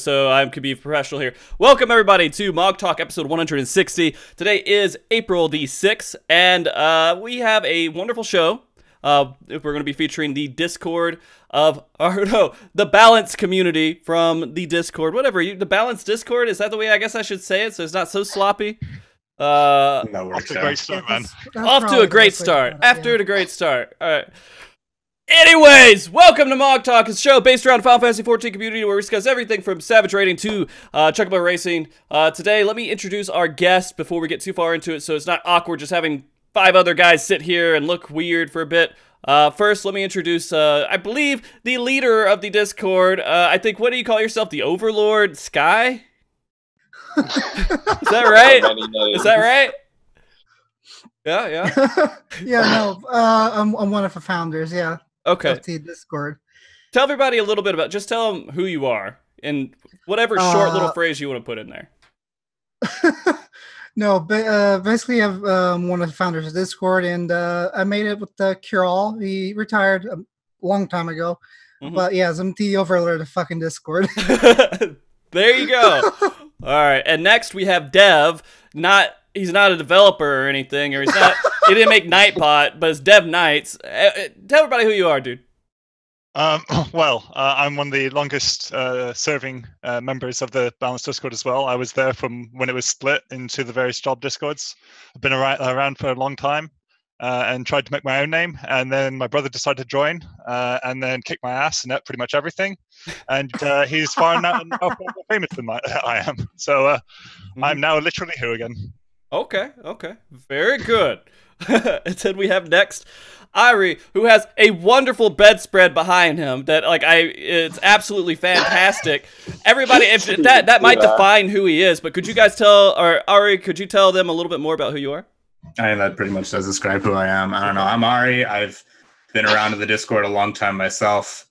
so I can be professional here. Welcome everybody to MogTalk episode 160. Today is April the 6th, and we have a wonderful show. We're going to be featuring the Discord of, the Balance community from the Discord. Whatever, the Balance Discord, is that the way I guess I should say it, so it's not so sloppy? Off to a great start, man. Off to a great start. After a great start. All right. Anyways, welcome to MogTalk, a show based around the Final Fantasy XIV community where we discuss everything from Savage Raiding to Chocobo Racing. Today, let me introduce our guest before we get too far into it so it's not awkward just having 5 other guys sit here and look weird for a bit. First, let me introduce, I believe, the leader of the Discord. I think, what do you call yourself? The Overlord, Skye? Is that right? Is that right? Yeah. Yeah, no, I'm one of the founders, yeah. Okay. Of the Discord. Tell everybody a little bit about, just tell them who you are and whatever short little phrase you want to put in there. No, but basically I'm one of the founders of Discord, and I made it with Cure-All. He retired a long time ago. But yeah, I'm the overlord of fucking Discord. There you go. All right, and next we have Dev. He's not a developer or anything, or he didn't make Nightbot, but it's Dev Knights. Tell everybody who you are, dude. I'm one of the longest serving members of the Balance Discord as well. I was there from when it was split into the various job Discords. I've been around for a long time and tried to make my own name. And then my brother decided to join and then kick my ass and pretty much everything. And he's far more famous than I am. So I'm now literally here again. Okay. Very good. And then we have next Ahri, who has a wonderful bedspread behind him that, it's absolutely fantastic. Everybody, if that might define who he is, but could you guys tell, or Ahri, could you tell them a little bit more about who you are? I mean, that pretty much does describe who I am. I don't know. I'm Ahri. I've been around in the Discord a long time myself.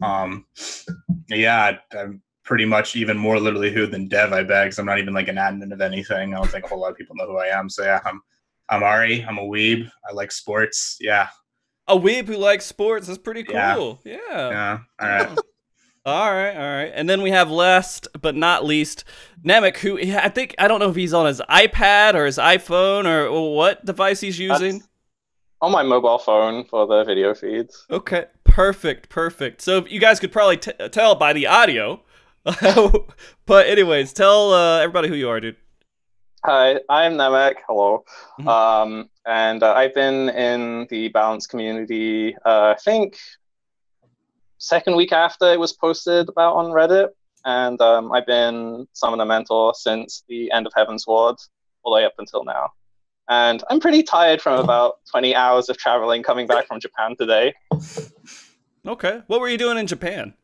Yeah, I'm pretty much even more literally who than Dev, I bet, because I'm not even like an admin of anything. I don't think a whole lot of people know who I am. So yeah, I'm Ahri. I'm a weeb. I like sports. Yeah. A weeb who likes sports. That's pretty cool. Yeah. Yeah. All right. All right. And then we have last but not least, Nemekh, who I don't know if he's on his iPad or his iPhone or what device he's using. That's on my mobile phone for the video feeds. Okay. Perfect. So you guys could probably tell by the audio. But anyways, tell everybody who you are, dude. Hi, I'm Nemekh. Hello. And I've been in the Balance community, I think, second week after it was posted about on Reddit. And I've been Summoner Mentor since the end of Heaven's Ward, all the way up until now. And I'm pretty tired from about 20 hours of traveling coming back from Japan today. Okay. What were you doing in Japan?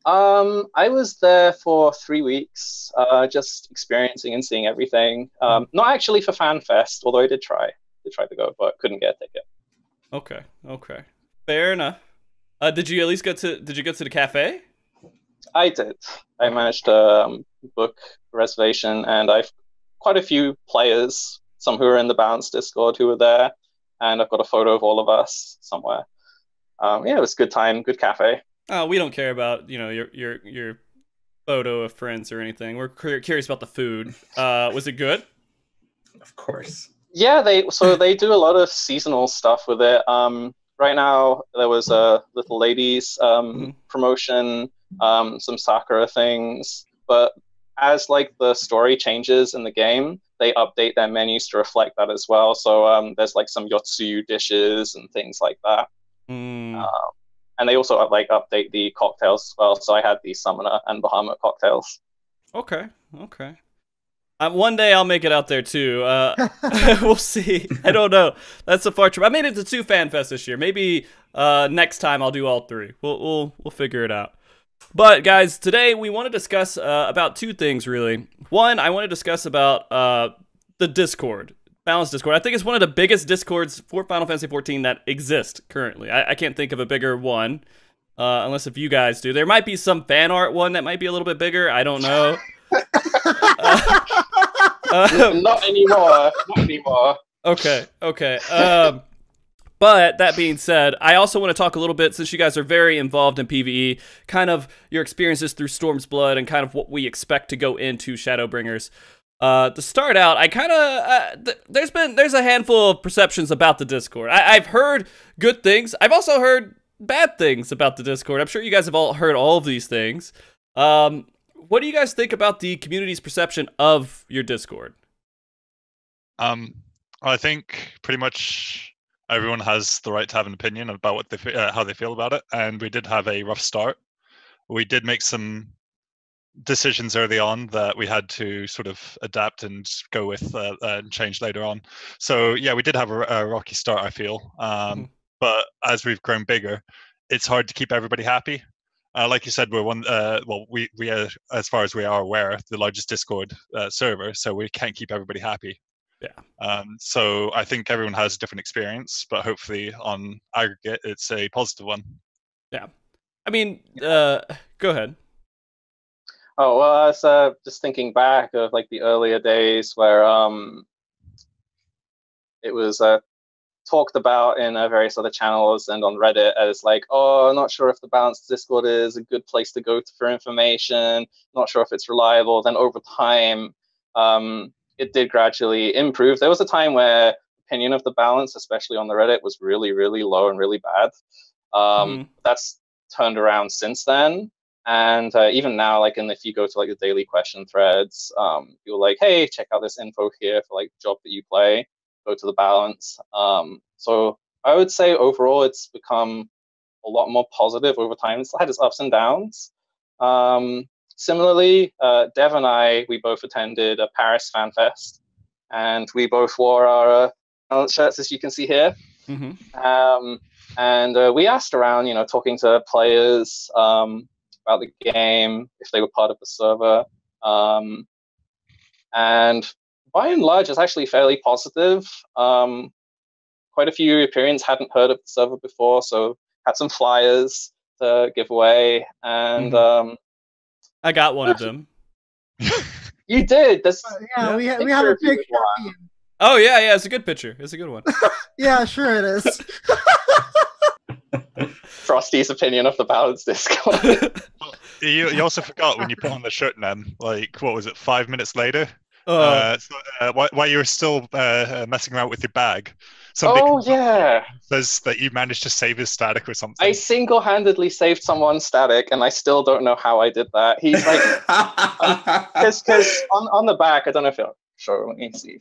I was there for 3 weeks, just experiencing and seeing everything. Not actually for FanFest, although I did try to go, but couldn't get a ticket. Okay. Fair enough. Did you at least go to the cafe? I did. I managed to book a reservation, and I've quite a few players, some who are in the Balance Discord who were there, and I've got a photo of all of us somewhere. Yeah, it was a good time, good cafe. Oh, we don't care about, your photo of friends or anything. We're curious about the food. Was it good? Of course. Yeah, they do a lot of seasonal stuff with it. Right now there was a Little Ladies promotion, some Sakura things, but as the story changes in the game, they update their menus to reflect that as well. So there's some Yotsuyu dishes and things like that. And they also update the cocktails as well. So I had the Summoner and Bahamut cocktails. Okay. One day I'll make it out there too. We'll see. I don't know. That's a far trip. I made it to 2 FanFests this year. Maybe next time I'll do all 3. We'll figure it out. But guys, today we want to discuss about 2 things really. One, I want to discuss about the Discord. Balance Discord. I think it's one of the biggest Discords for Final Fantasy XIV that exist currently. I can't think of a bigger one, unless if you guys do. There might be some fan art one that might be a little bit bigger. I don't know. Not anymore. Okay. But that being said, I also want to talk a little bit, since you guys are very involved in PvE, kind of your experiences through Storm's Blood and kind of what we expect to go into Shadowbringers. To start out, I kind of there's a handful of perceptions about the Discord. I've heard good things. I've also heard bad things about the Discord. I'm sure you guys have all heard all of these things. What do you guys think about the community's perception of your Discord? I think pretty much everyone has the right to have an opinion about what they how they feel about it, and we did have a rough start. We did make some decisions early on that we had to sort of adapt and go with and change later on. So yeah, we did have a rocky start, I feel. But as we've grown bigger, it's hard to keep everybody happy. Like you said, we're one. Well, we are, as far as we are aware, the largest Discord server, so we can't keep everybody happy. Yeah. So I think everyone has a different experience, but hopefully on aggregate, it's a positive one. Yeah. I mean, go ahead. Oh, well, I was just thinking back of like the earlier days where it was talked about in various other channels and on Reddit as like, oh, I'm not sure if the balanced Discord is a good place to go for information, not sure if it's reliable. Then over time, it did gradually improve. There was a time where opinion of the balance, especially on the Reddit, was really, really low and really bad. That's turned around since then. And even now, like, if you go to like the daily question threads, you're like, hey, check out this info here for like job that you play, go to the balance. So I would say overall, it's become a lot more positive over time. It's had its ups and downs. Similarly, Dev and I, we both attended a Paris Fan Fest, and we both wore our shirts, as you can see here. And we asked around, you know, talking to players about the game, if they were part of the server. And by and large, it's actually fairly positive. Quite a few Europeans hadn't heard of the server before, so had some flyers to give away. And I got one of them. You did. That's yeah, we have a picture. Oh yeah, it's a good picture. It's a good one. Yeah, sure it is. Frosty's opinion of the balanced Discord. You also forgot when you put on the shirt, then, like, what was it, 5 minutes later? While you were still messing around with your bag, somebody says that you managed to save his static or something. I single-handedly saved someone's static, and I still don't know how I did that. He's like, because on the back, I don't know if it'll show. Let me see.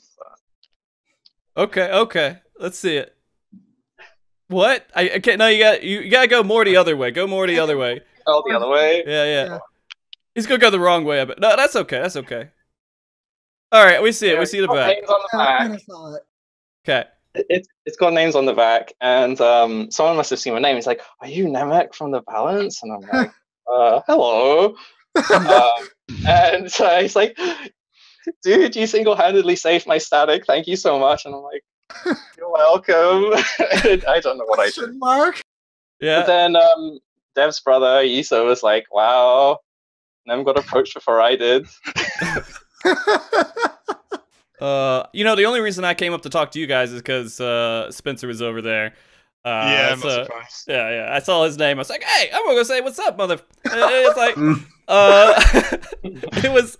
Okay, let's see it. What? I can't. No, you gotta go more the other way. Go more the other way. Oh, the other way. Yeah. He's gonna go the wrong way. But no, that's okay. That's okay. All right, we see it. We see the back. Names on the back. Okay. It's got names on the back, and someone must have seen my name. He's like, "Are you Nemekh from the Balance?" And I'm like, "Hello." And he's like, "Dude, you single-handedly saved my static. Thank you so much." And I'm like, "You're welcome." I don't know what I did. Mark. Yeah. But then Dev's brother Yiso was like, "Wow, Nem got approached before I did." You know, the only reason I came up to talk to you guys is because Spencer was over there. Yeah, I'm not surprised. Yeah. I saw his name. I was like, "Hey, I'm gonna go say what's up, mother." It's like, it was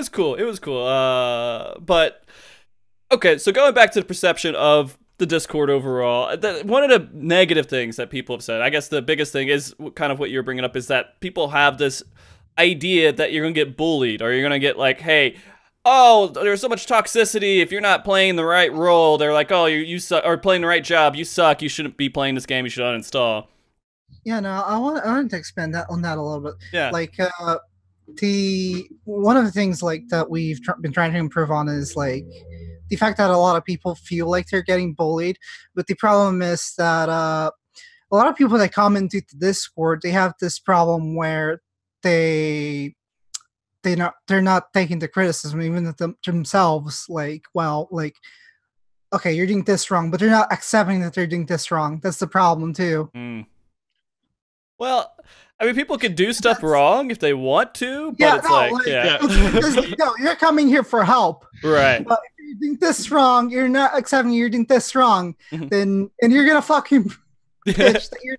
cool. It was cool. But okay, so going back to the perception of the Discord overall, one of the negative things that people have said, I guess the biggest thing is kind of what you're bringing up, is that people have this idea that you're gonna get bullied, or you're gonna get like, hey, oh, there's so much toxicity. If you're not playing the right role, they're like, oh, you suck, or playing the right job, you suck. You shouldn't be playing this game. You should uninstall. Yeah, no, I wanted to expand on that a little bit. Yeah, like one of the things like that we've been trying to improve on is like the fact that a lot of people feel like they're getting bullied, but the problem is that a lot of people that come into the Discord, they have this problem where they're not taking the criticism even of themselves. Like, well, like, okay, you're doing this wrong, but they're not accepting that they're doing this wrong. That's the problem too. Well, I mean, people can do stuff wrong if they want to, but it's no, no, you're coming here for help, right? But if you're doing this wrong, you're not accepting you're doing this wrong, then and you're gonna fucking bitch that you're.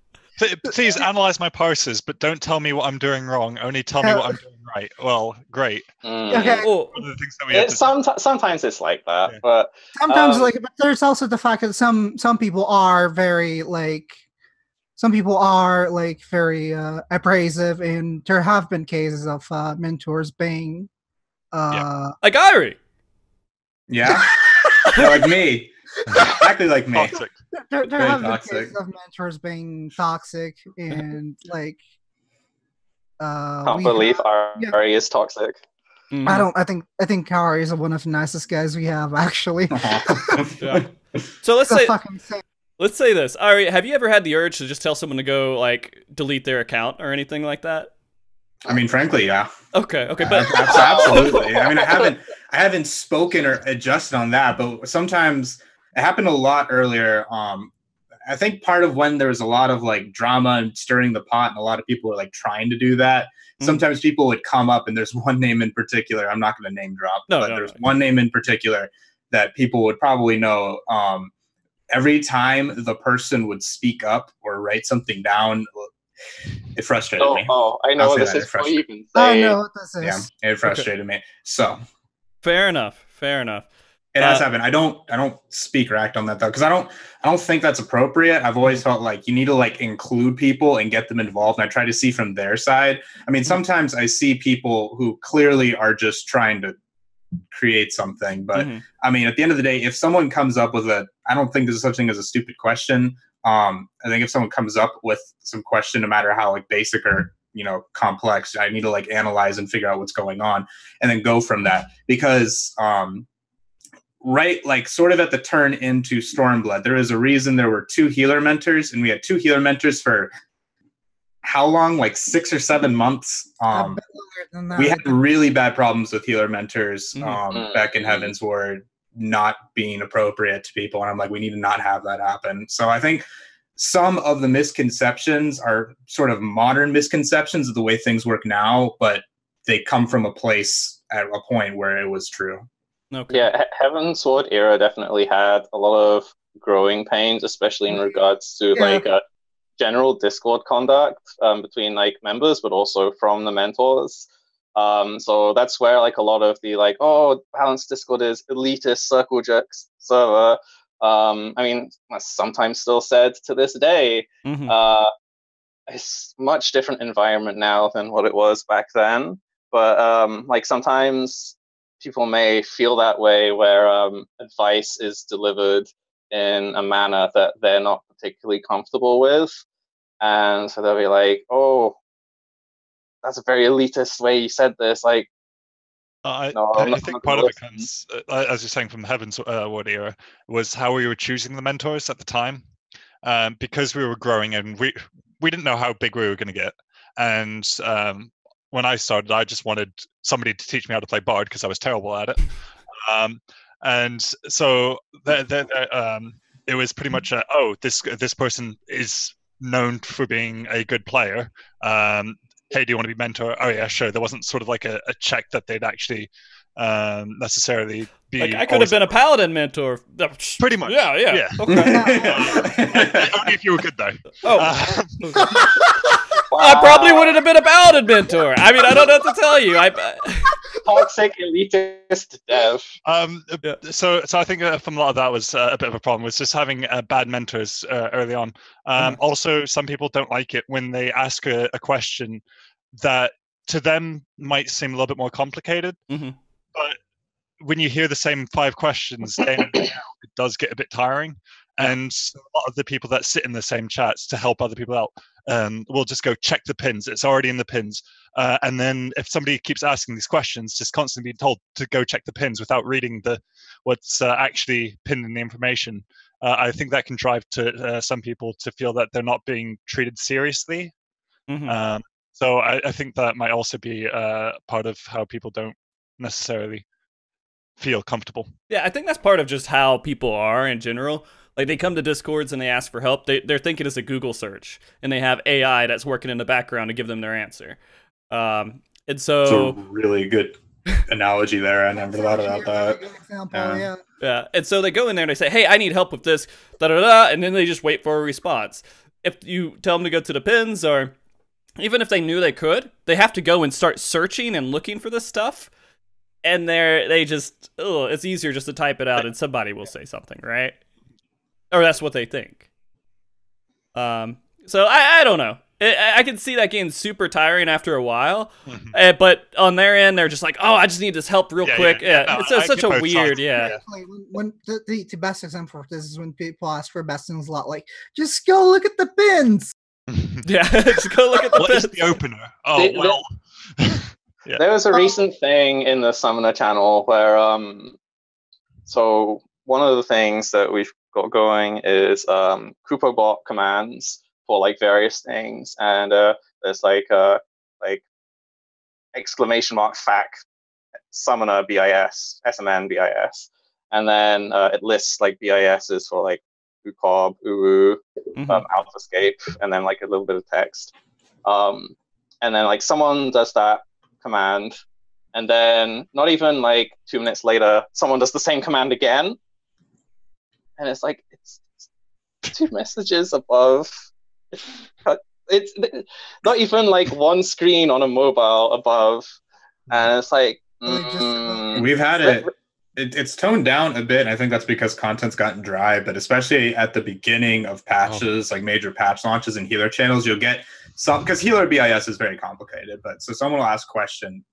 Please analyze my parsers, but don't tell me what I'm doing wrong. Only tell me what I'm doing right. Well, great. Okay. Well, One of the things that we have to sometimes it's like that, Yeah. but Sometimes but there's also the fact that some people are very very abrasive, and there have been cases of mentors being like Ahri. Yeah, like me, exactly like me. toxic. there Very have been toxic. cases of mentors being toxic, and like can't believe Ahri is toxic. I think Kari is one of the nicest guys we have, actually. Yeah. So let's say this. Ahri, have you ever had the urge to just tell someone to go like delete their account or anything like that? I mean, frankly, yeah. Okay, but absolutely. I mean, I haven't spoken or adjusted on that, but sometimes it happened a lot earlier. I think part of when there was a lot of like drama and stirring the pot, and a lot of people were like trying to do that. Sometimes people would come up, and there's one name in particular. I'm not going to name drop, but there's one name in particular that people would probably know. Every time the person would speak up or write something down, it frustrated me. Oh, I know what this is. Before you even say. I know what this is. Yeah, it frustrated me. So fair enough. It has happened. I don't speak or act on that though, because I don't think that's appropriate. I've always felt like you need to like include people and get them involved, and I try to see from their side. I mean, sometimes I see people who clearly are just trying to create something, but I mean, at the end of the day, if someone comes up with I don't think there's such thing as a stupid question. I think if someone comes up with some question, no matter how like basic or complex, I need to like analyze and figure out what's going on, and then go from that. Because right, like sort of at the turn into Stormblood, there is a reason there were 2 healer mentors, and we had 2 healer mentors for how long? Like 6 or 7 months. We had really bad problems with healer mentors back in Heaven's Ward not being appropriate to people, and I'm like, we need to not have that happen. So I think some of the misconceptions are sort of modern misconceptions of the way things work now, but they come from a place at a point where it was true. Okay. Yeah, Heaven's Sword era definitely had a lot of growing pains, especially in regards to like general Discord conduct between like members, but also from the mentors. So that's where like a lot of the like, oh, balanced Discord is elitist circle jerks server. I mean, that's sometimes still said to this day. It's much different environment now than what it was back then. But like sometimes people may feel that way, where advice is delivered in a manner that they're not particularly comfortable with. And so they'll be like, oh, that's a very elitist way you said this. Like, I think part of it comes, as you're saying, from Heaven's Ward era, was how we were choosing the mentors at the time. Because we were growing, and we didn't know how big we were going to get. And when I started, I just wanted somebody to teach me how to play Bard because I was terrible at it. And so it was pretty much, this person is known for being a good player. Hey, do you want to be mentor? Oh yeah, sure. There wasn't sort of like a check that they'd actually necessarily be. Like I could have been a paladin mentor. Pretty much. Yeah. Okay. Only if you were good though. I probably wouldn't have been a paladin mentor. I mean, I don't know what to tell you. Toxic elitist dev. So I think from a lot of that was a bit of a problem, was just having bad mentors early on. Also, some people don't like it when they ask a question that to them might seem a little bit more complicated, but when you hear the same 5 questions, then it does get a bit tiring. And a lot of the people that sit in the same chats to help other people out will just go check the pins. It's already in the pins. And then if somebody keeps asking these questions, just constantly being told to go check the pins without reading what's actually pinned in the information, I think that can drive to some people to feel that they're not being treated seriously. So I think that might also be part of how people don't necessarily feel comfortable. Yeah, I think that's part of just how people are in general. Like they come to Discords and they ask for help. They're thinking it's a Google search, and they have AI that's working in the background to give them their answer. And so it's a really good analogy there. I never thought about that. Good example, Yeah. Yeah, and so they go in there and they say, "Hey, I need help with this," da da da, and then they just wait for a response. If you tell them to go to the pins, or even if they knew they could, they have to go and start searching and looking for this stuff. And they just, it's easier just to type it out and somebody will say something, right? Or that's what they think. So I don't know. I can see that getting super tiring after a while, but on their end, they're just like, "Oh, I just need this help real quick." Yeah, no, it's such a weird, When the best example of this is when people ask for bestings a lot, like, just go look at the pins. Yeah, just go look at the What pins. is the opener? Oh, well. Yeah. There was a recent thing in the Summoner channel where, so one of the things that we've got going is Kupobot commands for like various things, and there's like exclamation mark fac summoner bis smn bis, and then it lists like BISs for like ucob, uru, alphascape, and then like a little bit of text, and then like someone does that command, and then not even like 2 minutes later someone does the same command again, and it's like it's 2 messages above. It's not even like one screen on a mobile above, and it's like we've had it's toned down a bit, and I think that's because content's gotten dry, but especially at the beginning of patches, like major patch launches and healer channels, you'll get some, because healer BIS is very complicated, but so someone will ask a question,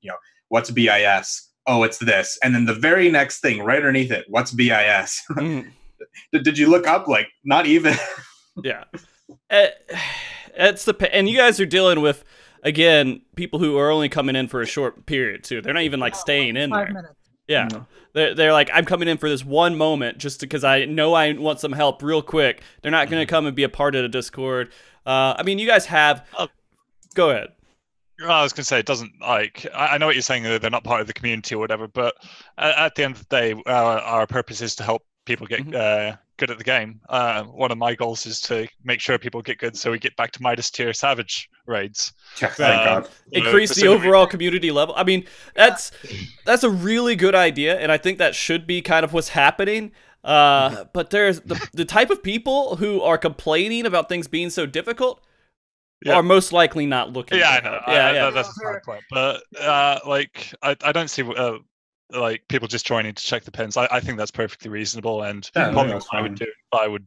what's BIS? Oh, it's this. And then the very next thing right underneath it, what's BIS? Did you look up? Like, not even. Yeah. And you guys are dealing with, again, people who are only coming in for a short period too. They're not even like staying in 5 minutes. Yeah. They're like, I'm coming in for this one moment just because I know I want some help real quick. They're not going to come and be a part of the Discord. I mean, you guys have. Go ahead. I was going to say, it doesn't, like, I know what you're saying, they're not part of the community or whatever, but at the end of the day, our purpose is to help people get good at the game. One of my goals is to make sure people get good so we get back to Midas tier Savage raids. Thank God. Increase the overall community level. I mean, that's a really good idea, and I think that should be kind of what's happening. But there's the type of people who are complaining about things being so difficult are most likely not looking. Yeah, I know. That's my point. But like, I don't see like people just joining to check the pins. I think that's perfectly reasonable, and probably what I would do if I would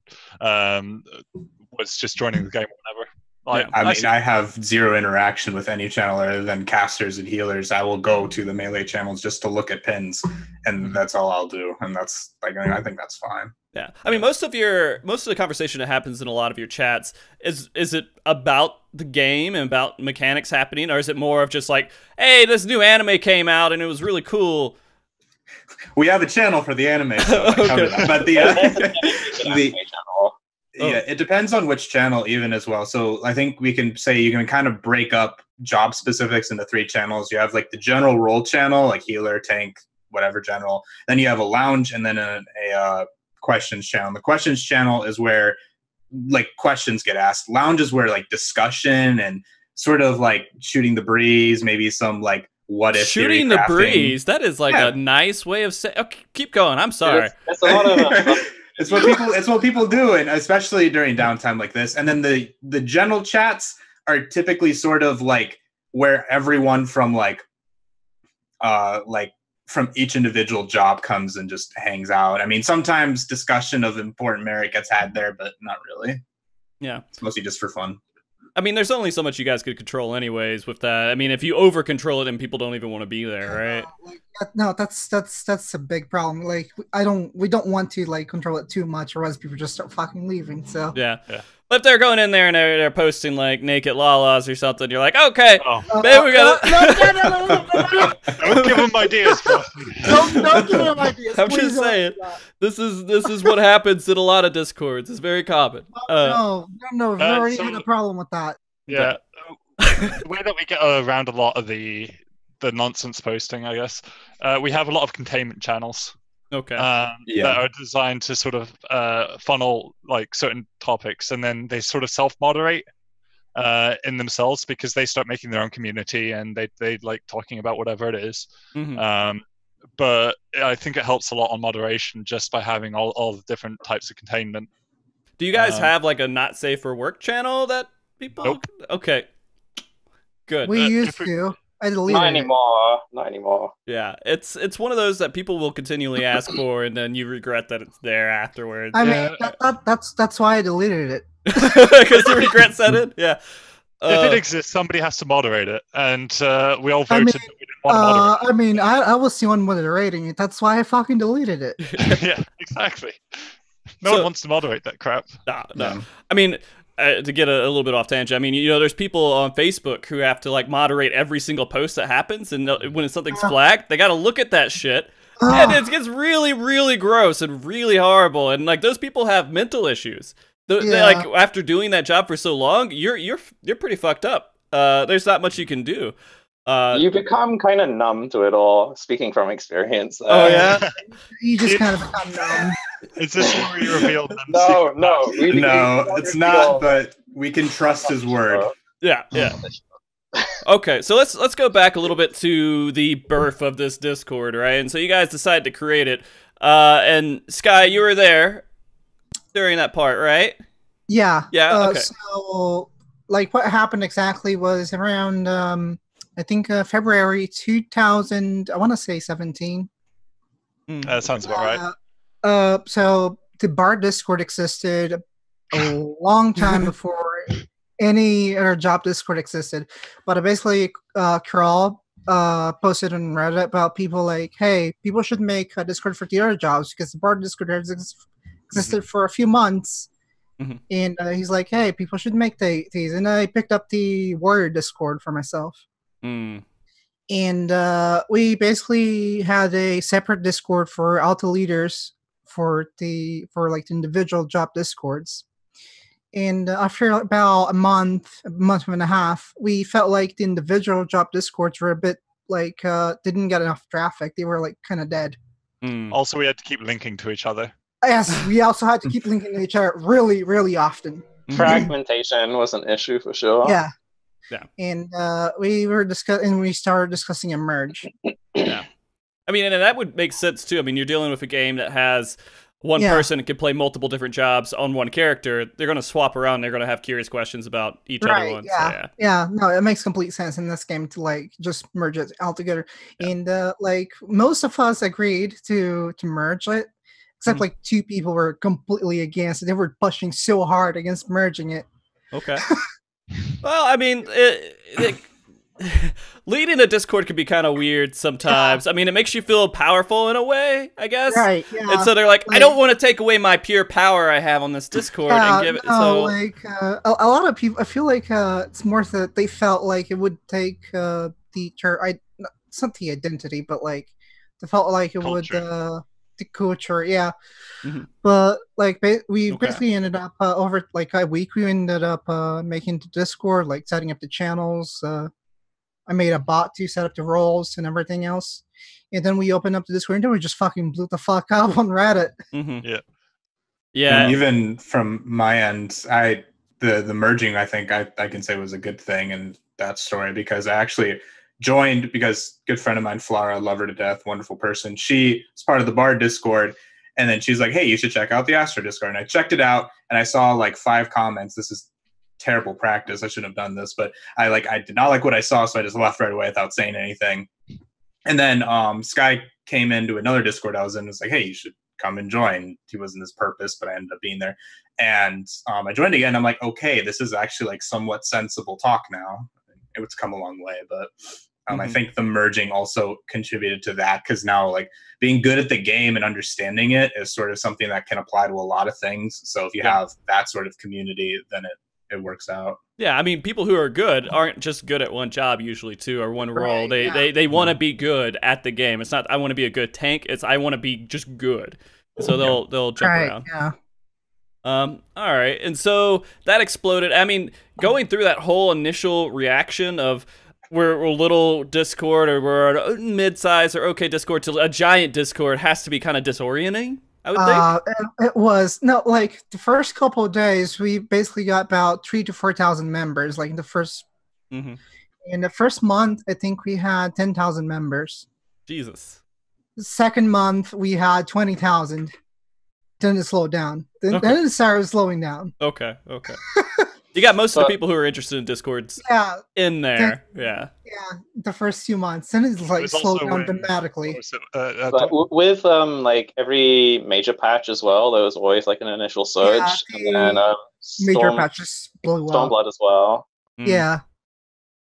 was just joining the game or whatever. I have zero interaction with any channel other than casters and healers. I will go to the melee channels just to look at pins, and that's all I'll do. And that's like, I think that's fine. Yeah, I mean, most of the conversation that happens in a lot of your chats is it about the game and about mechanics happening, or is it more of just like, hey, this new anime came out and it was really cool? We have a channel for the anime, so okay. But yeah, it depends on which channel even as well. So I think we can say you can kind of break up job specifics into 3 channels. You have like the general role channel, like healer, tank, whatever general. Then you have a lounge, and then a questions channel. The questions channel is where like questions get asked. Lounge is where like discussion and sort of like shooting the breeze, maybe some like what if shooting the breeze. That is like a nice way of saying. Okay, keep going. I'm sorry. That's a lot of. It's what people do, and especially during downtime like this. And then the general chats are typically sort of like where everyone from like from each individual job comes and just hangs out. I mean, sometimes discussion of important merit gets had there, but not really. Yeah, it's mostly just for fun. I mean, there's only so much you guys could control anyways with that. I mean, if you over control it, then people don't even want to be there, right? No, that's a big problem. Like, we don't want to like control it too much, or else people just start fucking leaving. So yeah. But if they're going in there and they're posting like naked lalas or something, you're like, okay, maybe we gotta. Don't give them ideas, bro. Don't give them ideas. I'm just saying, this is what happens in a lot of Discords. It's very common. No. We already had a problem with that. Yeah, the way that we get around a lot of the nonsense posting, I guess, we have a lot of containment channels. Okay. That are designed to sort of funnel like certain topics, and then they sort of self-moderate. in themselves, because they start making their own community and they like talking about whatever it is. But I think it helps a lot on moderation just by having all the different types of containment. Do you guys have like a not safe for work channel that people? Nope. Okay. Good. We used to. I deleted Not it. anymore. Not anymore. Yeah, it's one of those that people will continually ask for, and then you regret that it's there afterwards. I mean, that's why I deleted it. Because the regret set in. Yeah. If it exists, somebody has to moderate it, and we all voted that we didn't want to moderate it. I mean, I was the one moderating it. That's why I fucking deleted it. Yeah, exactly. No one wants to moderate that crap. No. Yeah. I mean, to get a little bit off tangent, I mean, you know, there's people on Facebook who have to like moderate every single post that happens, and when something's flagged, they got to look at that shit, and it gets really, really gross and really horrible, and like those people have mental issues. They, like after doing that job for so long, you're pretty fucked up. There's not much you can do. You become kind of numb to it all, speaking from experience. Oh, yeah? You just kind of become numb. Is this where you revealed them? No, it's not, but we can trust his word. Yeah. Okay, so let's go back a little bit to the birth of this Discord, right? And so you guys decided to create it. And Skye, you were there during that part, right? Yeah. Yeah, okay. So, like, what happened exactly was around... I think February 2000, I want to say 17. That sounds about right. So the bar Discord existed a long time before any other job Discord existed. But basically, Carl posted on Reddit about people like, hey, people should make a Discord for the other jobs because the bar Discord has existed for a few months. And he's like, hey, people should make these. And I picked up the Warrior Discord for myself. And we basically had a separate Discord for alto leaders for like the individual job Discords. And after about a month and a half, we felt like the individual job Discords were a bit like didn't get enough traffic. They were like kind of dead. Also, we had to keep linking to each other. Yes, we also had to keep linking to each other really, really often. Fragmentation was an issue for sure. Yeah. Yeah, and we started discussing a merge. Yeah, I mean, and that would make sense too. I mean, you're dealing with a game that has one person that can play multiple different jobs on one character. They're going to swap around. They're going to have curious questions about each other. One. Yeah. So, yeah. No, it makes complete sense in this game to like just merge it all together. And like most of us agreed to merge it, except like 2 people were completely against it. They were pushing so hard against merging it. Okay. Well, I mean, leading a Discord can be kind of weird sometimes. I mean, it makes you feel powerful in a way, I guess. Right. Yeah. And so they're like, I don't want to take away my pure power I have on this Discord and give it. So, like a lot of people, I feel like it's more that they felt like it would take it's not the identity, but like they felt like it would the culture, yeah. But like we basically ended up over like a week. We ended up making the Discord, like setting up the channels. I made a bot to set up the roles and everything else, and then we opened up the Discord, and then we just fucking blew the fuck up on Reddit. Yeah. And even from my end, the merging, I think I can say was a good thing in that story, because I actually joined because a good friend of mine, Flora, love her to death, wonderful person. She was part of the Bard Discord, and then she's like, hey, you should check out the Astro Discord. And I checked it out, and I saw like 5 comments. This is terrible practice. I shouldn't have done this, but I did not like what I saw, so I just left right away without saying anything. And then Skye came into another Discord I was in and was like, hey, you should come and join. He wasn't his purpose, but I ended up being there. And I joined again. I'm like, okay, this is actually like somewhat sensible talk now. It's come a long way, but I think the merging also contributed to that, because now like being good at the game and understanding it is sort of something that can apply to a lot of things. So if you have that sort of community, then it works out. Yeah, I mean, people who are good aren't just good at one job usually too, or one role. They want to be good at the game. It's not I want to be a good tank. It's I want to be just good. So they'll jump around. Yeah. All right, and so that exploded. I mean, going through that whole initial reaction of we're a little Discord or we're a mid-size or okay Discord to a giant Discord has to be kind of disorienting. I would think. It was no, like the first couple of days, we basically got about 3 to 4 thousand members. Like Mm-hmm. in the first month, I think we had 10,000 members. Jesus. The second month, we had 20,000. Then it slowed down. Then Okay. it started slowing down. Okay. You got most of the people who are interested in Discords in there. Yeah. The first few months. Then it's like slowed down dramatically. But with like every major patch as well, there was always like an initial surge, and then major patches blew up. Stormblood as well. Yeah.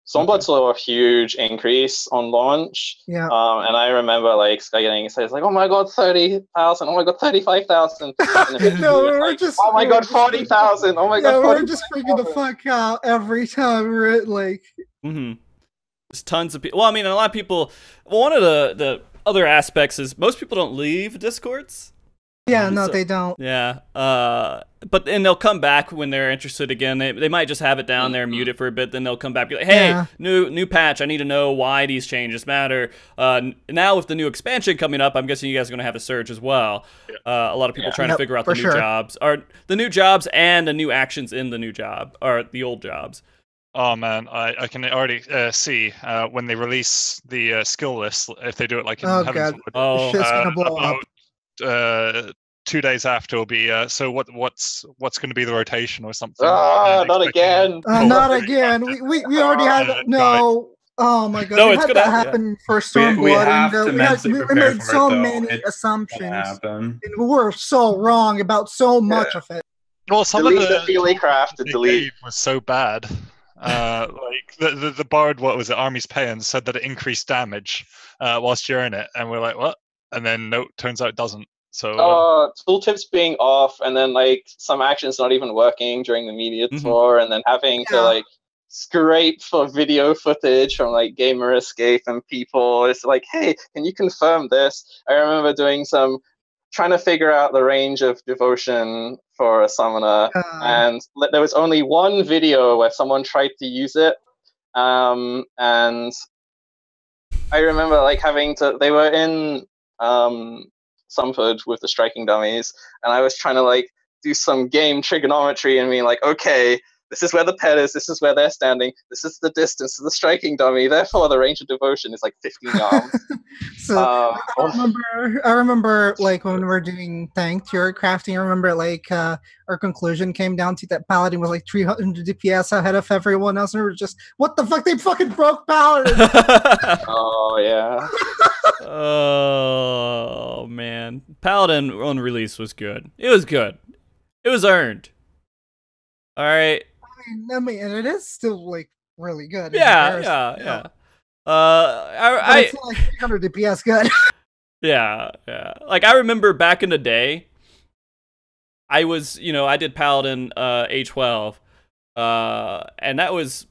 Stormblood saw a huge increase on launch. Yeah. And I remember like Skye getting excited, like, oh my god, 30,000, oh my god, 35,000. No, we're just oh my god, 40,000. Oh my god, we're just freaking the fuck out every time we're like There's tons of people. Well, I mean, a lot of people. One of the other aspects is most people don't leave Discords. Yeah, no, they don't. Yeah, but then they'll come back when they're interested again. They might just have it down there, mute it for a bit, then they'll come back, be like, "Hey, new patch. I need to know why these changes matter." Now with the new expansion coming up, I'm guessing you guys are going to have a surge as well. A lot of people trying to figure out the new jobs, or the new jobs and the new actions in the new job, or the old jobs. Oh man, I can already see when they release the skill list, if they do it like in Heaven's Wood, shit's gonna blow up. 2 days after will be so what's going to be the rotation or something. Not again. Not again. We already had no. Oh my god. No, we it's had gonna that happen for Stormblood. We made so many assumptions. And we were so wrong about so much of it. Well, some delete of the Feely Craft to delete was so bad. Like the bard, what was it, Army's Paeans, said that it increased damage whilst you're in it, and we're like, what? And then no, turns out it doesn't. So tooltips being off, and then like some actions not even working during the media tour, and then having to like scrape for video footage from like Gamer Escape and people. It's like, hey, can you confirm this? I remember doing some trying to figure out the range of devotion for a summoner, and there was only one video where someone tried to use it, and I remember like having to. They were in Sumford with the striking dummies, and I was trying to like do some game trigonometry and being like, okay, this is where the pet is, this is where they're standing, this is the distance to the striking dummy, therefore the range of devotion is like 15 yards. So I remember like when we were doing tank tier crafting, I remember like our conclusion came down to that Paladin was like 300 DPS ahead of everyone else, and we were just, what the fuck, they fucking broke Paladin. Oh yeah. Oh man, Paladin on release was good. It was good. It was earned. All right. I mean, and it is still like really good. Yeah. It's not like 300 DPS good. Yeah. Like I remember back in the day, I was, I did Paladin A12, and that was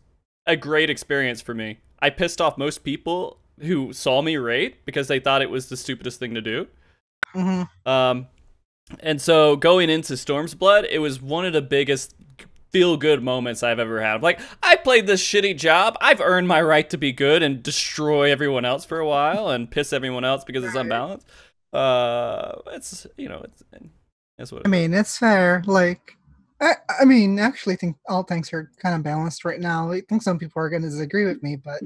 a great experience for me. I pissed off most people who saw me raid because they thought it was the stupidest thing to do. And so going into Storm's Blood, it was one of the biggest feel-good moments I've ever had. Like, I played this shitty job. I've earned my right to be good and destroy everyone else for a while and piss everyone else because it's unbalanced. It's what I mean, it's fair. Like, I mean, actually, I think all things are kind of balanced right now. I think some people are going to disagree with me, but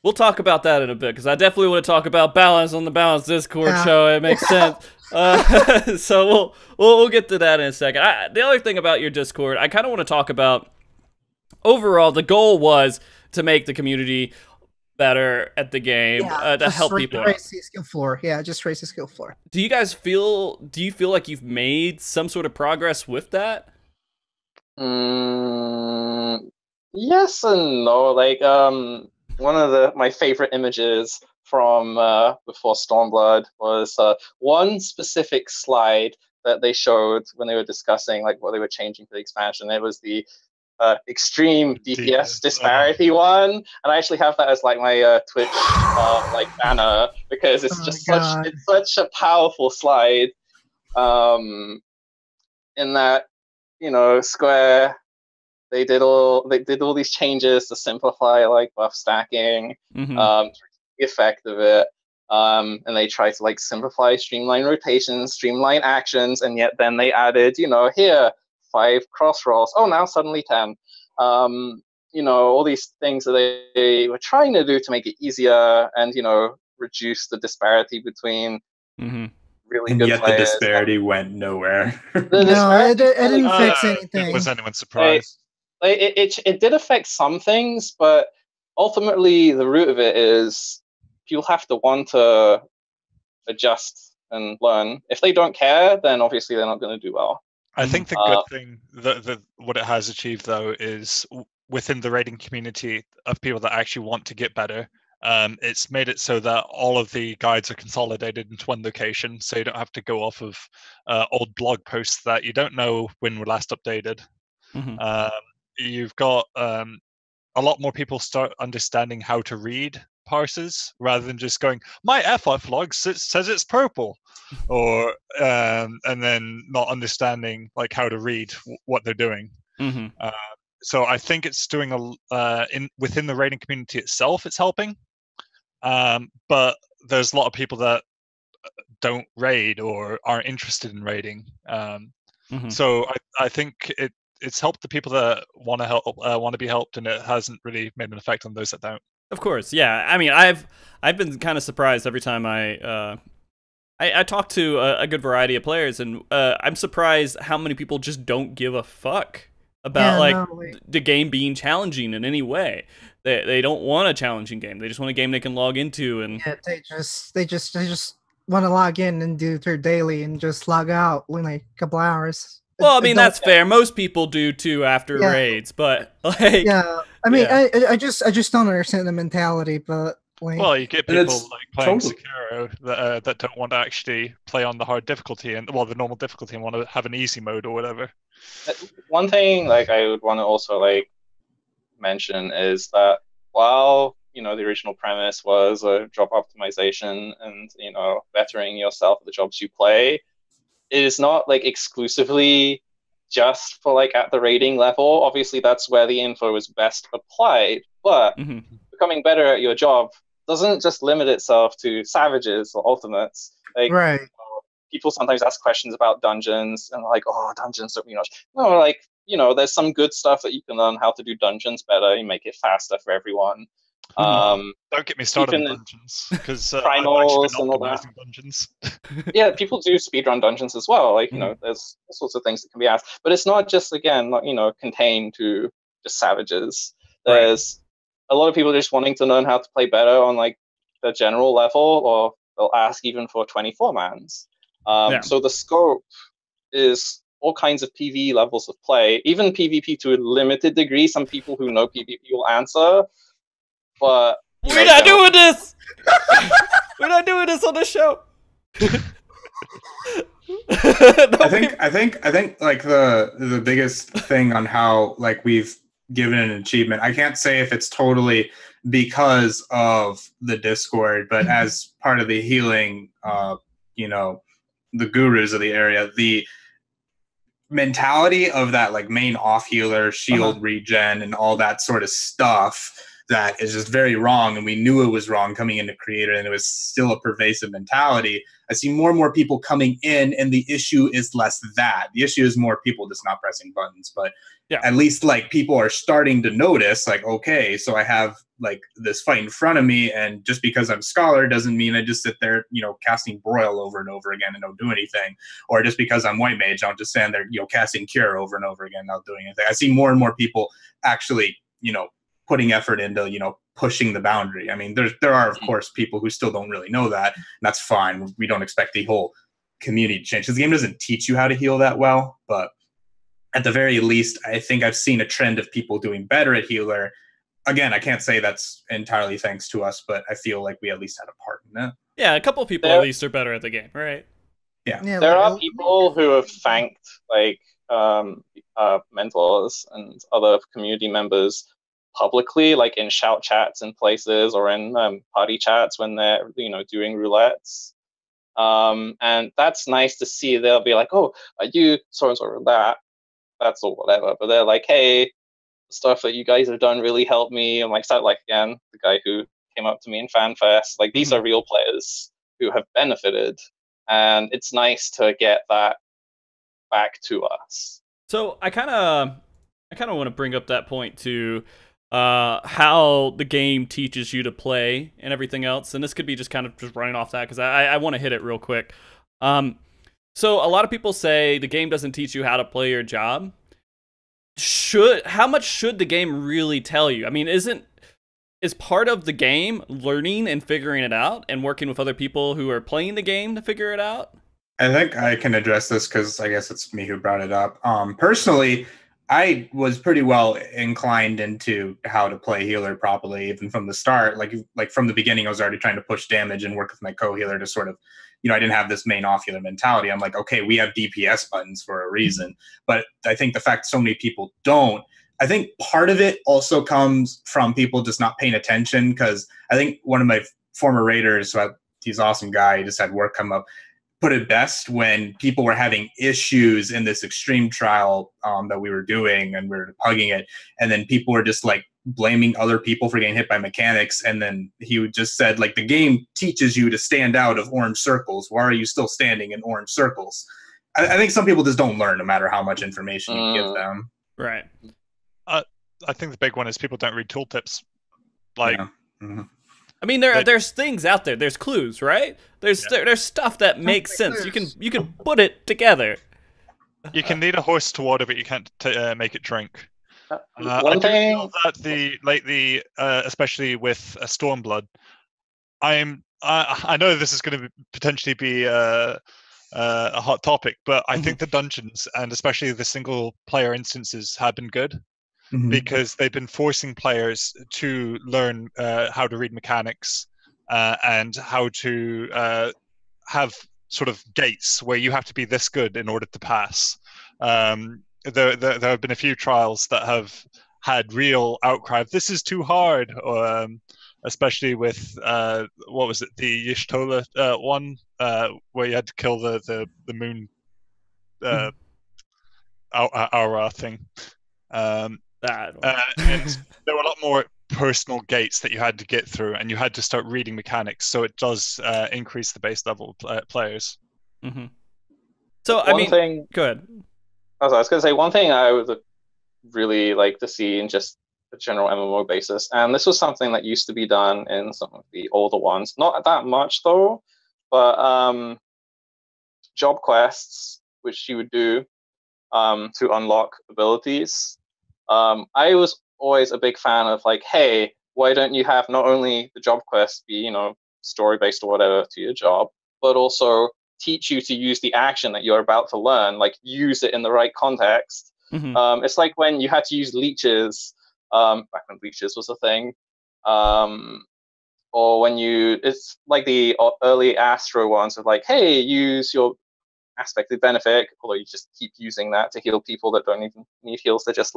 we'll talk about that in a bit because I definitely want to talk about balance on the Balance Discord show. It makes sense. So we'll get to that in a second. The other thing about your Discord, I kind of want to talk about overall. The goal was to make the community better at the game, to help people. Raise the skill floor. Yeah, just raise the skill floor. Do you feel like you've made some sort of progress with that? Yes and no. Like one of my favorite images from before Stormblood was one specific slide that they showed when they were discussing like what they were changing for the expansion. It was the extreme DPS disparity one, and I actually have that as like my Twitch like banner because it's just such a powerful slide. In that, Square, they did all these changes to simplify like buff stacking, the effect of it. And they try to like simplify, streamline rotations, streamline actions, and yet then they added, here 5 cross rolls. Oh, now suddenly 10. All these things that they were trying to do to make it easier and reduce the disparity between really and good yet players. The disparity went nowhere. No, it didn't fix anything. Was anyone surprised? It did affect some things, but ultimately the root of it is people have to want to adjust and learn. If they don't care, then obviously they're not going to do well. I think the good thing that what it has achieved though is within the raiding community of people that actually want to get better. It's made it so that all of the guides are consolidated into one location, so you don't have to go off of old blog posts that you don't know when were last updated. You've got a lot more people start understanding how to read parsers rather than just going, my FF log says it's purple, or and then not understanding like how to read what they're doing. So I think it's doing within the raiding community itself, it's helping. But there's a lot of people that don't raid or aren't interested in raiding. So I think it's helped the people that want to help, want to be helped, and it hasn't really made an effect on those that don't. Of course, yeah. I mean, I've been kind of surprised every time I talk to a good variety of players, and I'm surprised how many people just don't give a fuck about the game being challenging in any way. They don't want a challenging game. They just want a game they can log into, and they just want to log in and do their daily and just log out in like a couple hours. Well, I mean, that's fair. Most people do too after raids, but like, I mean, I just don't understand the mentality, but like, well, you get people like playing Sekiro that don't want to actually play on the hard difficulty and the normal difficulty and want to have an easy mode or whatever. One thing like I would want to also like mention is that while the original premise was a job optimization and bettering yourself at the jobs you play, it is not like exclusively just for like at the rating level. Obviously that's where the info is best applied, but becoming better at your job doesn't just limit itself to savages or ultimates. Like, people sometimes ask questions about dungeons and like, oh, dungeons don't mean much. No, like, there's some good stuff that you can learn how to do dungeons better. You make it faster for everyone. Don't get me started on dungeons, because I've actually been optimizing dungeons. Yeah, people do speedrun dungeons as well. Like, there's all sorts of things that can be asked. But it's not just, again, not, contained to just savages. There's a lot of people just wanting to learn how to play better on, like, the general level, or they'll ask even for 24-mans. So the scope is all kinds of PvE levels of play, even PvP to a limited degree. Some people who know PvP will answer. But we're not doing this. We're not doing this on the show. I think like the biggest thing on how like we've given an achievement, I can't say if it's totally because of the Discord, but as part of the healing, the gurus of the area, the mentality of that like main off healer, shield regen, and all that sort of stuff that is just very wrong, and we knew it was wrong coming into Creator, and it was still a pervasive mentality. I see more and more people coming in, and the issue is less that. The issue is more people just not pressing buttons, but at least like people are starting to notice, like, okay, so I have like this fight in front of me, and just because I'm Scholar doesn't mean I just sit there, casting Broil over and over again and don't do anything. Or just because I'm White Mage, I'll just stand there, casting Cure over and over again, not doing anything. I see more and more people actually, putting effort into, pushing the boundary. I mean, there are, of course, people who still don't really know that, and that's fine. We don't expect the whole community to change, because the game doesn't teach you how to heal that well. But at the very least, I think I've seen a trend of people doing better at healer. Again, I can't say that's entirely thanks to us, but I feel like we at least had a part in that. Yeah, a couple people at least are better at the game, right? Yeah. There are people who have thanked like mentors and other community members publicly, like in shout chats in places or in party chats when they're doing roulettes, and that's nice to see. They'll be like, oh, are you so and so that, that's or whatever, but they're like, hey, the stuff that you guys have done really helped me. And like again, the guy who came up to me in FanFest, like, these are real players. who have benefited, and it's nice to get that back to us. So I kind of want to bring up that point too, how the game teaches you to play and everything else. And this could be just kind of just running off that because I want to hit it real quick. So a lot of people say the game doesn't teach you how to play your job. How much should the game really tell you? I mean, is part of the game learning and figuring it out and working with other people who are playing the game to figure it out? I think I can address this because I guess it's me who brought it up. Personally, I was pretty well inclined into how to play healer properly, even from the start. Like from the beginning, I was already trying to push damage and work with my co-healer to sort of, I didn't have this main off healer mentality. I'm like, okay, we have DPS buttons for a reason. But I think the fact so many people don't, I think part of it also comes from people just not paying attention. Because I think one of my former raiders, he's an awesome guy, he just had work come up, put it best when people were having issues in this extreme trial that we were doing and we were hugging it. And then people were just like blaming other people for getting hit by mechanics. And then he just said, like, the game teaches you to stand out of orange circles. Why are you still standing in orange circles? I think some people just don't learn no matter how much information you give them. Right. I think the big one is people don't read tooltips. Like, yeah. Mm-hmm. I mean, there's things out there. There's clues, right? There's stuff that makes sense. You can put it together. You can lead a horse to water, but you can't make it drink. One thing that especially with Stormblood, I know this is going to potentially be a hot topic, but I think the dungeons and especially the single player instances have been good. Because they've been forcing players to learn how to read mechanics and how to have sort of gates where you have to be this good in order to pass. There have been a few trials that have had real outcry of, this is too hard, or, especially with, what was it, the Y'shtola one, where you had to kill the moon aura thing. And there were a lot more personal gates that you had to get through, and you had to start reading mechanics. So it does increase the base level players. Mm-hmm. So go ahead. I was going to say one thing I would really like to see in just a general MMO basis, and this was something that used to be done in some of the older ones. Not that much though, but job quests, which you would do to unlock abilities. I was always a big fan of, like, hey, why don't you have not only the job quest be, story-based or whatever to your job, but also teach you to use the action that you're about to learn, like use it in the right context. It's like when you had to use leeches, back when leeches was a thing, or when it's like the early Astro ones of like, hey, use your aspected benefit, although you just keep using that to heal people that don't even need heals, they're just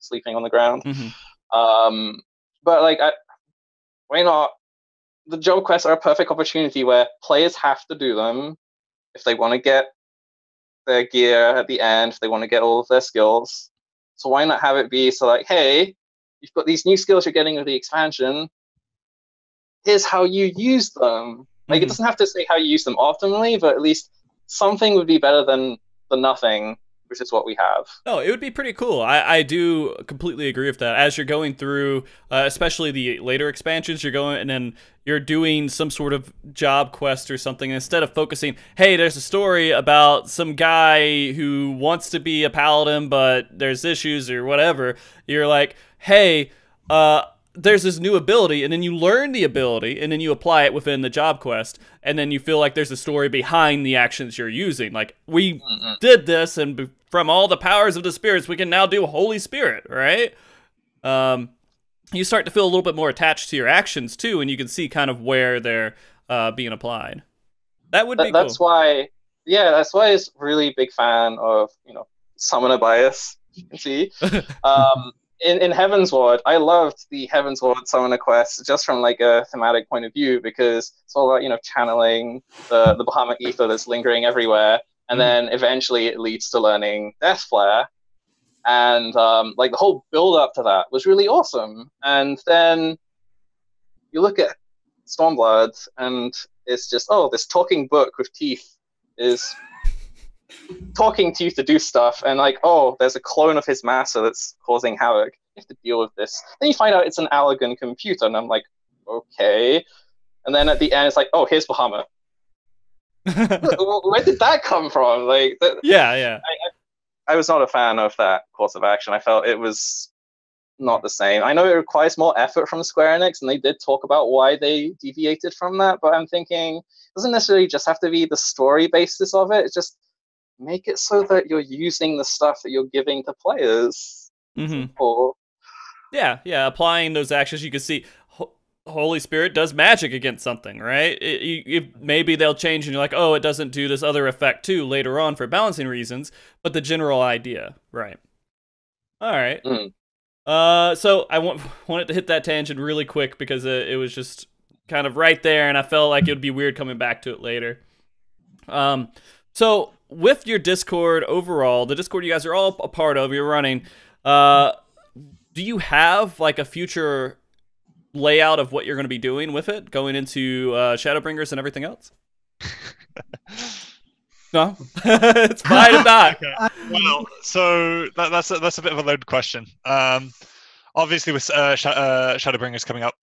sleeping on the ground. But like, why not? The job quests are a perfect opportunity where players have to do them if they want to get their gear at the end, if they want to get all of their skills. So why not have it be so like, hey, you've got these new skills you're getting with the expansion, here's how you use them. Like, it doesn't have to say how you use them optimally, but at least something would be better than the nothing, which is what we have. No, it would be pretty cool. I do completely agree with that. As you're going through, especially the later expansions, you're going and then you're doing some sort of job quest or something. Instead of focusing, hey, there's a story about some guy who wants to be a paladin, but there's issues or whatever. You're like, hey, there's this new ability, and then you learn the ability, and then you apply it within the job quest, and then you feel like there's a story behind the actions you're using. Like, we did this, and from all the powers of the spirits, we can now do Holy Spirit, right? You start to feel a little bit more attached to your actions, too, and you can see kind of where they're being applied. That would be that's cool. That's why it's really big fan of, summoner bias, you can see. In Heavensward, I loved the Heavensward summoner quests just from like a thematic point of view, because it's all about, channeling the Bahamut ether that's lingering everywhere, and then eventually it leads to learning Death Flare, and like the whole build up to that was really awesome. And then you look at Stormblood, and it's just, oh, this talking book with teeth is talking to you to do stuff, and like, oh, there's a clone of his master that's causing havoc. You have to deal with this. Then you find out it's an Allegan computer, and I'm like, okay. And then at the end, it's like, oh, here's Bahamut. Where did that come from? Like, yeah. I was not a fan of that course of action. I felt it was not the same. I know it requires more effort from Square Enix, and they did talk about why they deviated from that, but I'm thinking, it doesn't necessarily just have to be the story basis of it. It's just make it so that you're using the stuff that you're giving to players. Simple. Yeah, applying those actions. You can see Holy Spirit does magic against something, right? Maybe they'll change and you're like, oh, it doesn't do this other effect too later on for balancing reasons, but the general idea, right? All right. So I wanted to hit that tangent really quick because it was just kind of right there, and I felt like it would be weird coming back to it later. So with your Discord overall, the Discord you guys are all a part of, you're running, do you have like a future layout of what you're going to be doing with it, going into Shadowbringers and everything else? No, it's fine if not. Okay. Well, so that's a bit of a loaded question. Obviously, with Shadowbringers coming up,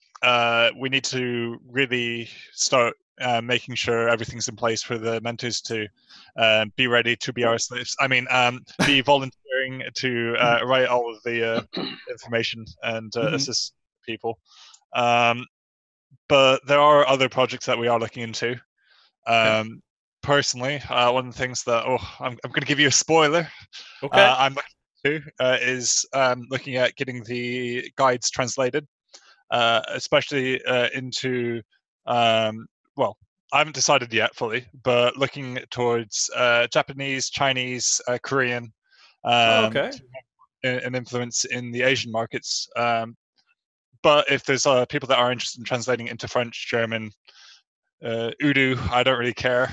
we need to really start making sure everything's in place for the mentors to be ready to be our slaves. I mean, be volunteering to write all of the information and assist people. But there are other projects that we are looking into. Personally, one of the things that I'm going to give you a spoiler. Okay. I'm looking to is looking at getting the guides translated, especially into well, I haven't decided yet fully, but looking towards Japanese, Chinese, Korean, Okay. an influence in the Asian markets. But if there's people that are interested in translating into French, German, Urdu, I don't really care.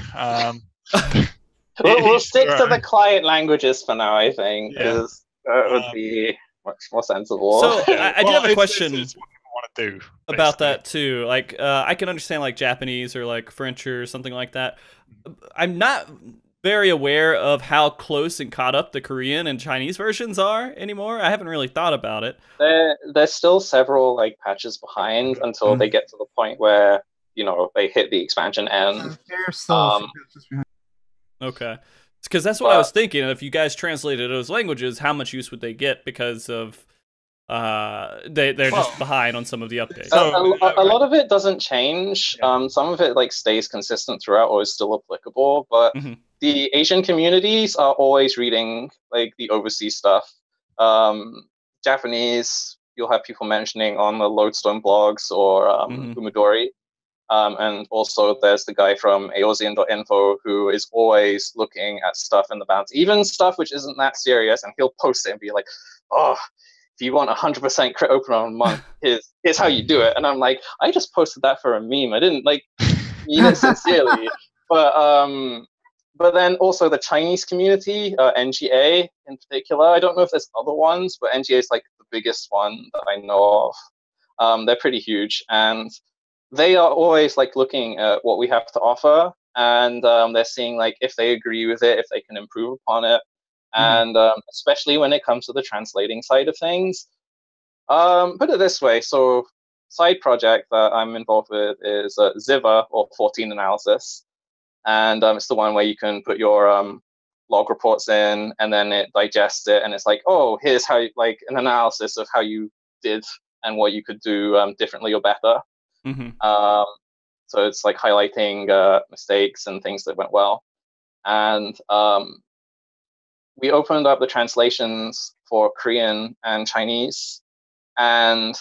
We'll stick to the client languages for now, I think, because that would be much more sensible. So I do have a question it's what people want to do, about that too. Like, I can understand like Japanese or like French or something like that. I'm not very aware of how close and caught up the Korean and Chinese versions are anymore. I haven't really thought about it. There's still several like patches behind until they get to the point where, you know, they hit the expansion end. There's still okay. Because that's what I was thinking. If you guys translated those languages, how much use would they get because of they're just behind on some of the updates? A lot of it doesn't change. Some of it like stays consistent throughout or is still applicable, but the Asian communities are always reading like the overseas stuff. Japanese, you'll have people mentioning on the Lodestone blogs or Umidori. And also there's the guy from Aeosian.info who is always looking at stuff in the balance, even stuff which isn't that serious, and he'll post it and be like, oh, if you want 100% crit open on a month, here's how you do it. And I'm like, I just posted that for a meme. I didn't like mean it sincerely. But then also the Chinese community, NGA in particular, I don't know if there's other ones, but NGA is like the biggest one that I know of. They're pretty huge, and they are always like looking at what we have to offer, and they're seeing like if they agree with it, if they can improve upon it, and especially when it comes to the translating side of things. Put it this way, so side project that I'm involved with is Ziva, or 14 analysis, and it's the one where you can put your log reports in, and then it digests it, and it's like, oh, here's how like an analysis of how you did and what you could do differently or better. So it's like highlighting mistakes and things that went well. And we opened up the translations for Korean and Chinese. And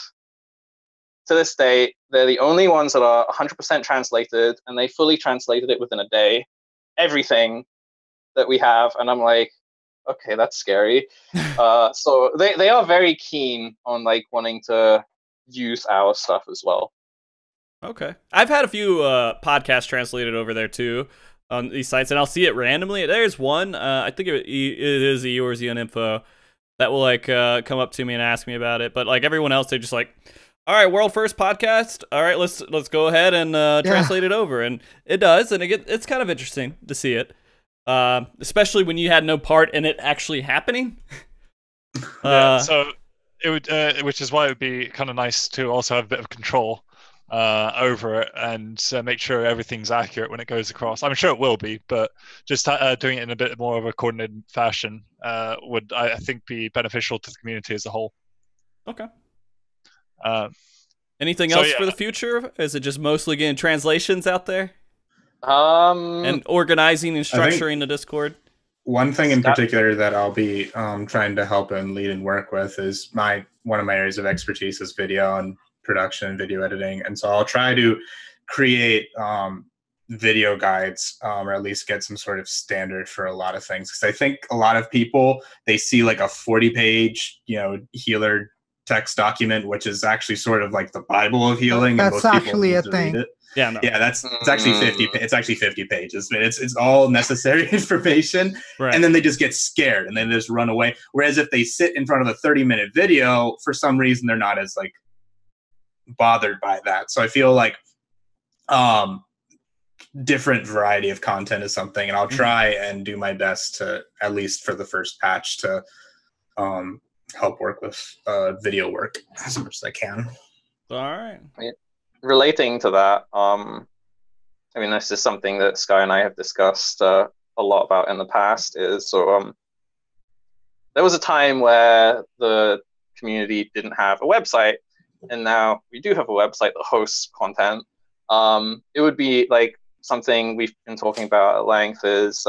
to this day, they're the only ones that are 100% translated, and they fully translated it within a day. Everything that we have. And I'm like, okay, that's scary. So they are very keen on like wanting to use our stuff as well. Okay. I've had a few podcasts translated over there too on these sites, and I'll see it randomly. There's one, I think it is Eorzeon Info, that will like come up to me and ask me about it. But like everyone else, they're just like, all right, world first podcast. All right, let's go ahead and translate it over, and it does, and it's kind of interesting to see it, especially when you had no part in it actually happening. So it would, which is why it would be kind of nice to also have a bit of control over it and make sure everything's accurate when it goes across. I'm sure it will be, but just doing it in a bit more of a coordinated fashion would, I think, be beneficial to the community as a whole. Okay. Anything else for the future? Is it just mostly getting translations out there? And organizing and structuring the Discord? One thing in particular that I'll be trying to help and lead and work with is one of my areas of expertise is video and production and video editing. And so I'll try to create video guides or at least get some sort of standard for a lot of things. Because I think a lot of people, they see like a 40-page, healer text document, which is actually sort of like the Bible of healing. That's and most actually people a thing. Yeah, no. Yeah, it's actually 50. It's actually 50 pages. But it's all necessary information, right. And then they just get scared and then they just run away. Whereas if they sit in front of a 30-minute video, for some reason they're not as like bothered by that. So I feel like different variety of content is something, and I'll try and do my best to, at least for the first patch, to help work with video work as much as I can. All right. Relating to that, I mean, this is something that Skye and I have discussed a lot about in the past. There was a time where the community didn't have a website, and now we do have a website that hosts content. It would be like something we've been talking about at length is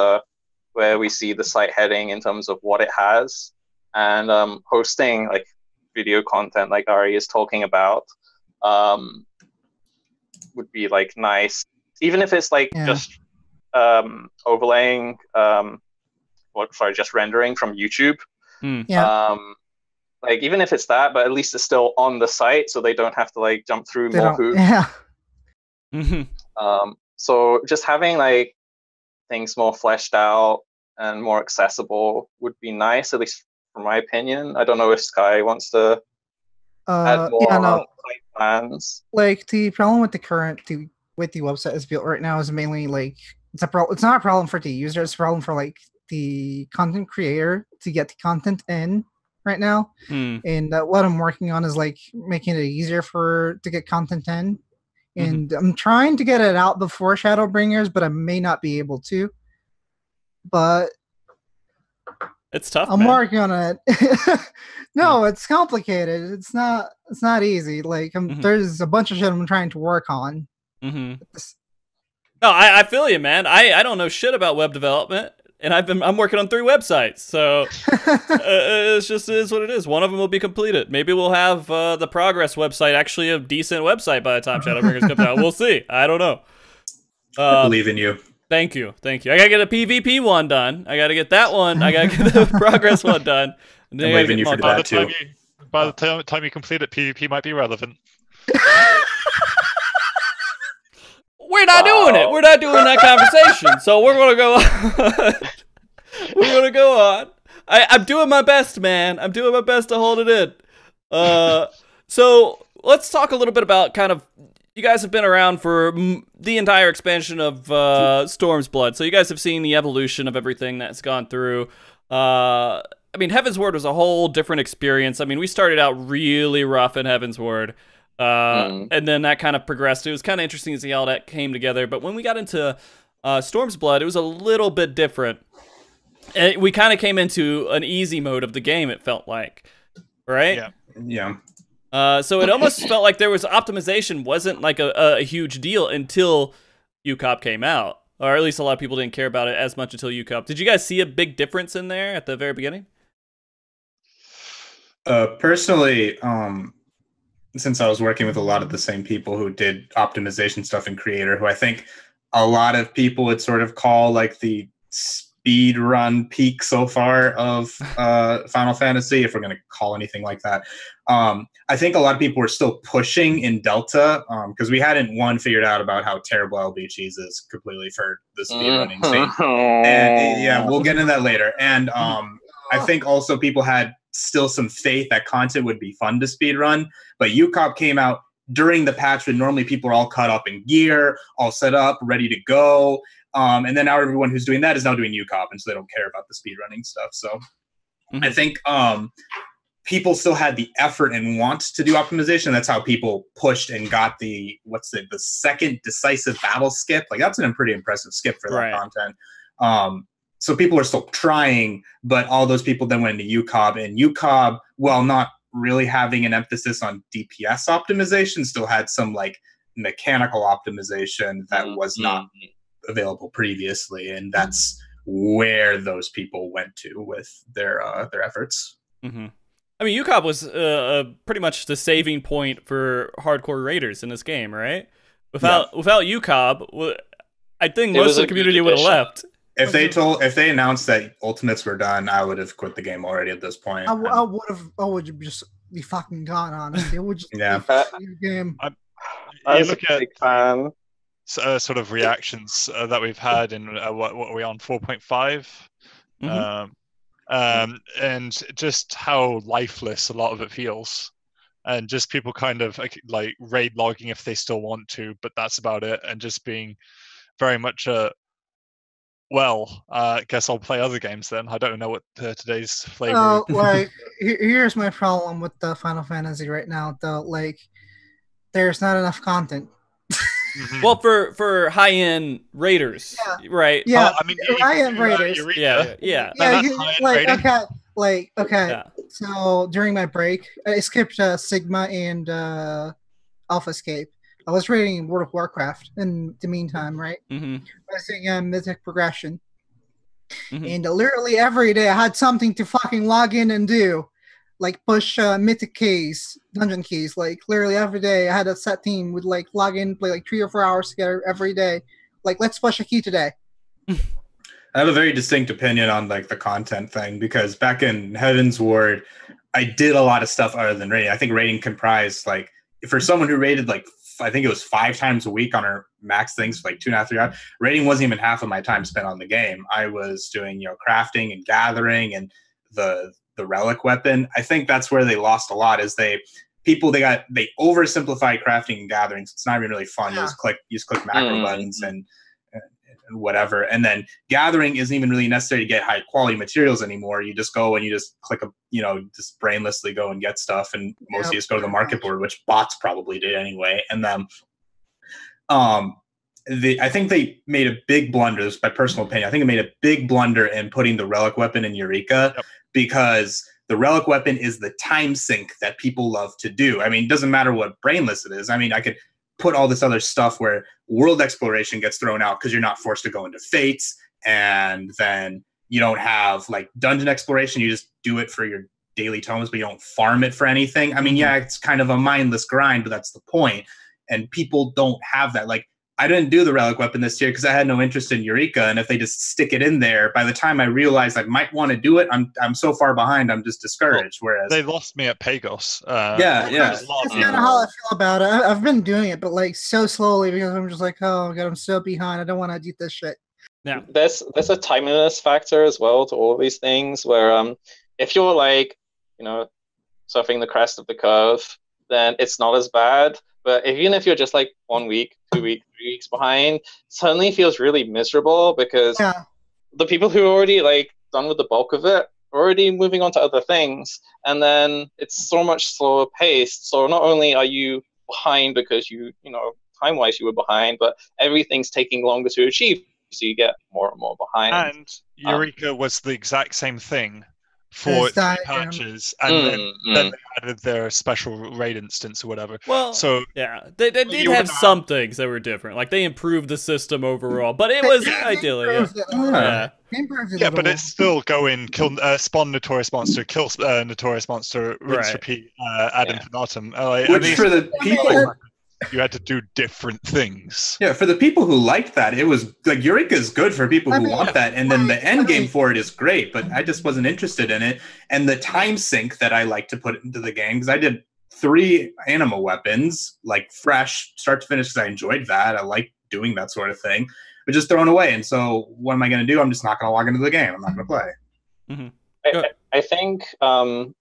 where we see the site heading in terms of what it has, and hosting like video content like Ahri is talking about would be like nice, even if it's like just overlaying just rendering from YouTube. Like even if it's that, but at least it's still on the site, so they don't have to like jump through more hoops. So just having like things more fleshed out and more accessible would be nice, at least from my opinion. I don't know if Skye wants to add more plans. Like the problem with the website is built right now is mainly like it's not a problem for the user, it's a problem for like the content creator to get the content in right now. And what I'm working on is like making it easier to get content in. And I'm trying to get it out before Shadowbringers, but I may not be able to. But it's tough. I'm working on it. No, it's complicated. It's not easy. Like there's a bunch of shit I'm trying to work on. No, I feel you, man. I don't know shit about web development, and I'm working on 3 websites, so it is what it is. One of them will be completed. Maybe we'll have the progress website actually a decent website by the time Shadowbringers comes out. We'll see. I don't know. I believe in you. Thank you. I gotta get a PvP one done. I gotta get that one. I gotta get the progress one done. I'm believing you for that too. By the time you complete it, PvP might be relevant. We're not doing it. We're not doing that conversation. So we're gonna go on. We're gonna go on. I'm doing my best, man. I'm doing my best to hold it in. So let's talk a little bit about kind of. You guys have been around for the entire expansion of Storm's Blood, so you guys have seen the evolution of everything that's gone through. I mean, Heaven's Word was a whole different experience. I mean, we started out really rough in Heaven's Word. And then that kind of progressed. It was kind of interesting to see how that came together. But when we got into Storm's Blood, it was a little bit different. And we kind of came into an easy mode of the game, it felt like. Right? Yeah. So it almost felt like there was optimization wasn't like a huge deal until UCOP came out. Or at least a lot of people didn't care about it as much until UCOP. Did you guys see a big difference in there at the very beginning? Personally, since I was working with a lot of the same people who did optimization stuff in Creator, who I think a lot of people would sort of call like the speed run peak so far of Final Fantasy, if we're going to call anything like that. I think a lot of people were still pushing in Delta because we hadn't figured out about how terrible LB Cheese is completely for the speed running scene. And yeah, we'll get into that later. And I think also people had still some faith that content would be fun to speedrun, but UCOP came out during the patch when normally people are all cut up in gear, all set up, ready to go. And then now everyone who's doing that is now doing UCOP, and so they don't care about the speedrunning stuff. So I think people still had the effort and want to do optimization. That's how people pushed and got the second decisive battle skip. Like that's a pretty impressive skip for that content. So people are still trying, but all those people then went into UCOB, and UCOB, while not really having an emphasis on DPS optimization, still had some like mechanical optimization that was not available previously, and that's where those people went to with their efforts. I mean, UCOB was pretty much the saving point for hardcore raiders in this game, right? Without UCOB, I think most of the community would have left. If they announced that ultimates were done, I would have quit the game already at this point. I would just be fucking gone, honestly. It would just be the game. I was a big fan. Sort of reactions that we've had in what are we on 4.5, and just how lifeless a lot of it feels, and just people kind of like raid logging if they still want to, but that's about it, and just being very much I guess I'll play other games then. I don't know what today's flavor is. Like, here's my problem with the Final Fantasy right now, though. Like, there's not enough content. Well, for high-end raiders, right? Yeah, I mean, high-end raiders. Okay. So during my break, I skipped Sigma and AlphaScape. I was raiding World of Warcraft in the meantime, right? I was doing Mythic Progression. And literally every day I had something to fucking log in and do. Like push Mythic keys, dungeon keys. Like literally every day I had a set team would like log in, play like 3 or 4 hours together every day. Like, let's push a key today. I have a very distinct opinion on like the content thing, because back in Heaven's Ward, I did a lot of stuff other than raiding. I think raiding comprised, like, for someone who raided like I think it was 5 times a week on our max things for like 2.5, 3 hours. Raiding wasn't even half of my time spent on the game. I was doing, crafting and gathering and the relic weapon. I think that's where they lost a lot, is they oversimplified crafting and gathering. So it's not even really fun. You just click macro buttons and whatever. And then gathering isn't even really necessary to get high quality materials anymore. You just go and you just click just brainlessly go and get stuff, and mostly just go to the market board, which bots probably did anyway. And then I think they made a big blunder. This is my personal opinion. I think they made a big blunder in putting the relic weapon in Eureka, because the relic weapon is the time sink that people love to do. I mean, it doesn't matter what brainless it is. I mean, I could put all this other stuff where world exploration gets thrown out because you're not forced to go into fates, and then you don't have like dungeon exploration. You just do it for your daily tomes, but you don't farm it for anything. I mean, yeah, it's kind of a mindless grind, but that's the point. And people don't have that. Like, I didn't do the relic weapon this year because I had no interest in Eureka, and if they just stick it in there, by the time I realized I might want to do it, I'm so far behind, I'm just discouraged. Whereas they lost me at Pagos. That's kind of how I feel about it. I've been doing it, but like so slowly, because I'm just like, oh god, I'm so behind. I don't want to do this shit. Yeah, there's a timeliness factor as well to all of these things, where if you're like, surfing the crest of the curve, then it's not as bad. But even if you're just like 1 week, 2 weeks, 3 weeks behind, it suddenly feels really miserable, because the people who are already like done with the bulk of it are already moving on to other things, and then it's so much slower paced. So not only are you behind because time-wise you were behind, but everything's taking longer to achieve, so you get more and more behind. And Eureka was the exact same thing for 2 patches, and then they added their special raid instance or whatever. Well, so yeah, they did have some things that were different. Like, they improved the system overall, but it was ideally, yeah, but it's still going spawn notorious monster, kill notorious monster, rinse repeat ad infinitum. Which for the people. You had to do different things. Yeah, for the people who liked that, it was like Eureka is good for people who want that, and then the end game for it is great. But I just wasn't interested in it, and the time sink that I like to put into the game, because I did 3 animal weapons like fresh, start to finish, because I enjoyed that. I like doing that sort of thing, but just thrown away. And so, what am I going to do? I'm just not going to log into the game. I'm not going to play. I think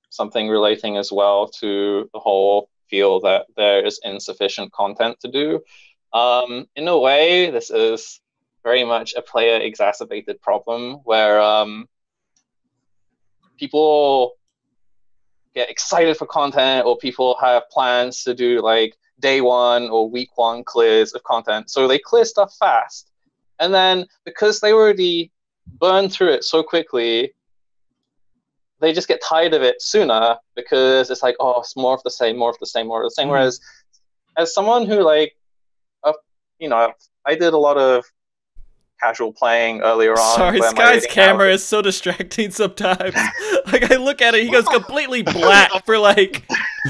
something relating as well to the whole feel that there is insufficient content to do. In a way, this is very much a player exacerbated problem where people get excited for content, or people have plans to do like day one or week one clears of content. So they clear stuff fast. And then because they already burned through it so quickly, they just get tired of it sooner because it's like, oh, it's more of the same, more of the same, more of the same. Mm-hmm. Whereas as someone who like, I did a lot of casual playing earlier on. Sorry, Skye's camera is so distracting sometimes. Like I look at it, he goes completely black for like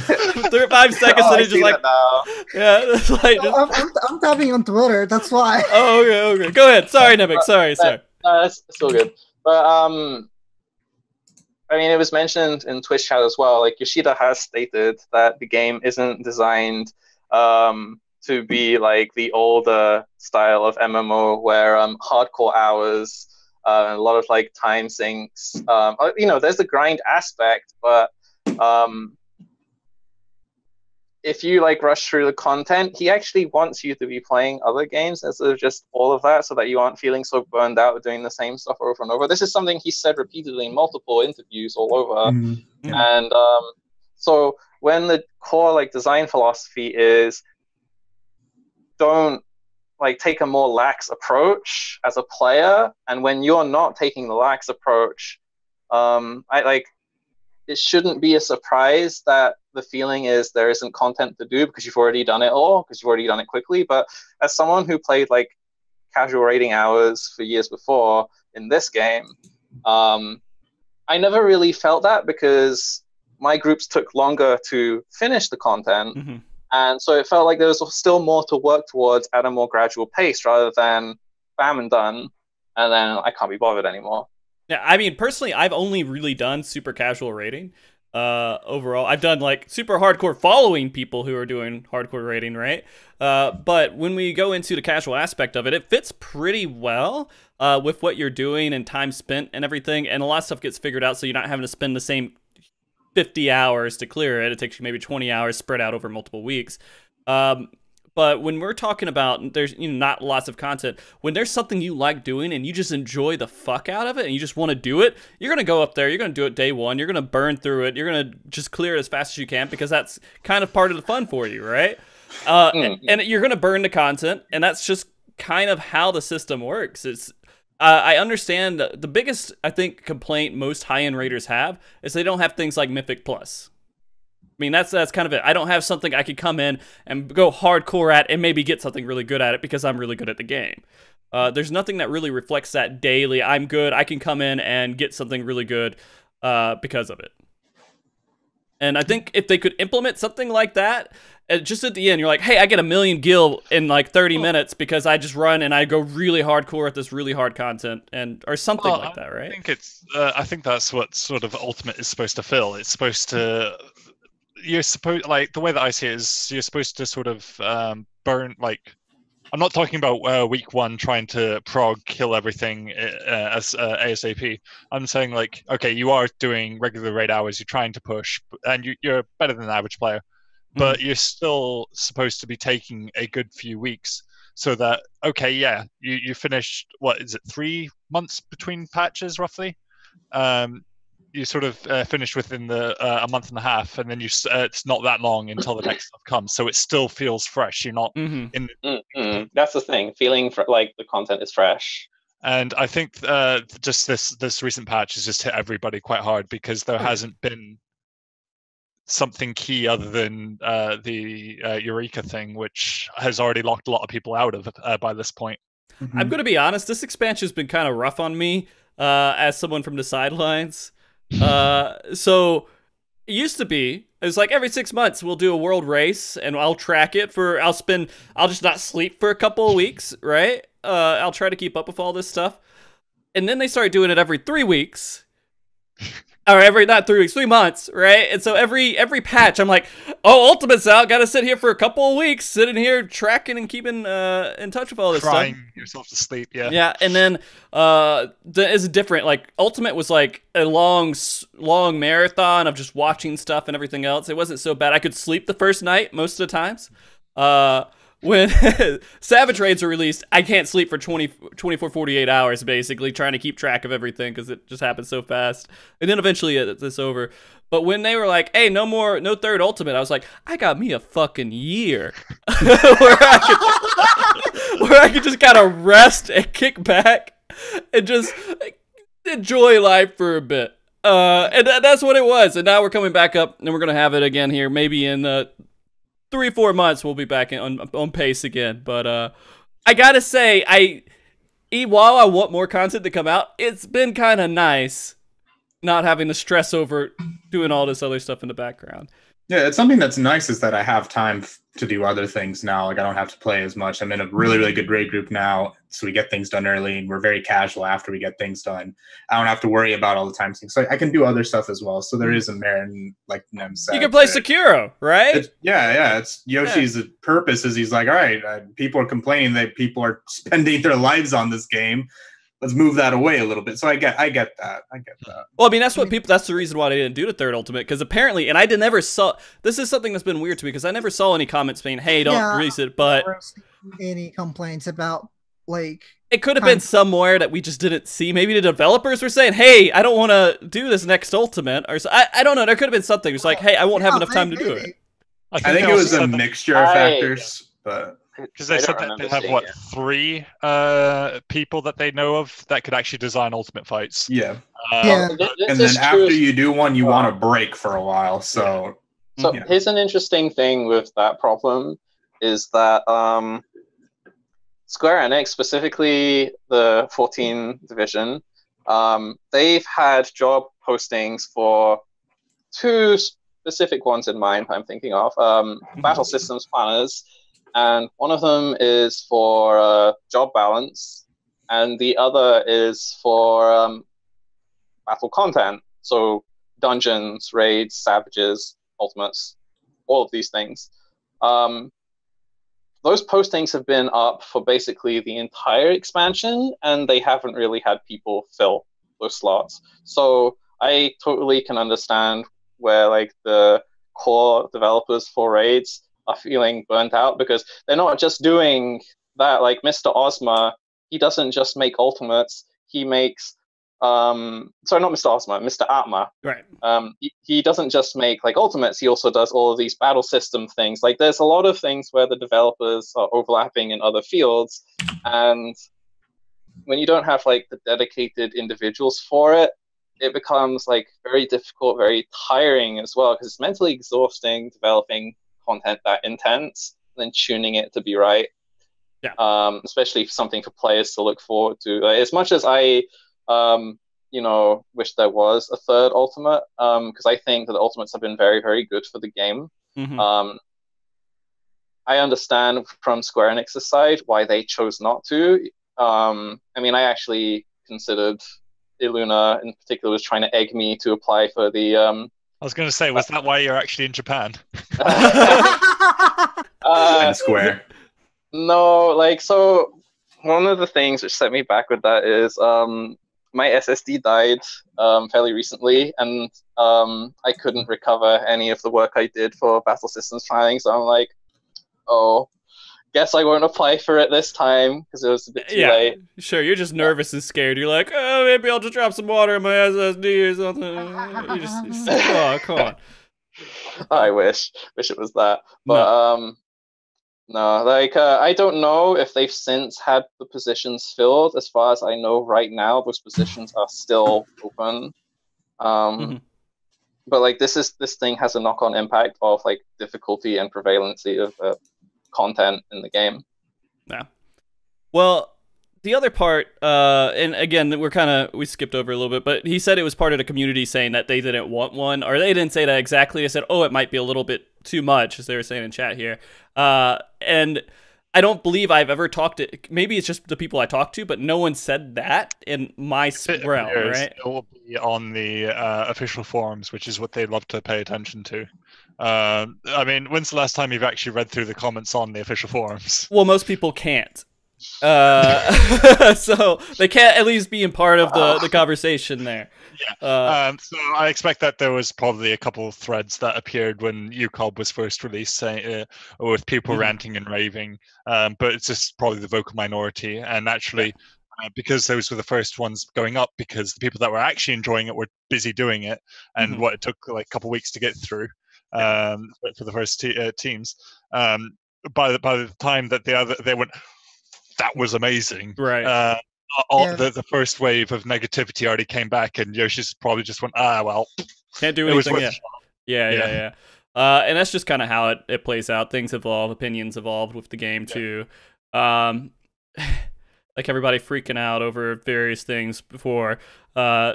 5 seconds, and he's just like, yeah, it's like I'm tapping on Twitter. That's why. Oh, okay. Go ahead. Sorry, Nemekh. Sorry. It's all good. But I mean, it was mentioned in Twitch chat as well. Like Yoshida has stated that the game isn't designed to be like the older style of MMO where hardcore hours, a lot of like time sinks. There's the grind aspect, but if you like rush through the content, he actually wants you to be playing other games instead of just all of that, so that you aren't feeling so burned out doing the same stuff over and over. This is something he said repeatedly in multiple interviews all over. Mm-hmm. And so when the core like design philosophy is don't like take a more lax approach as a player, and when you're not taking the lax approach, it shouldn't be a surprise that the feeling is there isn't content to do because you've already done it all, because you've already done it quickly. But as someone who played like casual raiding hours for years before in this game, I never really felt that because my groups took longer to finish the content. Mm-hmm. And so it felt like there was still more to work towards at a more gradual pace rather than bam and done, and then I can't be bothered anymore. Yeah, I mean, personally, I've only really done super casual raiding. Overall, I've done like super hardcore following people who are doing hardcore raiding, right? But when we go into the casual aspect of it, it fits pretty well with what you're doing and time spent and everything, and a lot of stuff gets figured out, so you're not having to spend the same 50 hours to clear it. It takes you maybe 20 hours spread out over multiple weeks. But when we're talking about there's not lots of content, when there's something you like doing and you just enjoy the fuck out of it and you just want to do it, you're going to go up there, you're going to do it day one, you're going to burn through it, you're going to just clear it as fast as you can because that's kind of part of the fun for you, right? And you're going to burn the content, and that's just kind of how the system works. It's I understand the biggest, I think, complaint most high-end raiders have is they don't have things like Mythic Plus. I mean, that's kind of it. I don't have something I could come in and go hardcore at and maybe get something really good at it because I'm really good at the game. There's nothing that really reflects that daily. I'm good. I can come in and get something really good because of it. And I think if they could implement something like that, just at the end, you're like, hey, I get 1 million gil in like 30 minutes because I just run and I go really hardcore at this really hard content, or something like that, right? I think that's what sort of Ultimate is supposed to fill. It's supposed to, like the way that I see it is you're supposed to sort of burn, like, I'm not talking about week one trying to kill everything as ASAP. I'm saying like, okay, you are doing regular raid hours, you're trying to push, and you're better than the average player, but you're still supposed to be taking a good few weeks so that, okay, yeah, you finished, what is it, 3 months between patches roughly? You sort of finish within a month and a half, and then it's not that long until the next stuff comes, so it still feels fresh. You're not in. That's the thing, feeling like the content is fresh. And I think just this recent patch has just hit everybody quite hard because there hasn't been something key other than the Eureka thing, which has already locked a lot of people out of by this point. I'm going to be honest, this expansion has been kind of rough on me as someone from the sidelines. So it used to be, it's like every 6 months we'll do a world race and I'll track it I'll just not sleep for a couple of weeks, right? I'll try to keep up with all this stuff. And then they started doing it every 3 weeks. or every, not 3 weeks, 3 months, right? And so every patch, I'm like, oh, Ultimate's out. Got to sit here for a couple of weeks, sitting here tracking and keeping in touch with all this Crying stuff. yourself to sleep, yeah. Yeah, and then it's different. Like Ultimate was like a long marathon of just watching stuff and everything else. It wasn't so bad. I could sleep the first night most of the times. When Savage Raids are released, I can't sleep for 24, 48 hours, basically, trying to keep track of everything because it just happens so fast. And then eventually it's over. But when they were like, hey, no third Ultimate, I was like, I got me a fucking year where I could just kind of rest and kick back and just enjoy life for a bit. And that's what it was. And now we're coming back up, and we're going to have it again here, maybe in 3-4 months we'll be back on pace again. But I gotta say, while I want more content to come out, it's been kind of nice not having to stress over doing all this other stuff in the background. Yeah, it's something that's nice is that I have time to do other things now. Like I don't have to play as much. I'm in a really, really good raid group now, so we get things done early, and we're very casual after we get things done. I don't have to worry about all the time things, so I can do other stuff as well. So there is a merit, in, like Nem said. You can play Sekiro, right? It's Yoshi's purpose is he's like, all right, people are complaining that people are spending their lives on this game. Let's move that away a little bit. So I get that. Well, I mean, that's the reason why they didn't do the third Ultimate, because apparently, and I never saw, this is something that's been weird to me, because I never saw any comments saying, hey, don't release it, but any complaints about, like, it could have been somewhere that we just didn't see. Maybe the developers were saying, hey, I don't want to do this next Ultimate, or so, I don't know, there could have been something. It's like, hey, I won't have enough time to do it. I think it was a mixture of factors, but... Because they said that they have, 3 people that they know of that could actually design Ultimate fights. Yeah. And then after you do one, you want to break for a while. So here's an interesting thing with that problem is that Square Enix, specifically the 14 division, they've had job postings for 2 specific ones in mind I'm thinking of. Battle Systems Planners. And one of them is for job balance, and the other is for battle content. So dungeons, raids, savages, ultimates, all of these things. Those postings have been up for basically the entire expansion, and they haven't really had people fill those slots. So I totally can understand where like the core developers for raids are feeling burnt out, because they're not just doing that. Like Mr. Ozma, he doesn't just make ultimates, he makes sorry, not Mr. Ozma, Mr. Atma. Right. He doesn't just make like ultimates, he also does all of these battle system things. Like there's a lot of things where the developers are overlapping in other fields, and when you don't have like the dedicated individuals for it, it becomes like very difficult, very tiring as well, because it's mentally exhausting developing content that intense and then tuning it to be right. Yeah. Especially something for players to look forward to. As much as I wish there was a third Ultimate, because I think that the Ultimates have been very, very good for the game. I understand from Square Enix's side why they chose not to. I mean, I actually considered Iluna in particular was trying to egg me to apply for the I was going to say, was that why you're actually in Japan? Square. No, like, so one of the things which set me back with that is my SSD died fairly recently, and I couldn't recover any of the work I did for Battle Systems Planning, so I'm like, oh, guess I won't apply for it this time because it was a bit too late. Sure, you're just nervous and scared. You're like, oh, maybe I'll just drop some water in my SSD or something. You just come on. I wish it was that, but no, like I don't know if they've since had the positions filled. As far as I know, right now those positions are still open. But like this thing has a knock-on impact of like difficulty and prevalency of content in the game. Yeah. Well, the other part, and again, we skipped over a little bit, but he said it was part of the community saying that they didn't want one, or they didn't say that exactly. They said, oh, it might be a little bit too much, as they were saying in chat here. And I don't believe I've ever talked to. Maybe it's just the people I talk to, but no one said that in my realm, right? It will be on the official forums, which is what they love to pay attention to. I mean, when's the last time you've actually read through the comments on the official forums? Well, most people can't. So they can't at least be in part of the conversation there. Yeah. So I expect that there was probably a couple of threads that appeared when UCOB was first released, saying, with people ranting and raving. But it's just probably the vocal minority. And actually, because those were the first ones going up, because the people that were actually enjoying it were busy doing it, and what it took like a couple of weeks to get through for the first teams. By the time that they went, that was amazing. Right. The first wave of negativity already came back, and Yoshi's probably just went, well, can't do anything yet. Yeah. And that's just kind of how it plays out. Things evolve, opinions evolved with the game too. Like everybody freaking out over various things before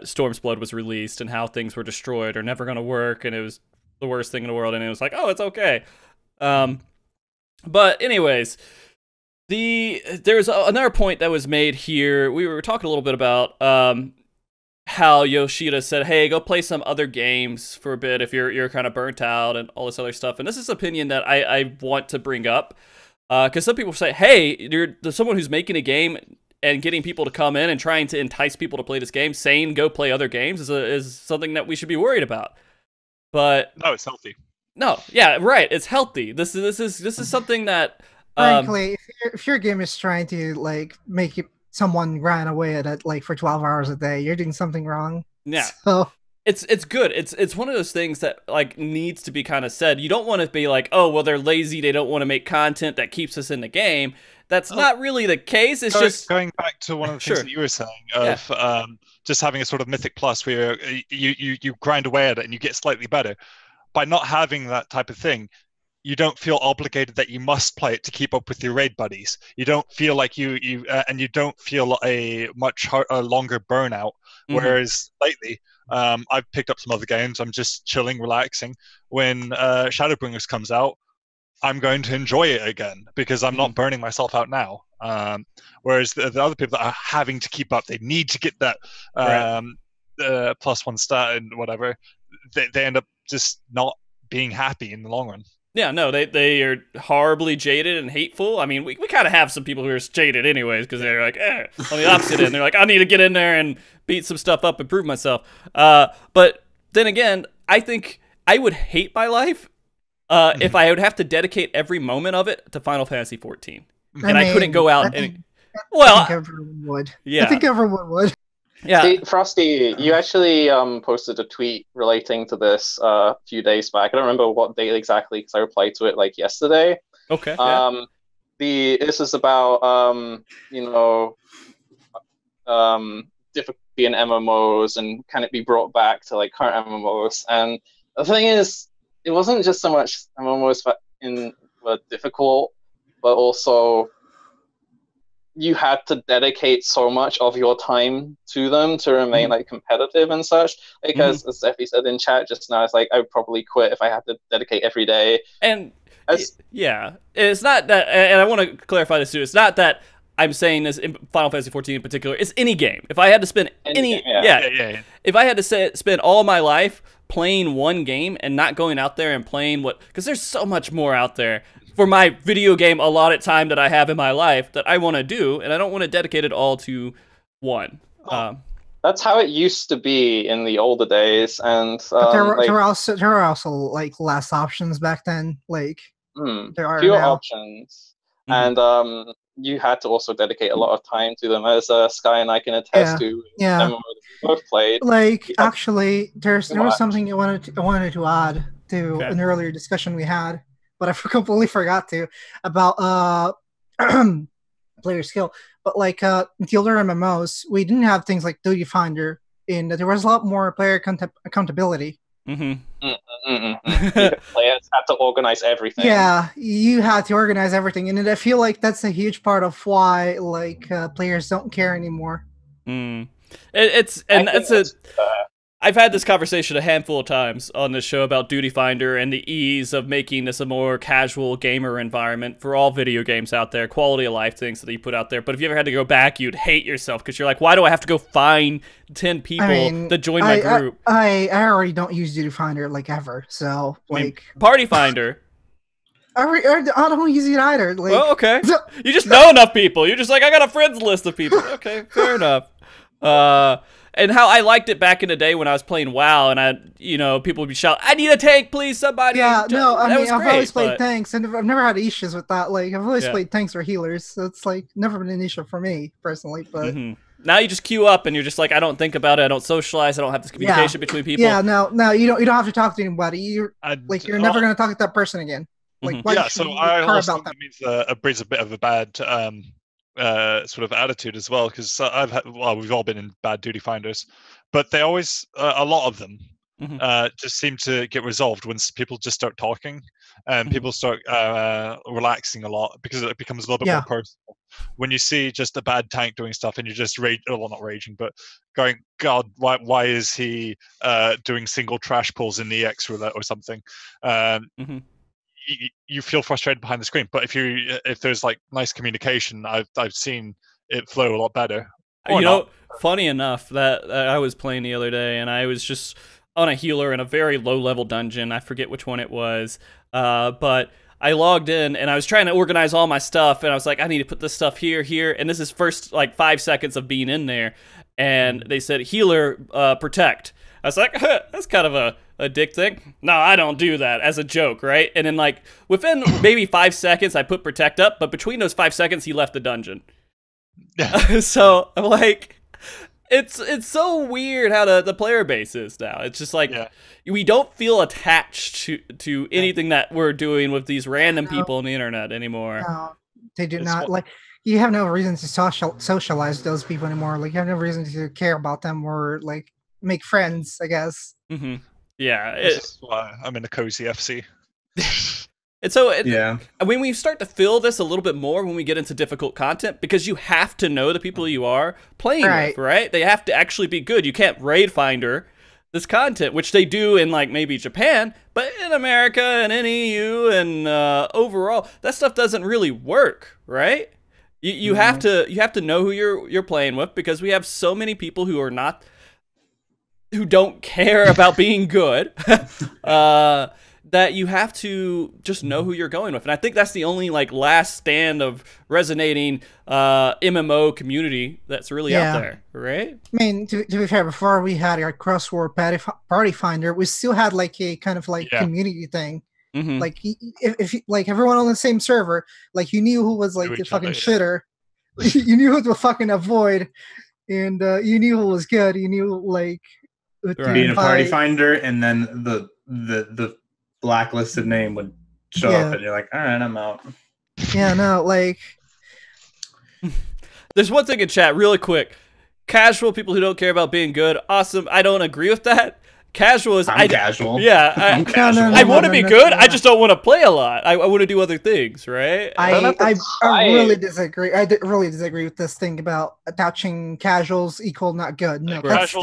Storm's Blood was released and how things were destroyed or never going to work, and it was the worst thing in the world, and it was like, oh, it's okay. But anyways, there's another point that was made here. We were talking a little bit about how Yoshida said, hey, go play some other games for a bit if you're kind of burnt out and all this other stuff. And this is an opinion that I want to bring up, because some people say, hey, you're someone who's making a game and getting people to come in and trying to entice people to play this game, saying go play other games is something that we should be worried about. But no, it's healthy. No, yeah, right. It's healthy. This is something that. Frankly, if your game is trying to like make someone run away at it like for 12 hours a day, you're doing something wrong. Yeah. So it's good. It's one of those things that like needs to be kind of said. You don't want to be like, oh, well, they're lazy. They don't want to make content that keeps us in the game. That's not really the case. It's just going back to one of the things that you were saying of just having a sort of mythic plus where you grind away at it and you get slightly better. By not having that type of thing, you don't feel obligated that you must play it to keep up with your raid buddies. You don't feel like and you don't feel a much longer burnout. Whereas lately, I've picked up some other games. I'm just chilling, relaxing. When Shadowbringers comes out, I'm going to enjoy it again because I'm not burning myself out now. Whereas the other people that are having to keep up, they need to get that +1 stat and whatever. They end up just not being happy in the long run. Yeah, no, they are horribly jaded and hateful. I mean, we kind of have some people who are jaded anyways, because they're like, on the opposite end. They're like, I need to get in there and beat some stuff up and prove myself. But then again, I think I would hate my life if I would have to dedicate every moment of it to Final Fantasy XIV. And I couldn't go out and... Well, I think everyone would. Yeah. I think everyone would. Yeah. See, Frosty, you actually posted a tweet relating to this a few days back. I don't remember what date exactly because I replied to it like yesterday. Okay. This is about difficulty in MMOs and can it be brought back to like current MMOs? And the thing is, it wasn't just so much MMOs were difficult, but also you had to dedicate so much of your time to them to remain like competitive and such. Because as Zephy said in chat just now, it's like I would probably quit if I had to dedicate every day. And yeah, it's not that. And I want to clarify this too. It's not that I'm saying this in Final Fantasy XIV in particular. It's any game. If I had to spend if I had to spend all my life playing one game and not going out there and playing because there's so much more out there for my video game allotted time that I have in my life that I want to do, and I don't want to dedicate it all to one. That's how it used to be in the older days, and but there were also like less options back then. Like there are fewer now. options, and you had to also dedicate a lot of time to them, as Skye and I can attest to. Yeah. MMO that we both played. Like actually, there was something I wanted to add to an earlier discussion we had, but I completely forgot to about player skill. But like the older MMOs, we didn't have things like Duty Finder, and there was a lot more player accountability. Players had to organize everything. Yeah, you had to organize everything, and I feel like that's a huge part of why like players don't care anymore. I've had this conversation a handful of times on this show about Duty Finder and the ease of making this a more casual gamer environment for all video games out there, quality of life things that you put out there. But if you ever had to go back, you'd hate yourself because you're like, why do I have to go find 10 people to join my group? I already don't use Duty Finder like ever, so like Party Finder. I don't use it either. Like, well, okay. You just know enough people. You're just like, I got a friends list of people. Okay, fair enough. And how I liked it back in the day when I was playing WoW, and people would be shouting, "I need a tank, please, somebody!" Yeah, no, I mean, I've always played but... tanks, and I've never had issues with that. Like, I've always played tanks or healers, so it's like never been an issue for me personally. But now you just queue up, and you're just like, I don't think about it, I don't socialize, I don't have this communication between people. Yeah, no, you don't have to talk to anybody. You're never gonna talk to that person again. Like, why so I also think it means it brings a bit of a bad sort of attitude as well, because we've all been in bad Duty Finders, but they always a lot of them just seem to get resolved once people just start talking and people start relaxing a lot, because it becomes a little bit more personal. When you see just a bad tank doing stuff and you just not raging, but going, God, why is he doing single trash pulls in the EX roulette or something? You feel frustrated behind the screen, but if there's like nice communication, I've seen it flow a lot better. Funny enough that I was playing the other day, and I was just on a healer in a very low level dungeon. I forget which one it was, but I logged in and I was trying to organize all my stuff, and I was like, I need to put this stuff here, and this is first like 5 seconds of being in there, and they said healer protect. I was like, that's kind of a dick thing. No, I don't do that, as a joke, right? And then like within maybe 5 seconds, I put protect up, but between those 5 seconds, he left the dungeon. So I'm like, it's so weird how the player base is now. It's just like we don't feel attached to anything that we're doing with these random people on the internet anymore. No, they do not. Like, you have no reason to socialize those people anymore. Like, you have no reason to care about them or like make friends, I guess. Yeah, this is why I'm in a cozy FC. And so, when we start to feel this a little bit more when we get into difficult content, because you have to know the people you are playing with, right? They have to actually be good. You can't raid finder this content, which they do in like maybe Japan, but in America and in EU and overall, that stuff doesn't really work, right? You have to know who you're playing with, because we have so many people who don't care about being good, that you have to just know who you're going with. And I think that's the only like last stand of resonating MMO community that's really out there, right? I mean, to be fair, before we had our crossword party finder, we still had like a kind of like community thing. Like if like everyone on the same server, like you knew who was like the fucking shitter, you knew who to fucking avoid, and you knew who was good. You knew like being a party finder, and then the blacklisted name would show up, and you're like, all right, I'm out. Yeah, no, like there's one thing in chat really quick. Casual people who don't care about being good, awesome. I don't agree with that. Casual is casual. Yeah, I'm casual. I want to be good. I just don't want to play a lot. I want to do other things, right? I really disagree. I really disagree with this thing about attaching casuals equal not good. No, that's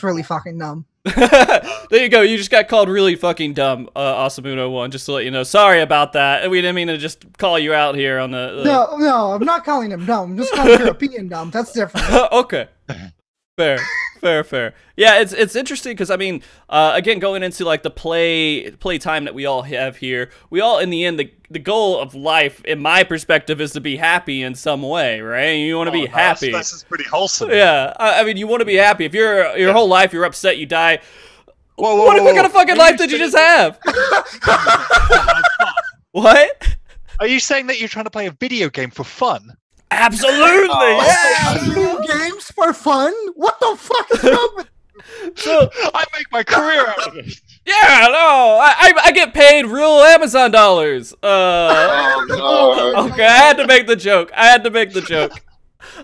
really fucking dumb. There you go. You just got called really fucking dumb, Awesome101. Just to let you know. Sorry about that. We didn't mean to just call you out here on the. No, I'm not calling him dumb. I'm just calling your opinion dumb. That's different. Okay. Fair. Yeah, it's interesting because I mean, again, going into like the play time that we all have here, we all in the end the goal of life, in my perspective, is to be happy in some way, right? You want to be happy. This is pretty wholesome. Yeah, I mean, you want to be happy. If your whole life you're upset, you die. What kind of fucking life did you just have? What? Are you saying that you're trying to play a video game for fun? Absolutely. Video games for fun? What the fuck is wrong with you? So I make my career out of it. Yeah, no, I get paid real Amazon dollars. No. Okay, I had to make the joke.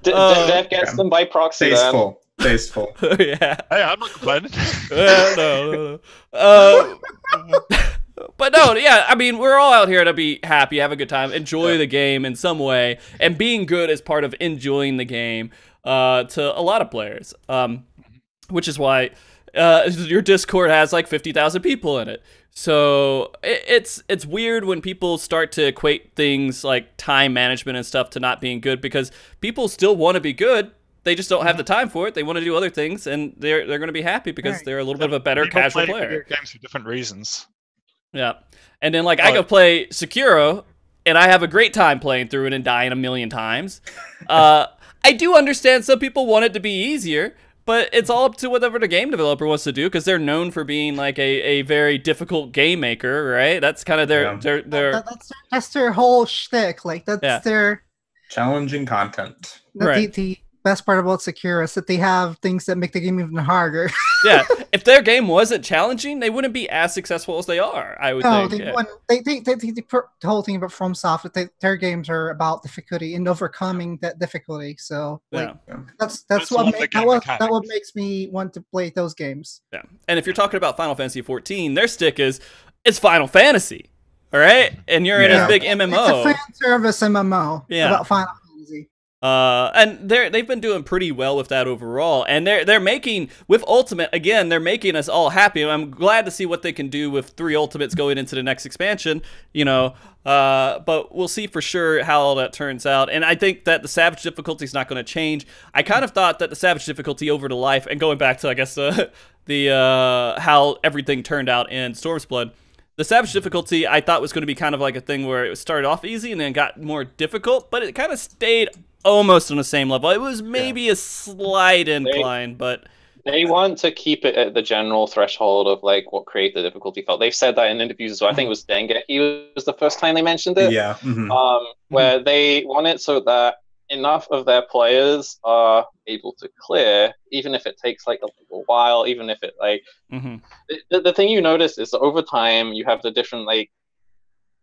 Dev gets them by proxy. Tasteful. Yeah. Hey, I'm not complaining. No. But no, yeah, I mean, we're all out here to be happy, have a good time, enjoy the game in some way, and being good is part of enjoying the game to a lot of players. which is why your Discord has like 50,000 people in it. So it's weird when people start to equate things like time management and stuff to not being good, because people still want to be good. They just don't have the time for it. They want to do other things, and they're going to be happy because they're a little bit of a better casual player. Video games for different reasons. Yeah, and then like I go play Sekiro, and I have a great time playing through it and dying a million times. I do understand some people want it to be easier, but it's all up to whatever the game developer wants to do, because they're known for being like a very difficult game maker, right? That's kind of their that's their whole shtick. Like that's their challenging content. The best part about Sekiro is that they have things that make the game even harder. Yeah, if their game wasn't challenging, they wouldn't be as successful as they are, I would think. The whole thing about FromSoft, their games are about difficulty and overcoming that difficulty. So that's what makes me want to play those games. Yeah, and if you're talking about Final Fantasy 14, their stick is it's Final Fantasy, all right, and you're in a big MMO. It's a fan service MMO about Final Fantasy. And they've been doing pretty well with that overall, and they're making with Ultimate again. They're making us all happy. I'm glad to see what they can do with 3 Ultimates going into the next expansion. You know, but we'll see for sure how all that turns out. And I think that the Savage difficulty is not going to change. I kind of thought that the Savage difficulty over to Life, and going back to I guess the how everything turned out in Storm's Blood. The Savage difficulty I thought was going to be kind of like a thing where it started off easy and then got more difficult, but it kind of stayed almost on the same level. It was maybe a slight incline, but they want to keep it at the general threshold of like what create the difficulty felt. They've said that in interviews as well. I think it was Dengeki was the first time they mentioned it. Yeah. Where they want it so that enough of their players are able to clear, even if it takes like a little while, even if it like the thing you notice is that over time you have the different like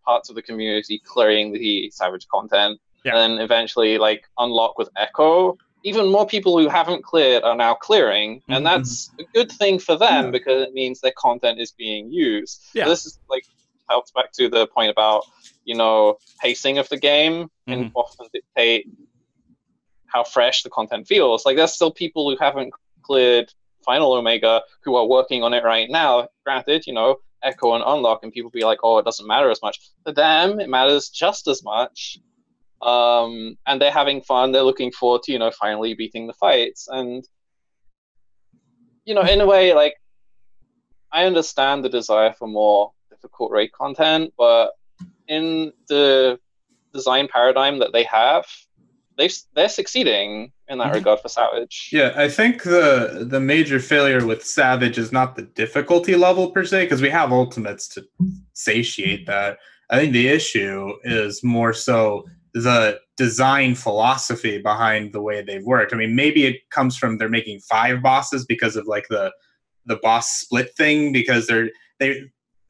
parts of the community clearing the Savage content, and then eventually like unlock with Echo. Even more people who haven't cleared are now clearing, and that's a good thing for them because it means their content is being used. So this is like helps back to the point about, you know, pacing of the game and often dictate how fresh the content feels. Like there's still people who haven't cleared Final Omega who are working on it right now. Granted, you know, Echo and Unlock, and people be like, oh, it doesn't matter as much. For them, it matters just as much. And they're having fun. They're looking forward to, you know, finally beating the fights. And, you know, in a way, like, I understand the desire for more difficult raid content, but in the design paradigm that they have, they're succeeding in that regard for Savage. Yeah, I think the major failure with Savage is not the difficulty level per se, because we have ultimates to satiate that. I think the issue is more so the design philosophy behind the way they've worked. I mean, maybe it comes from they're making 5 bosses because of like the boss split thing, because they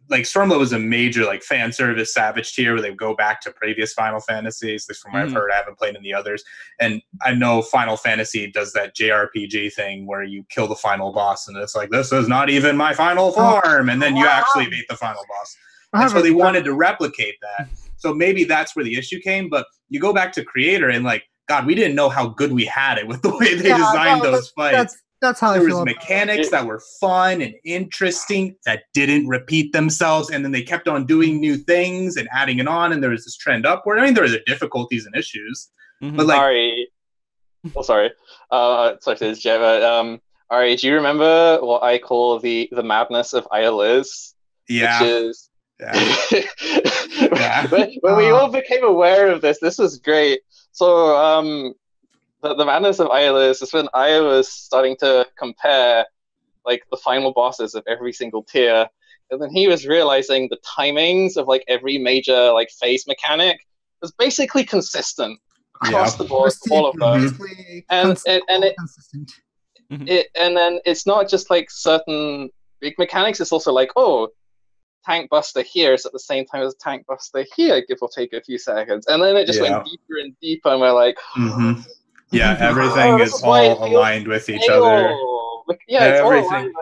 like Stormblood was a major like fan service Savage tier where they go back to previous Final Fantasies. At least from what I've heard, I haven't played in the others. And I know Final Fantasy does that JRPG thing where you kill the final boss and it's like, this is not even my final form. And then you actually beat the final boss. And so they wanted to replicate that. So maybe that's where the issue came. But you go back to Creator and like, God, we didn't know how good we had it with the way they designed those fights. That's how there was mechanics that were fun and interesting that didn't repeat themselves, and then they kept on doing new things and adding it on, and there was this trend upward. I mean, there were difficulties and issues, but like, Ahri, sorry to this, Jeva. Ahri, do you remember what I call the madness of Ayaliz? Yeah. Which is when we all became aware of this was great. So the madness of Ayaliz is when I was starting to compare like the final bosses of every single tier, and then he was realizing the timings of like every major like phase mechanic was basically consistent across the board, all of them. And then it's not just like certain big mechanics, it's also like, oh, Tank Buster here is at the same time as Tank Buster here, give or take a few seconds. And then it just went deeper and deeper, and we're like, yeah, everything is all aligned with each other. Like, yeah, it's everything.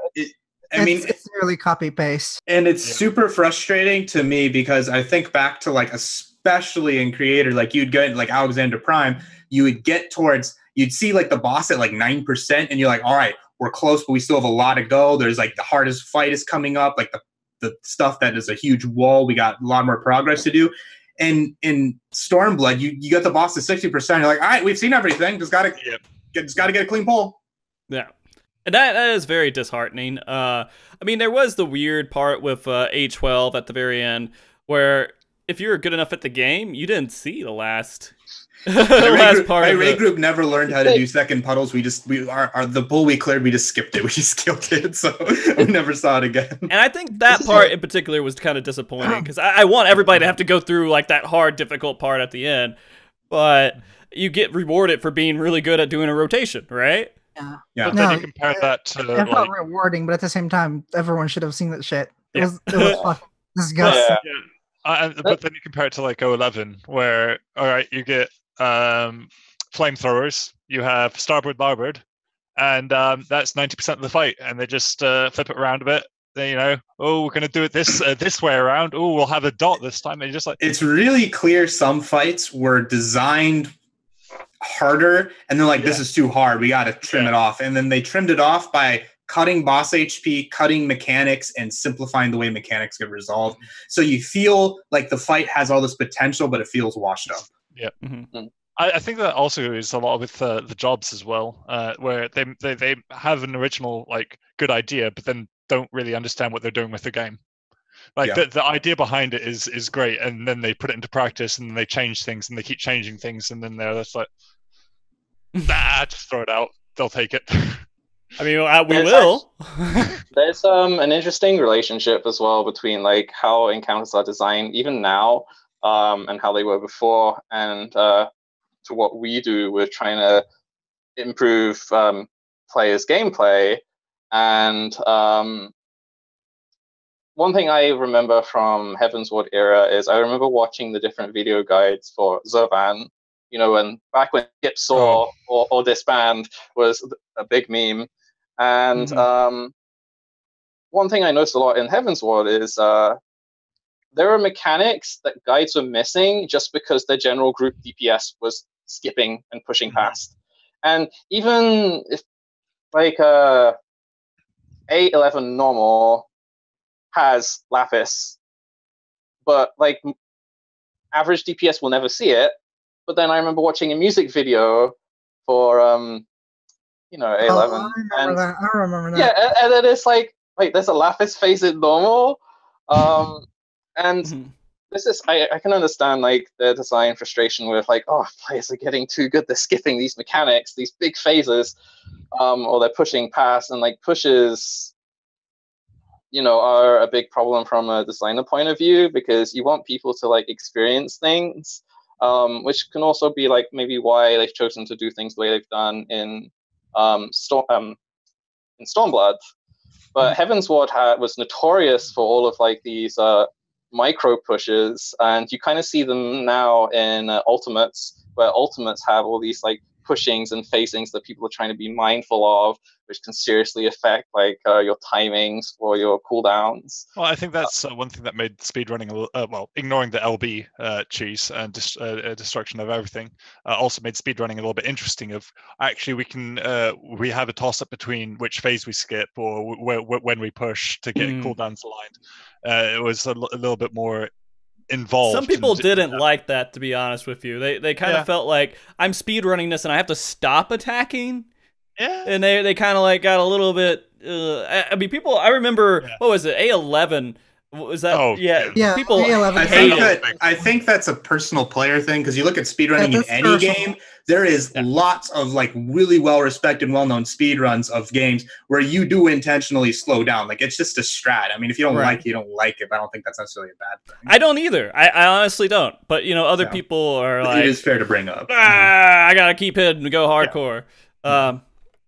I mean, it's really copy paste, and it's super frustrating to me because I think back to like, especially in Creator, like you'd get like Alexander Prime, you would get towards, you'd see like the boss at like 9%, and you're like, all right, we're close, but we still have a lot to go. There's like the hardest fight is coming up, like the stuff that is a huge wall. We got a lot more progress to do. And in Stormblood, you get the boss to 60%. You're like, all right, we've seen everything. Just gotta get a clean pull. Yeah. And that is very disheartening. I mean, there was the weird part with A12 at the very end, where if you were good enough at the game, you didn't see the last part. My raid group never learned how to do second puddles. The pull we cleared, we just skipped it. We just skipped it, so we never saw it again. And I think that part in particular was kind of disappointing, because I want everybody to have to go through like that hard, difficult part at the end, but you get rewarded for being really good at doing a rotation, right? Yeah. But then you compare that to it's not rewarding, but at the same time, everyone should have seen that shit. It was fucking disgusting. But then you compare it to like 011, where all right, you get flamethrowers, you have starboard, larboard, and that's 90% of the fight, and they just flip it around a bit. They, we're gonna do it this way around. Oh, we'll have a dot this time. And just like, it's really clear some fights were designed harder, and they're like, this is too hard, we got to trim it off, and then they trimmed it off by cutting boss HP, cutting mechanics, and simplifying the way mechanics get resolved. So you feel like the fight has all this potential, but it feels washed up. Yeah. I think that also is a lot with the jobs as well, where they have an original like good idea, but then don't really understand what they're doing with the game. Like the idea behind it is great, and then they put it into practice, and then they change things, and they keep changing things, and then they're just like, nah, just throw it out. They'll take it. I mean, we will. There's an interesting relationship as well between like how encounters are designed even now, and how they were before, and to what we do with trying to improve players' gameplay. And one thing I remember from Heavensward era is I remember watching the different video guides for Zervan. When back when Skip Saw or Disband was a big meme. And one thing I noticed a lot in Heavensward is there are mechanics that guides were missing just because their general group DPS was skipping and pushing past. And even if like A11 normal has Lapis, but like average DPS will never see it. But then I remember watching a music video for A11. I remember that. Yeah, and then it's like, wait, there's a Lapis phase in normal, and this is I can understand like the design frustration with like, oh, players are getting too good, they're skipping these mechanics, these big phases, or they're pushing past, and like pushes are a big problem from a designer point of view, because you want people to like experience things, which can also be like maybe why they've chosen to do things the way they've done in Stormblood. But Heavensward was notorious for all of like these micro pushes, and you kind of see them now in Ultimates, where Ultimates have all these like pushings and phasings that people are trying to be mindful of, which can seriously affect like your timings or your cooldowns. Well, I think that's one thing that made speedrunning ignoring the LB cheese and destruction of everything, also made speedrunning a little bit interesting. Of actually, we have a toss up between which phase we skip or when we push to get cooldowns aligned. It was a little bit more involved. Some people didn't like that, to be honest with you. They kind of felt like, I'm speedrunning this and I have to stop attacking. Yeah. And they kind of like got a little bit I mean, people, I remember what was it, A11 was that? People A11. I think that's a personal player thing, because you look at speedrunning in any game, there is lots of like really well respected, well known speedruns of games where you do intentionally slow down. Like, it's just a strat. I mean, if you don't like it, you don't like it. But I don't think that's necessarily a bad thing. I don't either. I honestly don't. But other people are like, it is fair to bring up. I gotta keep hitting and go hardcore.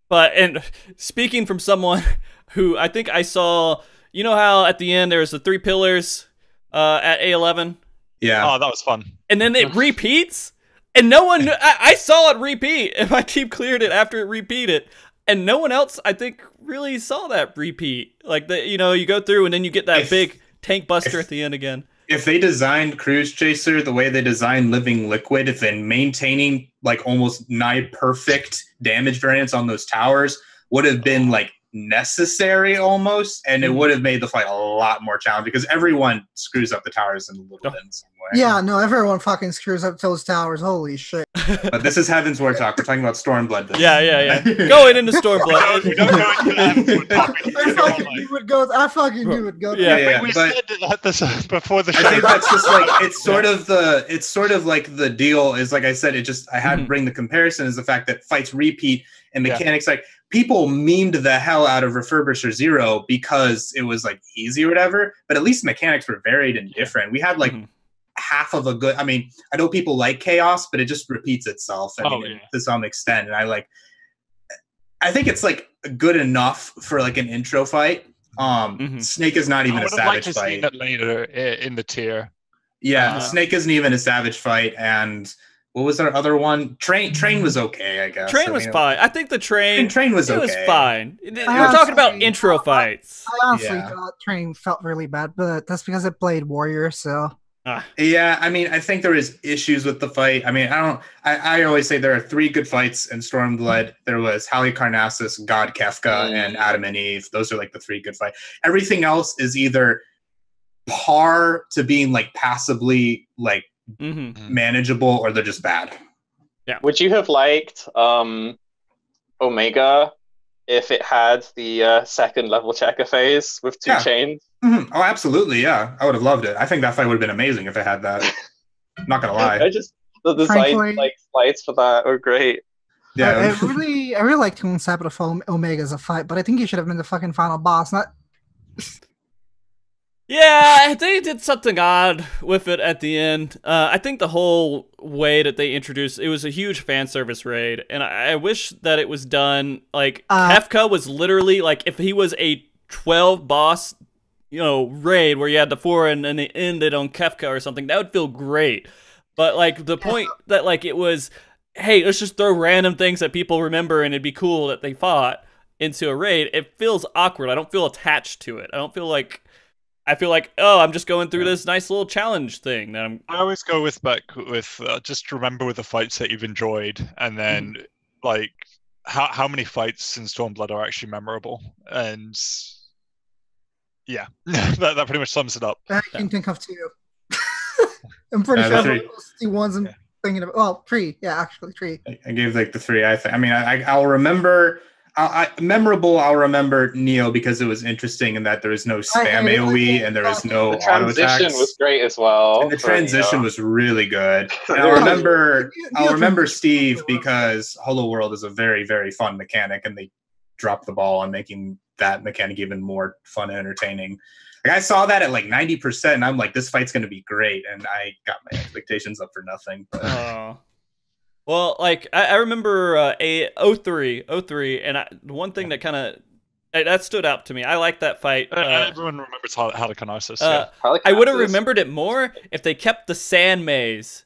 But speaking from someone who I think I saw, how at the end there was the 3 pillars at A11? Yeah. Oh, that was fun. And then it repeats? And no one, I saw it repeat, and my team cleared it after it repeated. And no one else, I think, really saw that repeat. Like, you go through and then you get that big tank buster at the end again. If they designed Cruise Chaser the way they designed Living Liquid, then maintaining like almost nigh perfect damage variance on those towers, would have been like necessary almost, and it would have made the fight a lot more challenging because everyone screws up the towers in a little bit in some way. Yeah, no, everyone fucking screws up those towers. Holy shit. But this is Heaven's War talk. We're talking about Stormblood. Yeah. Going into Stormblood. We don't go into that. I fucking knew it. Go. Yeah, we but said that this before the show. I think that's just like it's sort of like the deal is like I said. It just I had to bring the comparison is the fact that fights repeat and mechanics like people memed the hell out of Refurbisher Zero because it was like easy or whatever. But at least mechanics were varied and different. We had like half of a good. I mean, I know people like chaos, but it just repeats itself. To some extent, and I think it's like good enough for like an intro fight. Snake is not even a savage fight. Seen it later in the tier. Yeah, Snake isn't even a savage fight, and what was our other one? Train was okay, I guess. Train was fine. I think the train was okay. It was fine. You're talking about intro fights. I honestly thought Train felt really bad, but that's because it played Warrior, so. Yeah, I mean, I think there is issues with the fight. I mean, I always say there are 3 good fights in Stormblood. There was Halicarnassus, God Kefka, and Adam and Eve. Those are like the 3 good fights. Everything else is either par to being like passably like manageable, or they're just bad. Yeah. Would you have liked Omega if it had the second level checker phase with 2 chains? Oh, absolutely, yeah. I would have loved it. I think that fight would have been amazing if it had that. Not gonna lie. The design slides for that are great. Yeah, I really like the concept of Omega as a fight, but I think he should have been the fucking final boss, not. Yeah, they did something odd with it at the end. I think the whole way that they introduced it was a huge fan service raid, and I wish that it was done like Kefka was literally like if he was a 12 boss, raid where you had the 4 and then it ended on Kefka or something. That would feel great. But like the point that like it was, hey, let's just throw random things that people remember and it'd be cool that they fought into a raid. It feels awkward. I don't feel attached to it. I feel like, oh, I'm just going through this nice little challenge thing. That I always go with just remember with the fights that you've enjoyed, and then like how many fights in Stormblood are actually memorable, and that pretty much sums it up. I can think of 2. I'm pretty sure those the ones I'm thinking of. Well, 3. Yeah, actually 3. I gave like the 3. I'll remember. Memorable, I'll remember Neo because it was interesting in that there was no spam AoE and there was no auto attacks. The transition was great as well. And the transition was really good. And I'll remember Steve because Hollow World is a very, very fun mechanic, and they dropped the ball on making that mechanic even more fun and entertaining. Like I saw that at like 90%, and I'm like, this fight's going to be great, and I got my expectations up for nothing. But. Well, like I remember 03, and the one thing that kind of that stood out to me. I like that fight. Everyone remembers Halicarnassus. I would have remembered it more if they kept the sand maze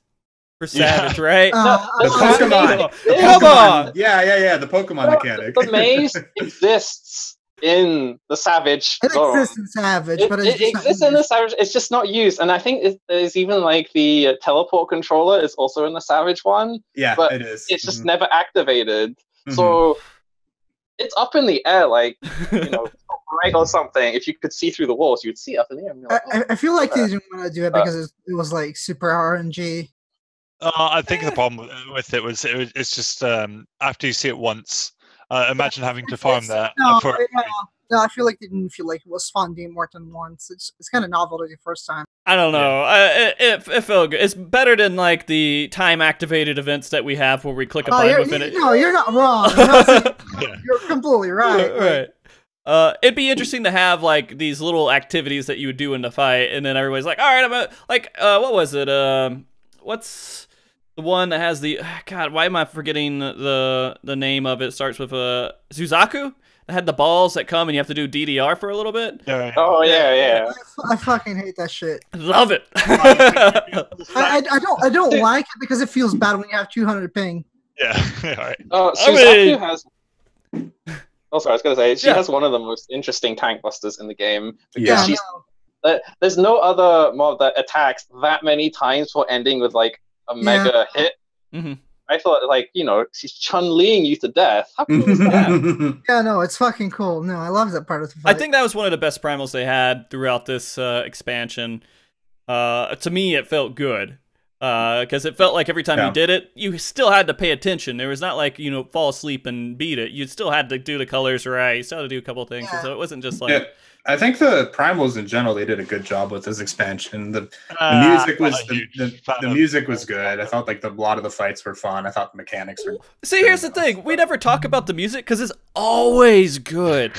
for Savage, right? The Pokemon. Come on. Yeah. The Pokemon mechanic. The maze exists in the Savage zone. It exists in Savage, but it exists in the Savage. It's just not used, and I think there's even like the teleport controller is also in the Savage one. Yeah, but it is. It's just never activated, so it's up in the air, like right or something. If you could see through the walls, you'd see up in the air. Like, I feel like they didn't want to do it because it was like super RNG. I think the problem with it was it's just after you see it once. Imagine having to farm that. No, I feel like they didn't feel like it was fun doing more than once. It's kind of novel the first time. I don't know. It felt good. It's better than like the time activated events that we have where we click a button within it. No, you're not wrong. You're completely right. Right. It'd be interesting to have like these little activities that you would do in the fight, and then everybody's like, "All right, what was it? What's the one that has the God? Why am I forgetting the name of it? It starts with Suzaku. That had the balls that come and you have to do DDR for a little bit. Oh yeah. I fucking hate that shit. Love it. I don't like it because it feels bad when you have 200 ping. Yeah. All right. Suzaku has. Also, I was gonna say she has one of the most interesting tank busters in the game. Yeah. There's no other mob that attacks that many times for ending with like a mega hit. I thought, like, you know, she's Chun-Liing you to death. How cool is that? Yeah, no, it's fucking cool. No, I love that part of the I fight. think that was one of the best primals they had throughout this expansion. To me, it felt good. Because it felt like every time you did it, you still had to pay attention. There was not like, you know, fall asleep and beat it. You still had to do the colors right. You still had to do a couple of things. So it wasn't just like... Yeah. I think the primals in general, they did a good job with this expansion. The music was the music was good. I felt like a lot of the fights were fun. I thought the mechanics were... See, here's the thing. We never talk about the music because it's always good.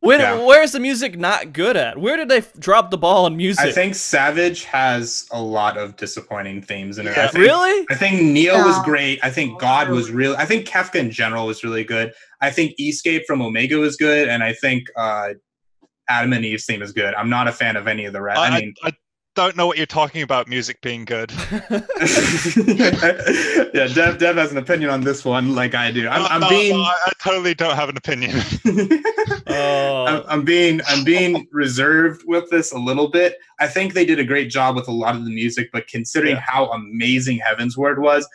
Where's the music not good at? Where did they drop the ball on music? I think Savage has a lot of disappointing themes in it. Yeah. Really? I think Neo was great. I think God was really... I think Kefka in general was really good. I think Escape from Omega was good. And I think Adam and Eve's theme is good. I'm not a fan of any of the rest. I don't know what you're talking about music being good. Yeah, Dev has an opinion on this one, like I do. I totally don't have an opinion. I'm being reserved with this a little bit. I think they did a great job with a lot of the music, but considering how amazing Heavensward was,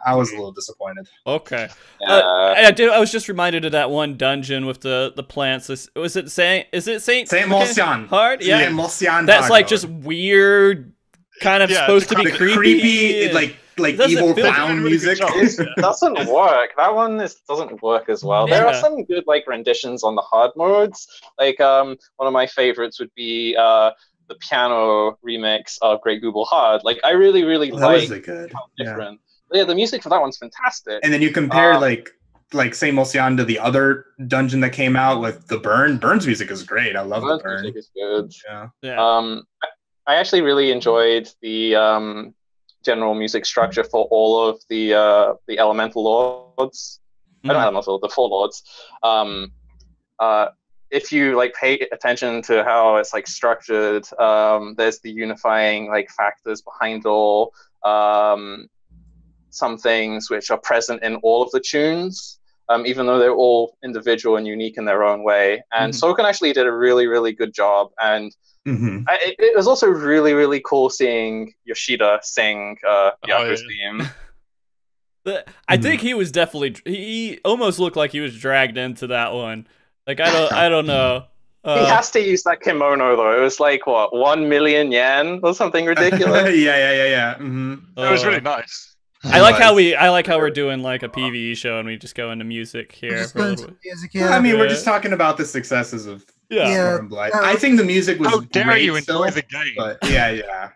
I was a little disappointed. Okay. I was just reminded of that one dungeon with the plants. Is it Saint Mocian Hard? Yeah. Saint Mocian That's like just weird, kind of supposed to be creepy like evil clown music. It doesn't work. That one doesn't work as well. There are some good like renditions on the hard modes. Like one of my favorites would be the piano remix of Great Google Hard. Like I really like how different. Yeah, the music for that one's fantastic. And then you compare like Saint Mocian to the other dungeon that came out with the Burn. Burn's music is great. I love the Burn. Music is good. Yeah. I actually really enjoyed the general music structure for all of the elemental lords. I don't know elemental, the four lords. If you like pay attention to how it's like structured, there's the unifying like factors behind all. Some things which are present in all of the tunes, even though they're all individual and unique in their own way. And Soken actually did a really good job. And it was also really cool seeing Yoshida sing Yaku's theme. I think he was he almost looked like he was dragged into that one. Like I don't know. He has to use that kimono though. It was like what, 1 million yen or something ridiculous. Yeah. It was really nice. I like how we're doing like a PvE show and we just go into music here. I mean, we're just talking about the successes of Storm Blight. I think the music was How dare great you enjoy still, the game? But yeah.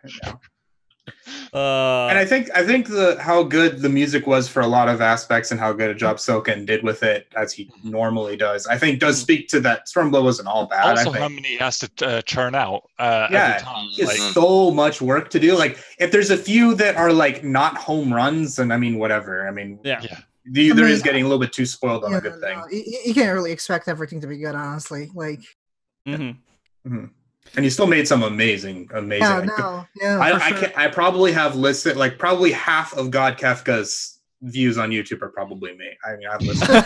And I think how good the music was for a lot of aspects and how good a job Soken did with it, as he normally does, I think does speak to that. Stormblood wasn't all bad. Also, how many he has to churn out every time. He has so much work to do. Like, if there's a few that are like not home runs, and I mean, whatever. I mean, there is getting a little bit too spoiled on a good thing. You can't really expect everything to be good, honestly. Like. And he still made some amazing. I probably have listed like probably half of God Kefka's views on YouTube are probably me. I mean, I've listened.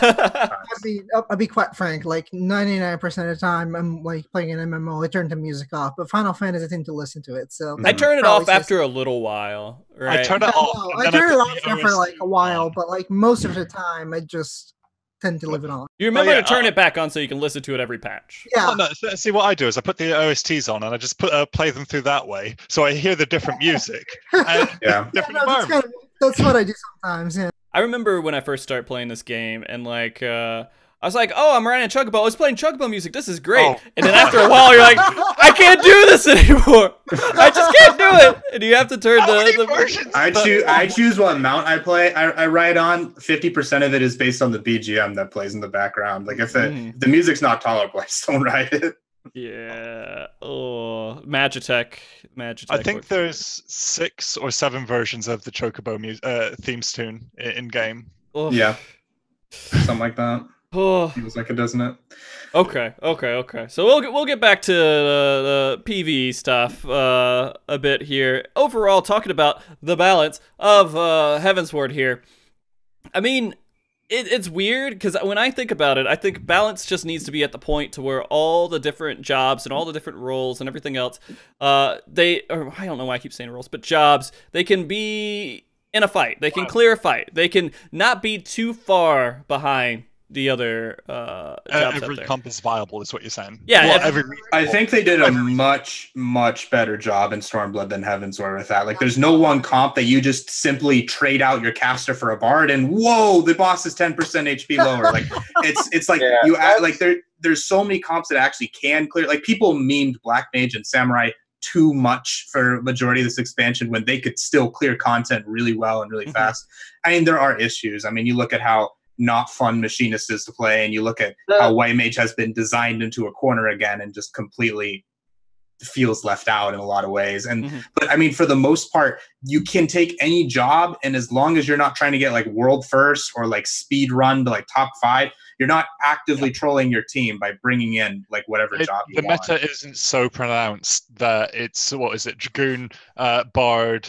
I'll be quite frank. Like 99% of the time, I'm like playing an MMO. I turn the music off, but Final Fantasy tend to listen to it. So I turn it off after a little while. Right? I turn it off. I turn it off for like a while, but like most of the time, I just tend to leave it on. You remember to turn it back on so you can listen to it every patch. Yeah. No, see, what I do is I put the OSTs on and I just play them through that way, so I hear the different music. Different environment. That's what I do sometimes. Yeah. I remember when I first started playing this game, and like I was like, "Oh, I'm riding a Chocobo. I was playing Chocobo music. This is great." And then after a while, you're like, "I can't do this anymore. I just can't do it." And you have to turn the I choose what mount I play. I ride on. 50% of it is based on the BGM that plays in the background. Like if the music's not tolerable, I just don't ride it. Yeah. Oh, Magitech. I think there's 6 or 7 versions of the Chocobo themes tune in game. Oh. Yeah. Something like that. Oh. Feels like it, doesn't it? Okay. So we'll get back to the PvE stuff a bit here. Overall, talking about the balance of Heavensward here. I mean, it's weird because when I think about it, I think balance just needs to be at the point to where all the different jobs and all the different roles and everything else, I don't know why I keep saying roles, but jobs, they can be in a fight. They can clear a fight. They can not be too far behind the other jobs every out there. comp is viable, is what you're saying. Yeah, Well, I think they did a much better job in Stormblood than Heavensward with that. Like, there's no one comp that you just simply trade out your caster for a bard, and whoa, the boss is 10% HP lower. Like, it's like you add, like there's so many comps that actually can clear. Like, people memed Black Mage and Samurai too much for majority of this expansion when they could still clear content really well and really fast. I mean, there are issues. I mean, you look at how not fun Machinist is to play, and you look at how White Mage has been designed into a corner again and just completely feels left out in a lot of ways. And but I mean, for the most part, you can take any job, and as long as you're not trying to get like world first or like speed run to like top 5, you're not actively trolling your team by bringing in like whatever job you want. The meta isn't so pronounced that it's, what is it, Dragoon, Bard,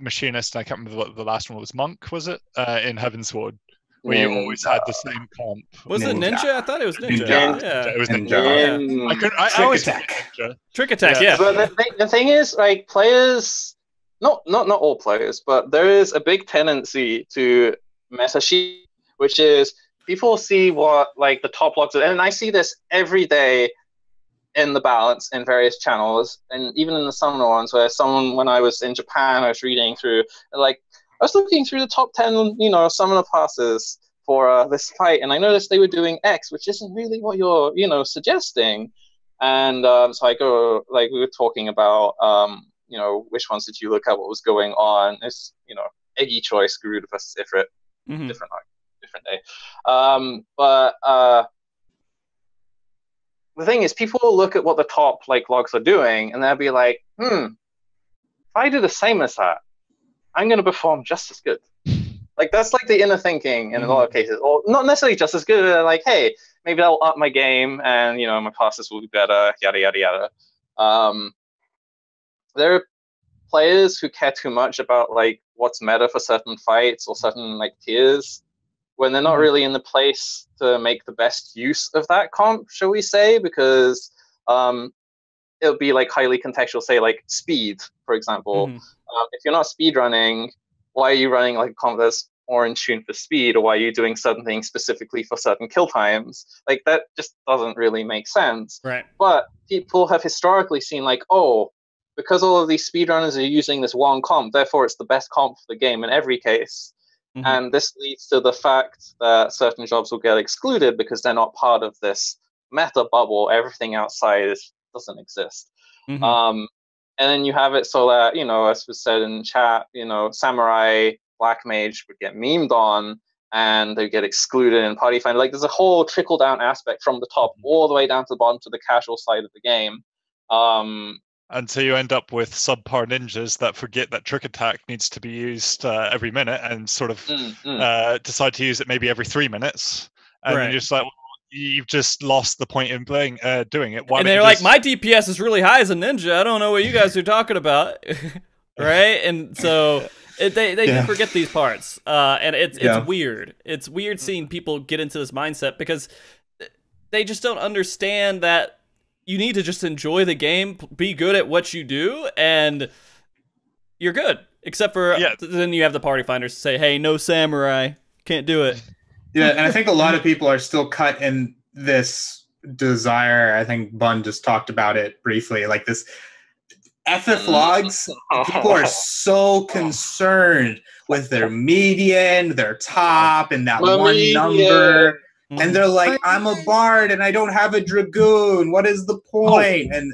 Machinist, and I can't remember what the last one was. Monk, was it, in Heavensward? Where you always had the same comp. Was it Ninja? I thought it was Ninja. Ninja. It was Ninja. Ninja. I always Attack. Trick Attack, yeah. But the thing is, like, players, not all players, but there is a big tendency to meta sheet, which is people see what like the top logs are, and I see this every day in the balance in various channels, and even in the summoner ones, where someone, when I was in Japan, I was reading through, like, I was looking through the top 10, summoner passes for this fight, and I noticed they were doing X, which isn't really what you're, suggesting. And so I go, like, we were talking about, which ones did you look at, what was going on? It's, Eggy choice, Garuda versus Ifrit, different day. But the thing is, people will look at what the top like logs are doing, and they'll be like, if I do the same as that, I'm going to perform just as good. Like, that's like the inner thinking in a lot of cases, or not necessarily just as good. Like, hey, maybe I'll up my game, and my passes will be better. Yada yada yada. There are players who care too much about like what's meta for certain fights or certain like tiers, when they're not really in the place to make the best use of that comp, shall we say? Because it'll be like highly contextual. Say like speed, for example. If you're not speed running, why are you running like a comp that's more in tune for speed, or why are you doing certain things specifically for certain kill times? Like, that just doesn't really make sense. Right. But people have historically seen like, oh, because all of these speedrunners are using this one comp, therefore it's the best comp for the game in every case. And this leads to the fact that certain jobs will get excluded because they're not part of this meta bubble. Everything outside doesn't exist. And then you have it so that, as was said in chat, Samurai, Black Mage would get memed on, and they get excluded in Party Finder. Like, there's a whole trickle-down aspect from the top all the way down to the bottom to the casual side of the game. And so you end up with subpar ninjas that forget that Trick Attack needs to be used every minute, and sort of decide to use it maybe every 3 minutes. And you're just like, you've just lost the point in playing, doing it. And they're like, my DPS is really high as a ninja. I don't know what you guys are talking about, right? And so they do forget these parts, and it's weird. It's weird seeing people get into this mindset because they just don't understand that you need to just enjoy the game, be good at what you do, and you're good. Except for then you have the party finders to say, hey, no samurai, can't do it. Yeah, and I think a lot of people are still cut in this desire. I think Bun just talked about it briefly. Like this FF logs, people are so concerned with their median, their top, and that one number. And they're like, I'm a bard and I don't have a dragoon. What is the point? And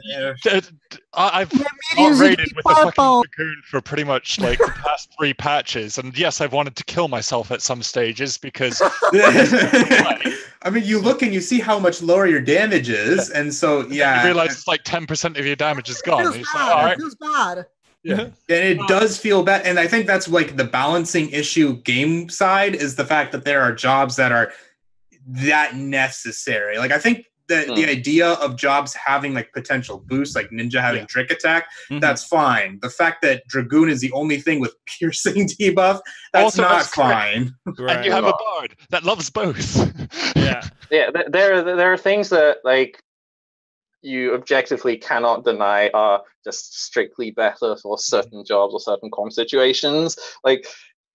I've not raided with a fucking dragoon for pretty much like the past 3 patches. And yes, I've wanted to kill myself at some stages because I mean, you look and you see how much lower your damage is, and so you realize it's like 10% of your damage is gone. It feels bad. Yeah, and it does feel bad. And I think that's like the balancing issue game side is the fact that there are jobs that are that necessary. Like, I think that the idea of jobs having like potential boosts, like Ninja having Trick Attack, that's fine. The fact that Dragoon is the only thing with piercing debuff, that's also not fine. Right. And you have a bard that loves both. Yeah. There are things that like you objectively cannot deny are just strictly better for certain jobs or certain comp situations. Like,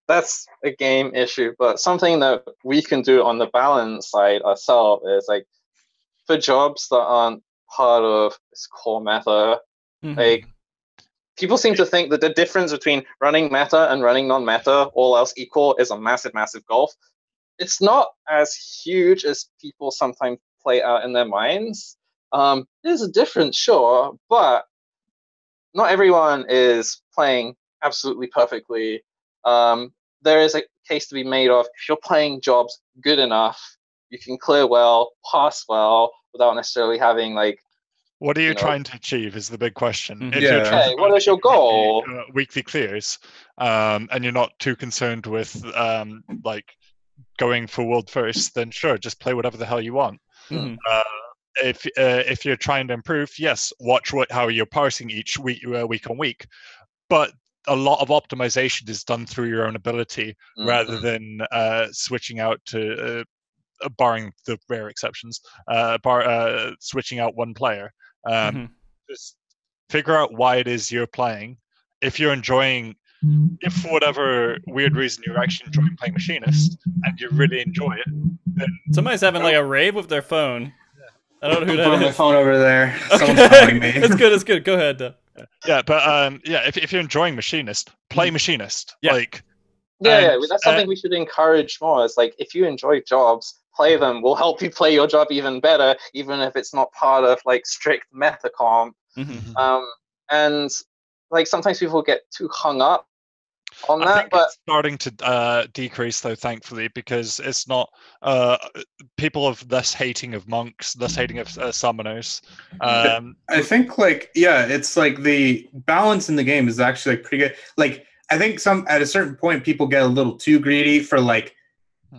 that's a game issue, but something that we can do on the balance side ourselves is like, for jobs that aren't part of this core meta, like, people seem to think that the difference between running meta and running non-meta, all else equal, is a massive, massive gulf. It's not as huge as people sometimes play out in their minds. There's a difference, sure, but not everyone is playing absolutely perfectly. There is a case to be made of, if you're playing jobs good enough, you can clear well, pass well, without necessarily having like. What are you trying to achieve is the big question. If Yeah. you're trying Okay, what is your goal? Weekly clears, and you're not too concerned with like going for world first, then sure, just play whatever the hell you want. If you're trying to improve, yes, watch how you're parsing each week on week, but a lot of optimization is done through your own ability rather than switching out to barring the rare exceptions, switching out one player. Just figure out why it is you're playing. If you're enjoying, if for whatever weird reason you're actually enjoying playing Machinist and you really enjoy it, then somebody's having like a rave with their phone. I don't know who that Put my is. phone over there. Okay. Someone's calling me. It's good. It's good. Go ahead. Yeah, but if you're enjoying Machinist, play Machinist. Yeah. Like, That's something we should encourage more. Is like, if you enjoy jobs, play them. We'll help you play your job even better, even if it's not part of like strict meta comp. And like, sometimes people get too hung up on I that, think but it's starting to decrease though, thankfully, because it's not people have less hating of monks, less hating of summoners. I think like, yeah, it's like the balance in the game is actually like pretty good. Like, I think at a certain point people get a little too greedy for like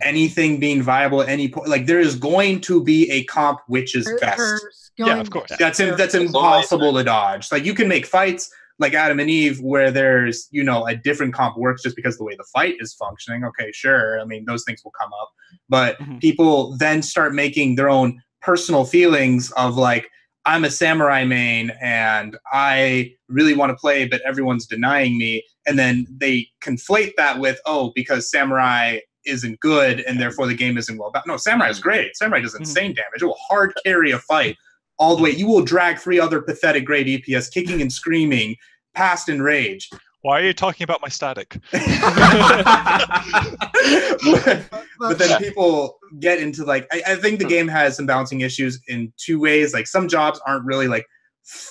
anything being viable at any point. Like, there is going to be a comp which is best. Yeah, of course. That's impossible to dodge. Like, you can make fights like Adam and Eve where there's, a different comp works just because of the way the fight is functioning. Okay, sure. I mean, those things will come up. But people then start making their own personal feelings of like, I'm a samurai main and I really want to play, but everyone's denying me. And then they conflate that with, because samurai isn't good and therefore the game isn't well. No, samurai is great. Samurai does insane damage. It will hard carry a fight all the way. You will drag 3 other pathetic great EPS kicking and screaming past in rage. Why are you talking about my static? but then people get into like, I think the game has some balancing issues in 2 ways. Like, some jobs aren't really like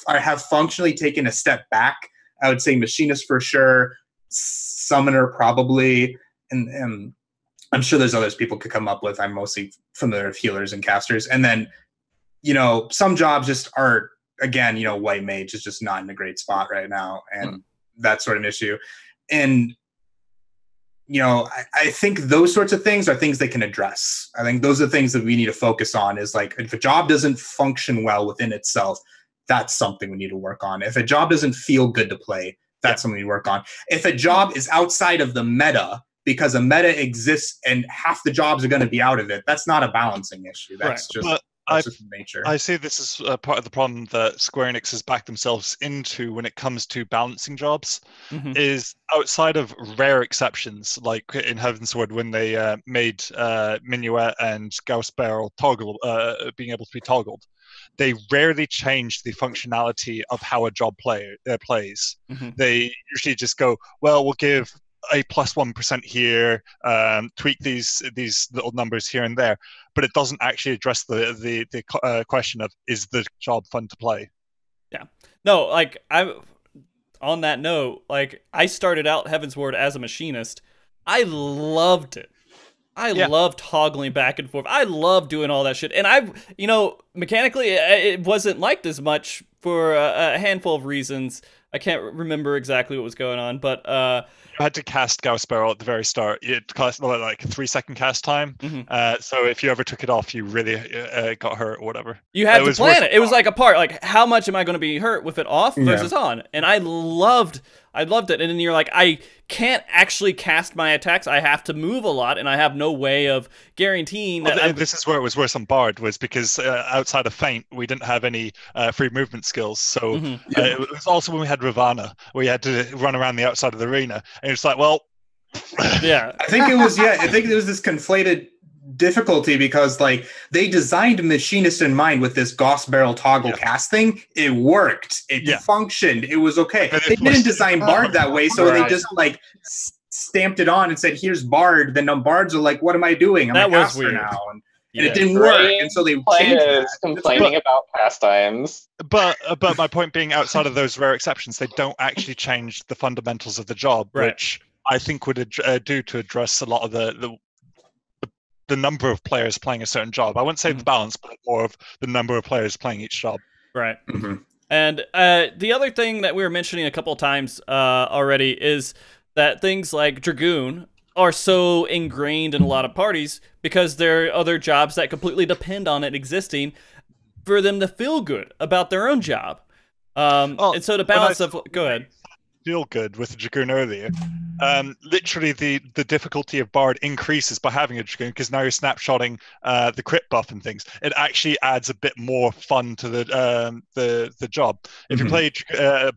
have functionally taken a step back. I would say Machinist for sure, Summoner probably, and I'm sure there's others people could come up with. I'm mostly familiar with healers and casters. And then, some jobs just are, again, White Mage is just not in a great spot right now. And that sort of issue. And, I think those sorts of things are things they can address. I think those are the things that we need to focus on is like, if a job doesn't function well within itself, that's something we need to work on. If a job doesn't feel good to play, that's something we work on. If a job is outside of the meta, because a meta exists and half the jobs are going to be out of it, that's not a balancing issue. That's just nature. I see this is part of the problem that Square Enix has backed themselves into when it comes to balancing jobs, is outside of rare exceptions, like in Heavensward when they made Minuet and Gauss Barrel being able to be toggled. They rarely change the functionality of how a job plays. They usually just go, well, we'll give a +1% here, tweak these little numbers here and there, but it doesn't actually address the question of, is the job fun to play? Yeah. No, like, on that note, like, I started out Heavensward as a Machinist. I loved it. I loved toggling back and forth. I loved doing all that shit. And mechanically, it wasn't liked as much for a handful of reasons. I can't remember exactly what was going on, but I had to cast Gauss Barrel at the very start. It cost like a 3-second cast time. So if you ever took it off, you really got hurt or whatever. You had to plan it. It was like a part. Like, how much am I going to be hurt with it off versus on? And I loved it. And then you're like, I can't actually cast my attacks. I have to move a lot, and I have no way of guaranteeing that. This is where it was worse on Bard, was because outside of Feint, we didn't have any free movement skills. So it was also when we had Ravana, we had to run around the outside of the arena, and it's like, well, yeah. I think it was this conflated difficulty because like they designed Machinist in mind with this Gauss barrel toggle casting. It worked. It functioned. It was okay. They didn't design Bard that way, so they just like stamped it on and said, "Here's Bard." Then Bards are like, "What am I doing? I'm a caster now." And it didn't work, and so they changed that. Complaining about pastimes. But my point being, outside of those rare exceptions, they don't actually change the fundamentals of the job, which I think would do to address a lot of the number of players playing a certain job. I wouldn't say the balance, but more of the number of players playing each job. Right. And the other thing that we were mentioning a couple of times already is that things like Dragoon are so ingrained in a lot of parties because there are other jobs that completely depend on it existing for them to feel good about their own job. And so the balance of... Go ahead. Feel good with the Dragoon earlier. Literally, the difficulty of Bard increases by having a Dragoon because now you're snapshotting the crit buff and things. It actually adds a bit more fun to the job. If you play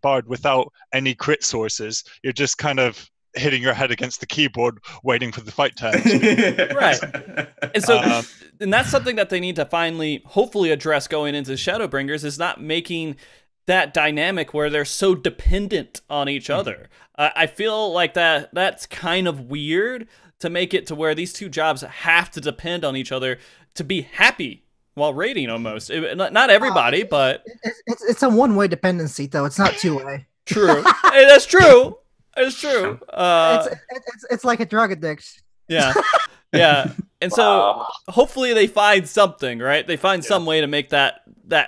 Bard without any crit sources, you're just kind of hitting your head against the keyboard, waiting for the fight turns. Right. And so, and that's something that they need to finally, hopefully, address going into Shadowbringers is not making that dynamic where they're so dependent on each other. I feel like that's kind of weird to make it to where these two jobs have to depend on each other to be happy while raiding almost. Not everybody, but... It's a one-way dependency, though. It's not two-way. True. Hey, that's true. It's true. It's like a drug addict. Yeah. Yeah. And so hopefully they find something, right? They find some way to make that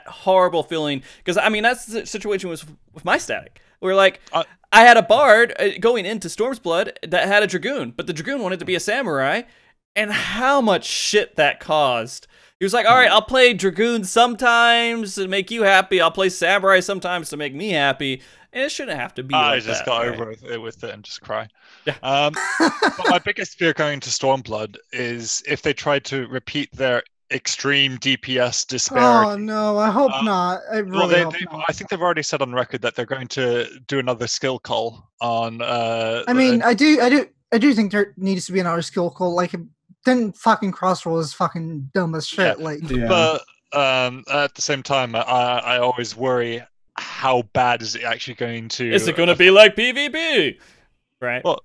horrible feeling. Because, I mean, that's the situation with my static. We're like, I had a Bard going into Storm's Blood that had a Dragoon, but the Dragoon wanted to be a Samurai. And how much shit that caused. He was like, all right, I'll play Dragoon sometimes to make you happy. I'll play Samurai sometimes to make me happy. And it shouldn't have to be like I just got over it with it and just cry. Yeah. But my biggest fear going to Stormblood is if they try to repeat their extreme DPS disparity. Oh no, I hope not. I really hope not. I think they've already said on record that they're going to do another skill call on. I mean, I do think there needs to be another skill call. Like, then fucking Crossroll is fucking dumb as shit. But at the same time, I always worry. How bad is it actually going to... Is it going to be like PvP? Right. Well,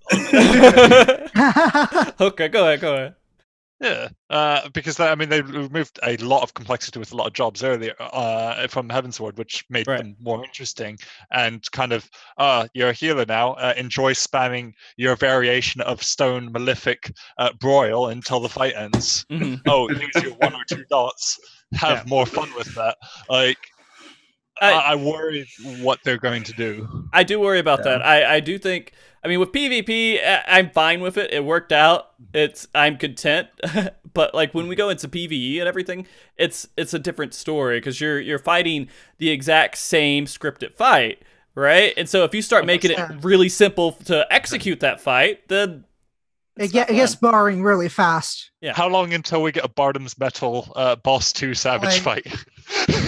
okay, go ahead. Yeah, because I mean they removed a lot of complexity with a lot of jobs earlier from Heavensward, which made them more interesting. And kind of, you're a healer now. Enjoy spamming your variation of Stone Malefic Broil until the fight ends. Oh, use your 1 or 2 dots. Have more fun with that. Like. I worry what they're going to do. I do worry about that. I do think, I mean, with PvP, I'm fine with it. It worked out. I'm content. But like when we go into PvE and everything, it's a different story because you're fighting the exact same scripted fight, right? And so if you start making it really simple to execute that fight, then it gets boring really fast. Yeah. How long until we get a Bardam's Metal boss 2 savage fight?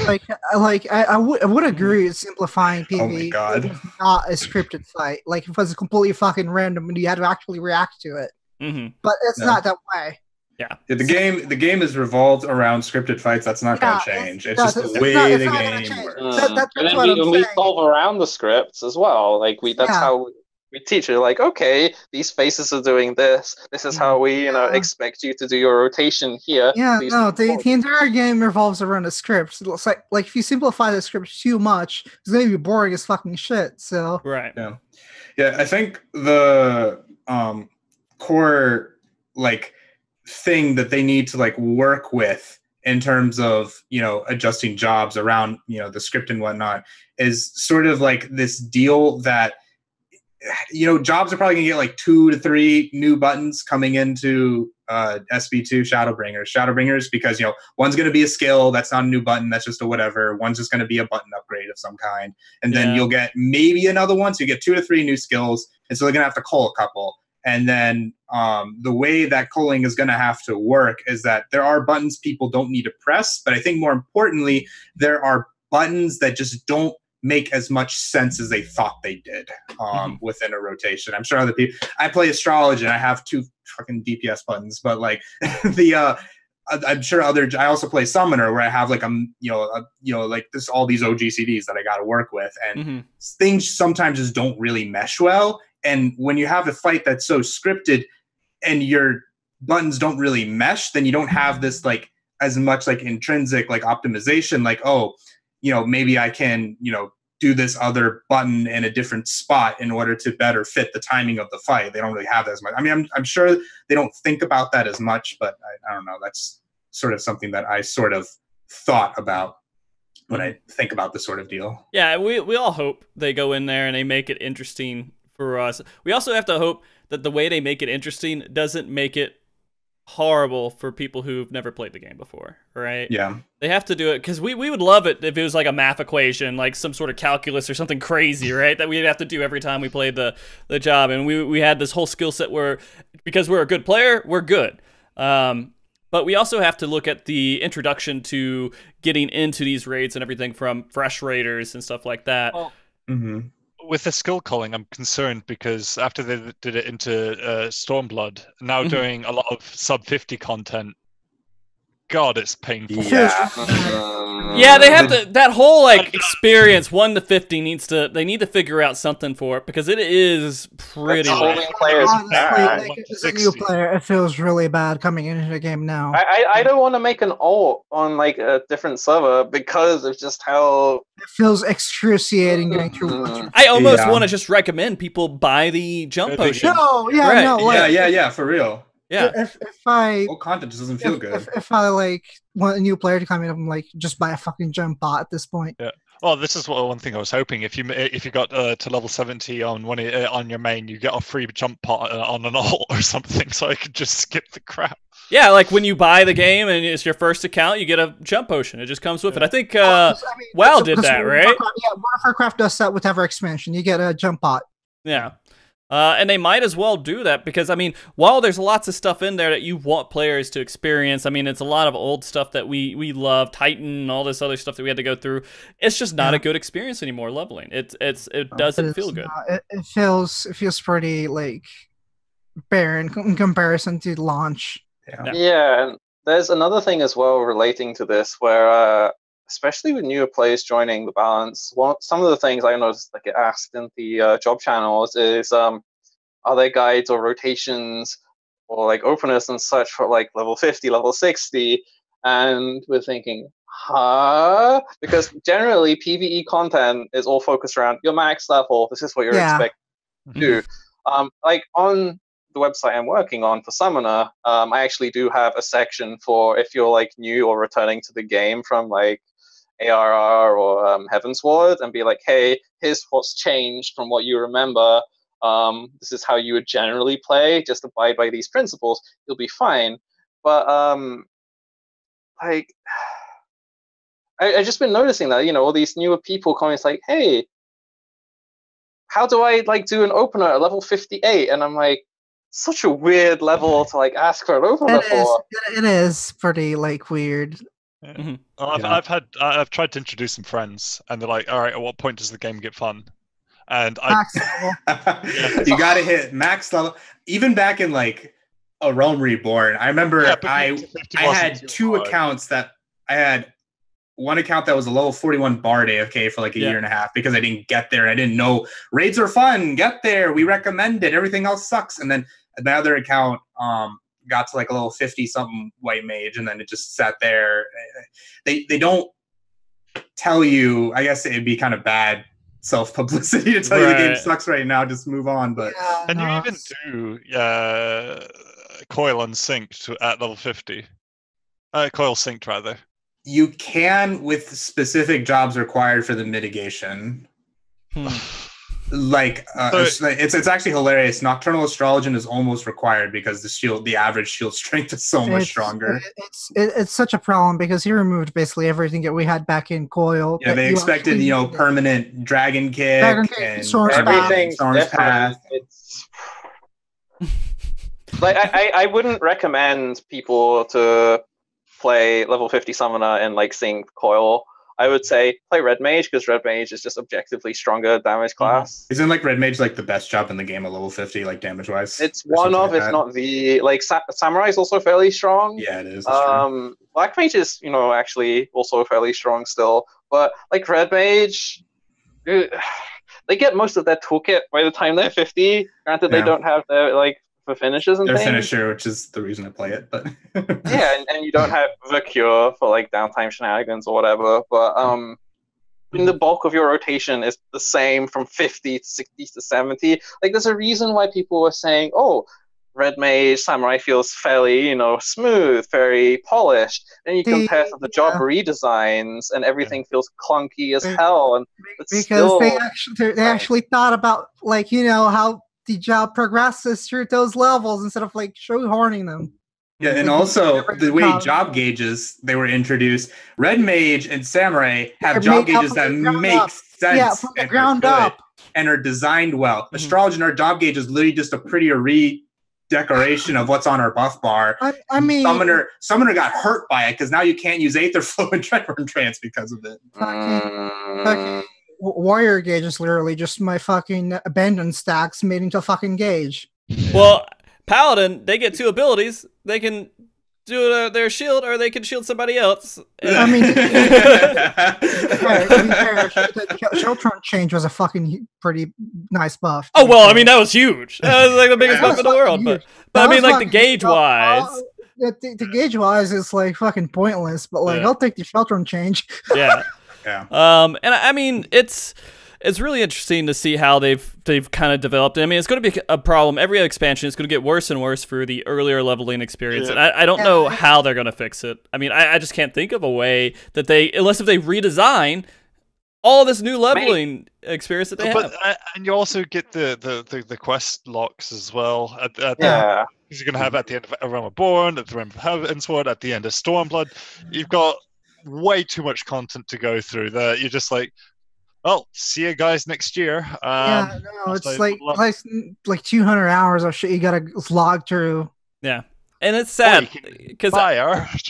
I would agree with simplifying PvE. Oh my god. It was not a scripted fight. Like, if it was completely fucking random and you had to actually react to it. But it's not that way. Yeah, the game is revolved around scripted fights. That's not going to change. It's just the way the game works. And then we solve around the scripts as well. Like that's how we teach you. Like, okay, these faces are doing this. This is how we, expect you to do your rotation here. Yeah, the entire game revolves around the scripts. It's like if you simplify the scripts too much, it's gonna be boring as fucking shit. So yeah. I think the core thing that they need to work with in terms of adjusting jobs around the script and whatnot is sort of this deal that jobs are probably gonna get 2 to 3 new buttons coming into SB2 Shadowbringers because one's gonna be a skill that's not a new button, that's just a whatever. One's just gonna be a button upgrade of some kind, and then you'll get maybe another one, so you get 2 to 3 new skills, and so they're gonna have to call a couple. And then the way that culling is going to have to work is that there are buttons people don't need to press, but I think more importantly, there are buttons that just don't make as much sense as they thought they did within a rotation. I'm sure other people. I play astrology and I have 2 fucking DPS buttons, but like I'm sure I also play summoner where I have like like this all these OGCDs that I got to work with, and things sometimes just don't really mesh well. And when you have a fight that's so scripted and your buttons don't really mesh, then you don't have this like as much like intrinsic like optimization, like, oh, maybe I can, do this other button in a different spot in order to better fit the timing of the fight. They don't really have that as much. I mean, I'm sure they don't think about that as much, but I don't know. That's sort of something that I sort of thought about when I think about this sort of deal. Yeah, we all hope they go in there and they make it interesting for us. We also have to hope that the way they make it interesting doesn't make it horrible for people who've never played the game before, right? Yeah. They have to do it, because we would love it if it was like a math equation, like some sort of calculus or something crazy, right? That we'd have to do every time we played the job. And we had this whole skill set where, because we're a good player, we're good. But we also have to look at the introduction to getting into these raids and everything from fresh raiders and stuff like that. Well, with the skill calling, I'm concerned because after they did it into Stormblood, now doing a lot of sub 50 content, God, it's painful. Yeah. Yeah, they have to, that whole like experience 1 to 50 they need to figure out something for it, because it is pretty Holding players back. Like, as a new player, it feels really bad coming into the game now. I don't want to make an alt on like a different server because of just how It feels excruciating going through. I almost want to just recommend people buy the jump potion. No, yeah, Right. no, like, yeah, for real. Yeah. If I Whole content just doesn't feel good. if I like want a new player to come in, I'm like, just buy a fucking jump bot at this point. Yeah. Well, this is one thing I was hoping. If you got to level 70 on on your main, you get a free jump pot on an alt or something, so I could just skip the crap. Yeah, like when you buy the game and it's your first account, you get a jump potion. It just comes with it. I think WoW did that, right? Yeah, World of Warcraft does that with every expansion. You get a jump pot. Yeah. And they might as well do that, because, I mean, while there's lots of stuff in there that you want players to experience, I mean, it's a lot of old stuff that we love, Titan, all this other stuff that we had to go through. It's just not a good experience anymore, leveling. It doesn't feel good. It feels pretty, like, barren in comparison to launch. Yeah, and there's another thing as well relating to this where, especially with newer players joining the balance, some of the things I noticed that get asked in the job channels is, are there guides or rotations or like openers and such for like level 50, level 60? And we're thinking, huh? Because generally PvE content is all focused around your max level. This is what you're expected to do. Like on the website I'm working on for Summoner, I actually do have a section for if you're like new or returning to the game from like ARR or Heavensward, and be like, hey, here's what's changed from what you remember. This is how you would generally play. Just abide by these principles. You'll be fine. But like, I just been noticing that, all these newer people coming, it's like, hey, how do I like do an opener at level 58? And I'm like, such a weird level to like ask for an opener for. It is pretty like weird. Yeah. I've tried to introduce some friends, and they're like, all right, at what point does the game get fun? And max level. You gotta hit max level. Even back in like a Realm Reborn, I remember I had 2 accounts that I had. One account that was a level 41 Bard AFK for like a year and a half because I didn't get there. I didn't know raids are fun. Get there. We recommend it. Everything else sucks. And then my other account got to like a level 50 something white mage, and then it just sat there. They don't tell you. I guess it'd be kind of bad self-publicity to tell you the game sucks right now. Just move on. But and you even do coil unsynced at level 50. Coil synced rather. You can with specific jobs required for the mitigation. Like it's actually hilarious. Nocturnal Astrologian is almost required because the average shield strength is so much stronger. It's such a problem because he removed basically everything that we had back in Coil. Yeah, they expected permanent Dragon Kick and Storm's everything. Storm's Path. Like I wouldn't recommend people to play level 50 summoner and like Sync Coil. I would say play Red Mage because Red Mage is just objectively stronger damage class. Isn't like Red Mage like the best job in the game at level 50, like damage wise? It's one of, if not the, like Samurai is also fairly strong. Yeah, it is. Black Mage is, you know, actually also fairly strong still, but like Red Mage, they get most of their toolkit by the time they're 50. Granted, they don't have their like for finishes and their things. finisher, which is the reason I play it, but yeah, and you don't have the cure for like downtime shenanigans or whatever. But the bulk of your rotation is the same from 50 to 60 to 70. Like, there's a reason why people were saying, "Oh, Red Mage Samurai feels fairly, you know, smooth, very polished." And you compare to the job redesigns, and everything feels clunky as hell. And because still, they actually thought about, like, you know, how the job progresses through those levels instead of like shoehorning them. Yeah, and also the way job gauges they were introduced, Red Mage and Samurai have job gauges that make sense. Yeah, from the ground up. And are designed well. Astrology and our job gauge is literally just a prettier redecoration of what's on our buff bar. I mean, Summoner got hurt by it because now you can't use Aether Flow and Dreadborn Trance because of it. Fucking Warrior gauge is literally just my fucking abandoned stacks made into a fucking gauge. Well, Paladin, they get two abilities. They can do their shield, or they can shield somebody else. I mean, Sheltron change was a fucking pretty nice buff. Oh well, I mean that was huge. That was like the biggest buff in the world. But I mean, like the gauge wise, the gauge wise is like fucking pointless. But like, I'll take the Sheltron change. Yeah. Yeah. And I mean, it's really interesting to see how they've kind of developed. I mean, it's going to be a problem. Every expansion is going to get worse and worse for the earlier leveling experience, and I don't know how they're going to fix it. I mean, I just can't think of a way that unless if they redesign all this new leveling experience that they have. And you also get the quest locks as well. Because you're going to have at the end of A Realm Reborn, at the Realm of Heavensward, at the end of Stormblood. You've got way too much content to go through there. You're just like, well, see you guys next year. It's like 200 hours of shit you gotta slog through. Yeah, and it's sad because that's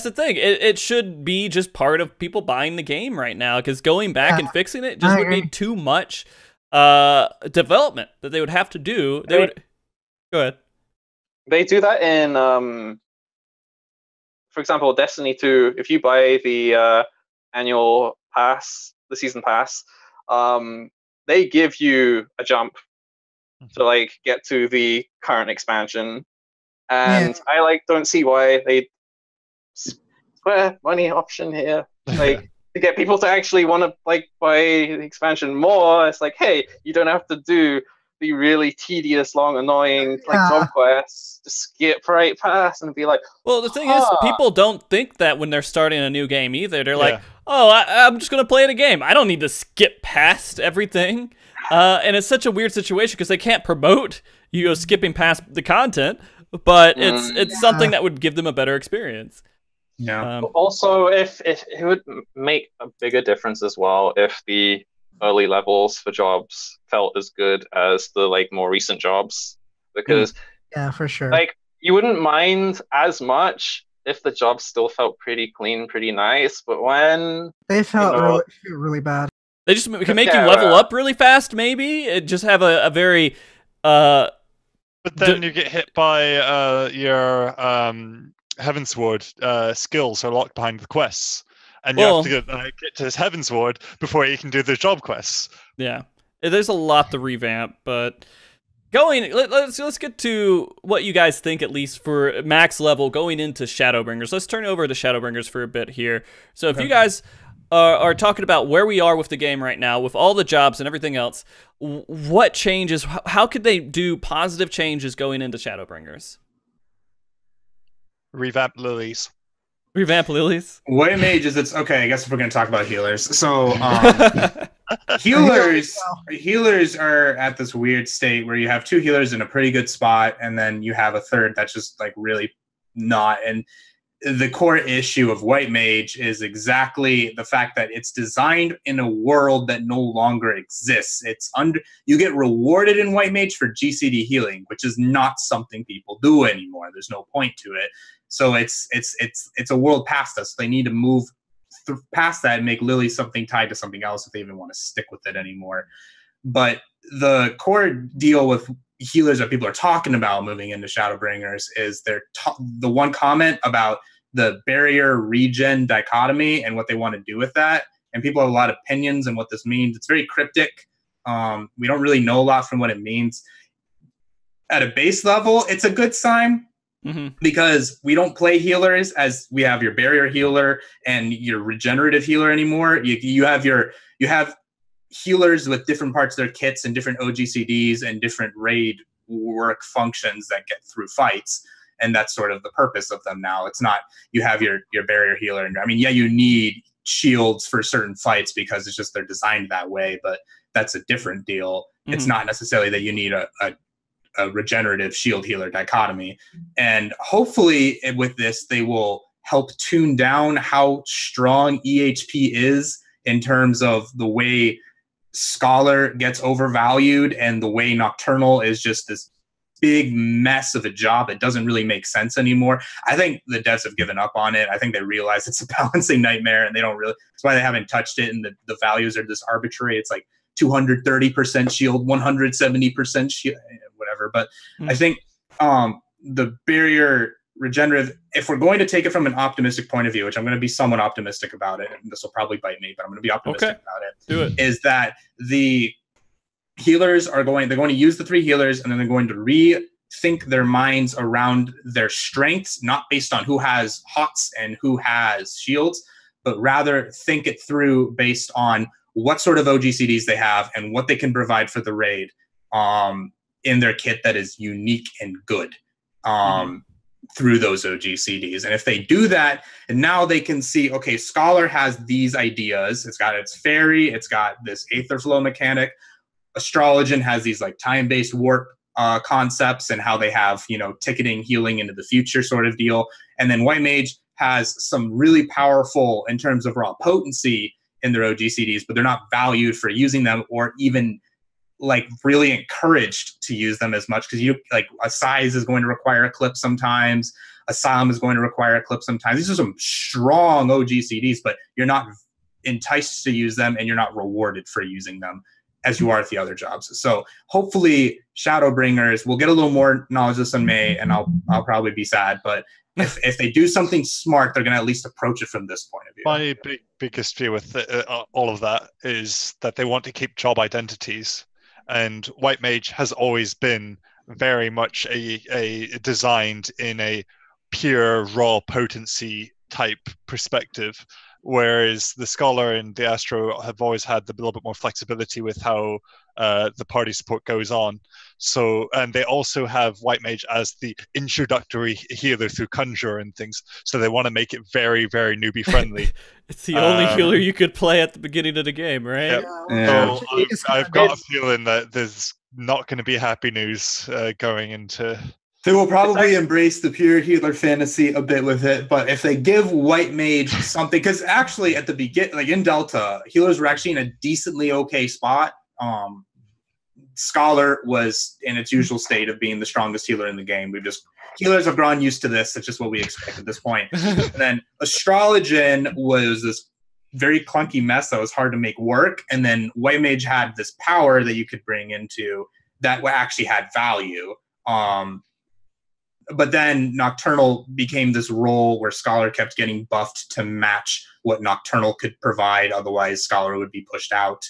the thing. It should be just part of people buying the game right now, because going back and fixing it just would be too much development that they would have to do. Go ahead. They do that in for example, Destiny 2, if you buy the annual pass, the season pass, they give you a jump to like get to the current expansion. And I don't see why they square money option here. Like to get people to actually want to like buy the expansion more. It's like, hey, you don't have to do the really tedious, long, annoying job quests. Just skip right past and be like, well, the thing is, people don't think that when they're starting a new game either. They're like, oh, I'm just gonna play the game. I don't need to skip past everything. And it's such a weird situation because they can't promote skipping past the content, but it's something that would give them a better experience. Yeah. Also, if it would make a bigger difference as well if the early levels for jobs felt as good as the like more recent jobs, because for sure, like you wouldn't mind as much if the jobs still felt pretty clean, pretty nice, but when they felt really bad, they just can make you level up really fast. Maybe it just have a very but then you get hit by your Heavensward skills are locked behind the quests. And you have to get to his Heavensward before you can do the job quests. Yeah, there's a lot to revamp, but let's get to what you guys think, at least for max level going into Shadowbringers. Let's turn over to Shadowbringers for a bit here. So if you guys are talking about where we are with the game right now, with all the jobs and everything else, what changes? How could they do positive changes going into Shadowbringers? Revamp lilies. Revamp lilies. White mages, it's okay. I guess if we're gonna talk about healers, so healers are at this weird state where you have two healers in a pretty good spot, and then you have a third that's just like really not. And the core issue of White Mage is exactly the fact that it's designed in a world that no longer exists. You get rewarded in White Mage for GCD healing, which is not something people do anymore. There's no point to it. So it's a world past us. They need to move past that and make Lily something tied to something else if they even want to stick with it anymore. But the core deal with healers that people are talking about moving into Shadowbringers is the one comment about the barrier regen dichotomy and what they want to do with that. And people have a lot of opinions on what this means. It's very cryptic. We don't really know a lot from what it means. At a base level, it's a good sign because we don't play healers as we have your barrier healer and your regenerative healer anymore. You have healers with different parts of their kits and different OGCDs and different raid work functions that get through fights. And that's sort of the purpose of them now. It's not you have your barrier healer. And I mean, yeah, you need shields for certain fights because it's just they're designed that way, but that's a different deal. It's not necessarily that you need a regenerative shield healer dichotomy. And hopefully with this, they will help tune down how strong EHP is in terms of the way Scholar gets overvalued and the way Nocturnal is just this big mess of a job. It doesn't really make sense anymore. I think the devs have given up on it. I think they realize it's a balancing nightmare and that's why they haven't touched it. And the values are this arbitrary. It's like 230% shield, 170% shield, whatever. But I think the barrier regenerative, if we're going to take it from an optimistic point of view, which I'm going to be somewhat optimistic about it, and this will probably bite me, but I'm going to be optimistic about it. Do it. Is that the healers they're going to use the 3 healers and then they're going to rethink their minds around their strengths, not based on who has hots and who has shields, but rather think it through based on what sort of OGCDs they have and what they can provide for the raid in their kit that is unique and good through those OGCDs. And if they do that, and now they can see, okay, Scholar has these ideas. It's got its fairy, it's got this Aether Flow mechanic. Astrologian has these like time-based warp concepts and how they have, ticketing, healing into the future sort of deal. And then White Mage has some really powerful in terms of raw potency in their OGCDs, but they're not valued for using them or even like really encouraged to use them as much, because a size is going to require a clip sometimes, a Psalm is going to require a clip sometimes. These are some strong OGCDs, but you're not enticed to use them and you're not rewarded for using them as you are at the other jobs. So hopefully Shadowbringers will get a little more knowledge this in May, and I'll probably be sad, but if they do something smart, they're going to at least approach it from this point of view. My biggest fear with all of that is that they want to keep job identities. And White Mage has always been very much a designed in a pure raw potency type perspective, whereas the Scholar and the Astro have always had a little bit more flexibility with how the party support goes on. So, and they also have White Mage as the introductory healer through Conjure and things. So they want to make it very, very newbie friendly. It's the only healer you could play at the beginning of the game, right? Yeah. So I've got a feeling that there's not going to be happy news going into... They will probably embrace the pure healer fantasy a bit with it, but if they give White Mage something, because actually at the beginning, like in Delta, healers were actually in a decently okay spot. Scholar was in its usual state of being the strongest healer in the game. Healers have grown used to this. It's just what we expect at this point. And then Astrologian was this very clunky mess that was hard to make work. And then White Mage had this power that you could bring into that actually had value. But then Nocturnal became this role where Scholar kept getting buffed to match what Nocturnal could provide. Otherwise, Scholar would be pushed out.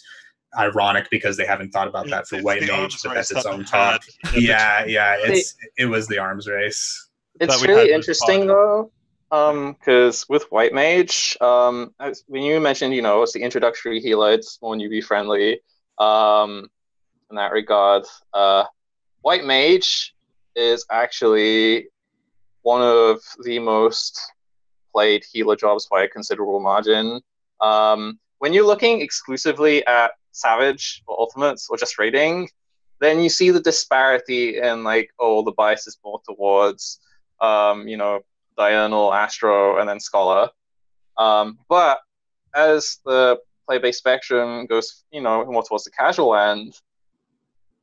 Ironic, because they haven't thought about that for White Mage, but that's its own talk. Yeah, it was the arms race. It's really interesting though, because with White Mage, when you mentioned, it's the introductory healer, it's more newbie friendly. In that regard, White Mage is actually one of the most played healer jobs by a considerable margin. When you're looking exclusively at Savage or Ultimates or just raiding, then you see the disparity in the bias is more towards Diurnal, Astro, and then Scholar. But as the player-based spectrum goes, more towards the casual end,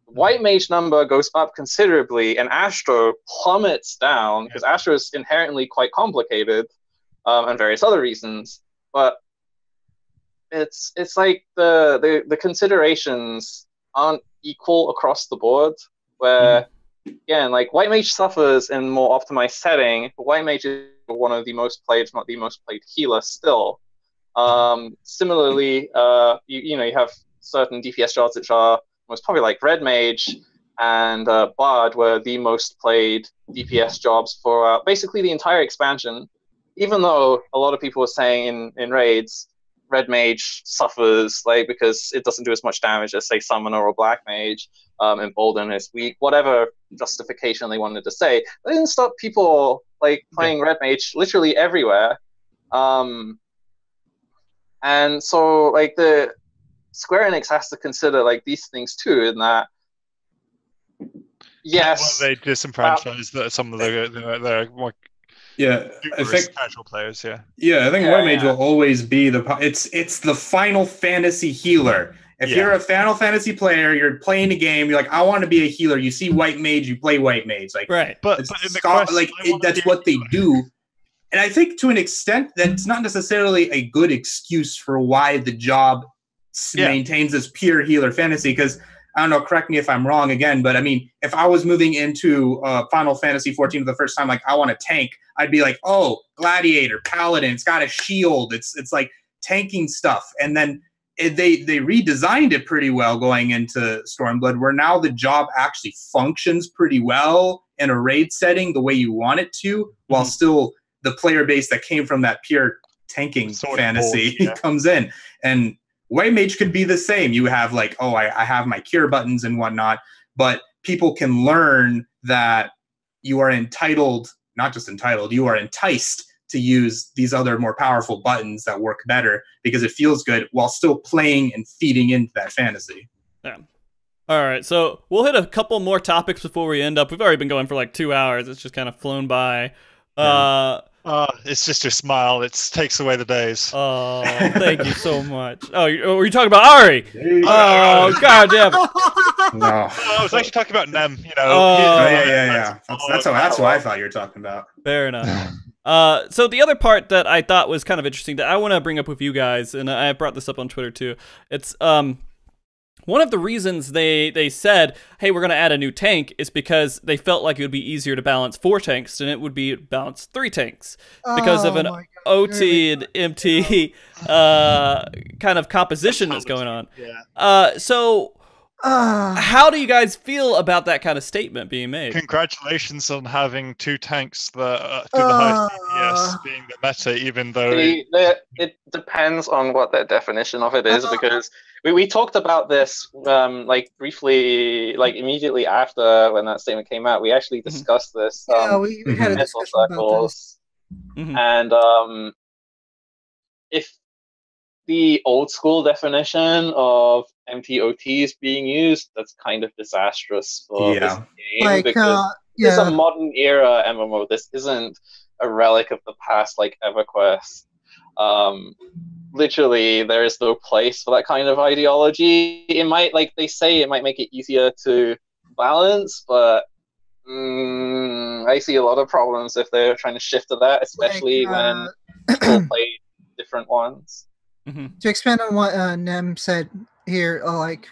White Mage number goes up considerably, and Astro plummets down, because Astro is inherently quite complicated, and various other reasons. But it's like the considerations aren't equal across the board, where again, like White Mage suffers in a more optimized setting, but White Mage is one of the most played, if not the most played healer still. Similarly, you have certain DPS jobs which are most popular, like Red Mage and Bard were the most played DPS jobs for basically the entire expansion, even though a lot of people were saying in raids, Red Mage suffers because it doesn't do as much damage as, say, Summoner or Black Mage, Embolden is weak, whatever justification they wanted to say. They didn't stop people playing Red Mage literally everywhere. And so the Square Enix has to consider these things too, in that yes, well, they disenfranchise some of their more I think casual players. I think White Mage will always be it's the Final Fantasy healer. If you're a Final Fantasy player, you're playing a game, you're like, I want to be a healer. You see White Mage, you play White Mage. Right. But in the quest, that's what they do. And I think to an extent that's not necessarily a good excuse for why the job maintains this pure healer fantasy, because I don't know, correct me if I'm wrong again, but I mean, if I was moving into Final Fantasy 14 for the first time, I want a tank, I'd be like, oh, Gladiator, Paladin, it's got a shield, it's like tanking stuff. And then they redesigned it pretty well going into Stormblood, where now the job actually functions pretty well in a raid setting the way you want it to, while still the player base that came from that pure tanking fantasy comes in. And White Mage could be the same. You have I have my cure buttons and whatnot, but people can learn that you are you are enticed to use these other more powerful buttons that work better because it feels good while still playing and feeding into that fantasy. Yeah. All right, so we'll hit a couple more topics before we end up. We've already been going for 2 hours. It's just kind of flown by. It's just your smile. It takes away the days. Oh, thank you so much. Oh, were you talking about Ahri? Oh, god damn it. No. I was actually talking about Nem. Yeah. That's what I thought you were talking about. Fair enough. So the other part that I thought was kind of interesting that I want to bring up with you guys, and I brought this up on Twitter too. It's one of the reasons they said, hey, we're going to add a new tank is because they felt like it would be easier to balance 4 tanks than it would be to balance 3 tanks because of an OT and MT kind of composition that's going on. So how do you guys feel about that kind of statement being made? Congratulations on having 2 tanks that do the highest DPS being the meta, even though it depends on what their definition of it is, because we talked about this briefly, immediately after when that statement came out. We actually discussed this. We had a discussion about this. And if the old school definition of MTOT is being used, that's kind of disastrous for this game, because it's a modern era MMO. This isn't a relic of the past like EverQuest. Literally, there is no place for that kind of ideology. It might, they say, it might make it easier to balance, but I see a lot of problems if they're trying to shift to that, especially when people play different ones. To expand on what Nem said here,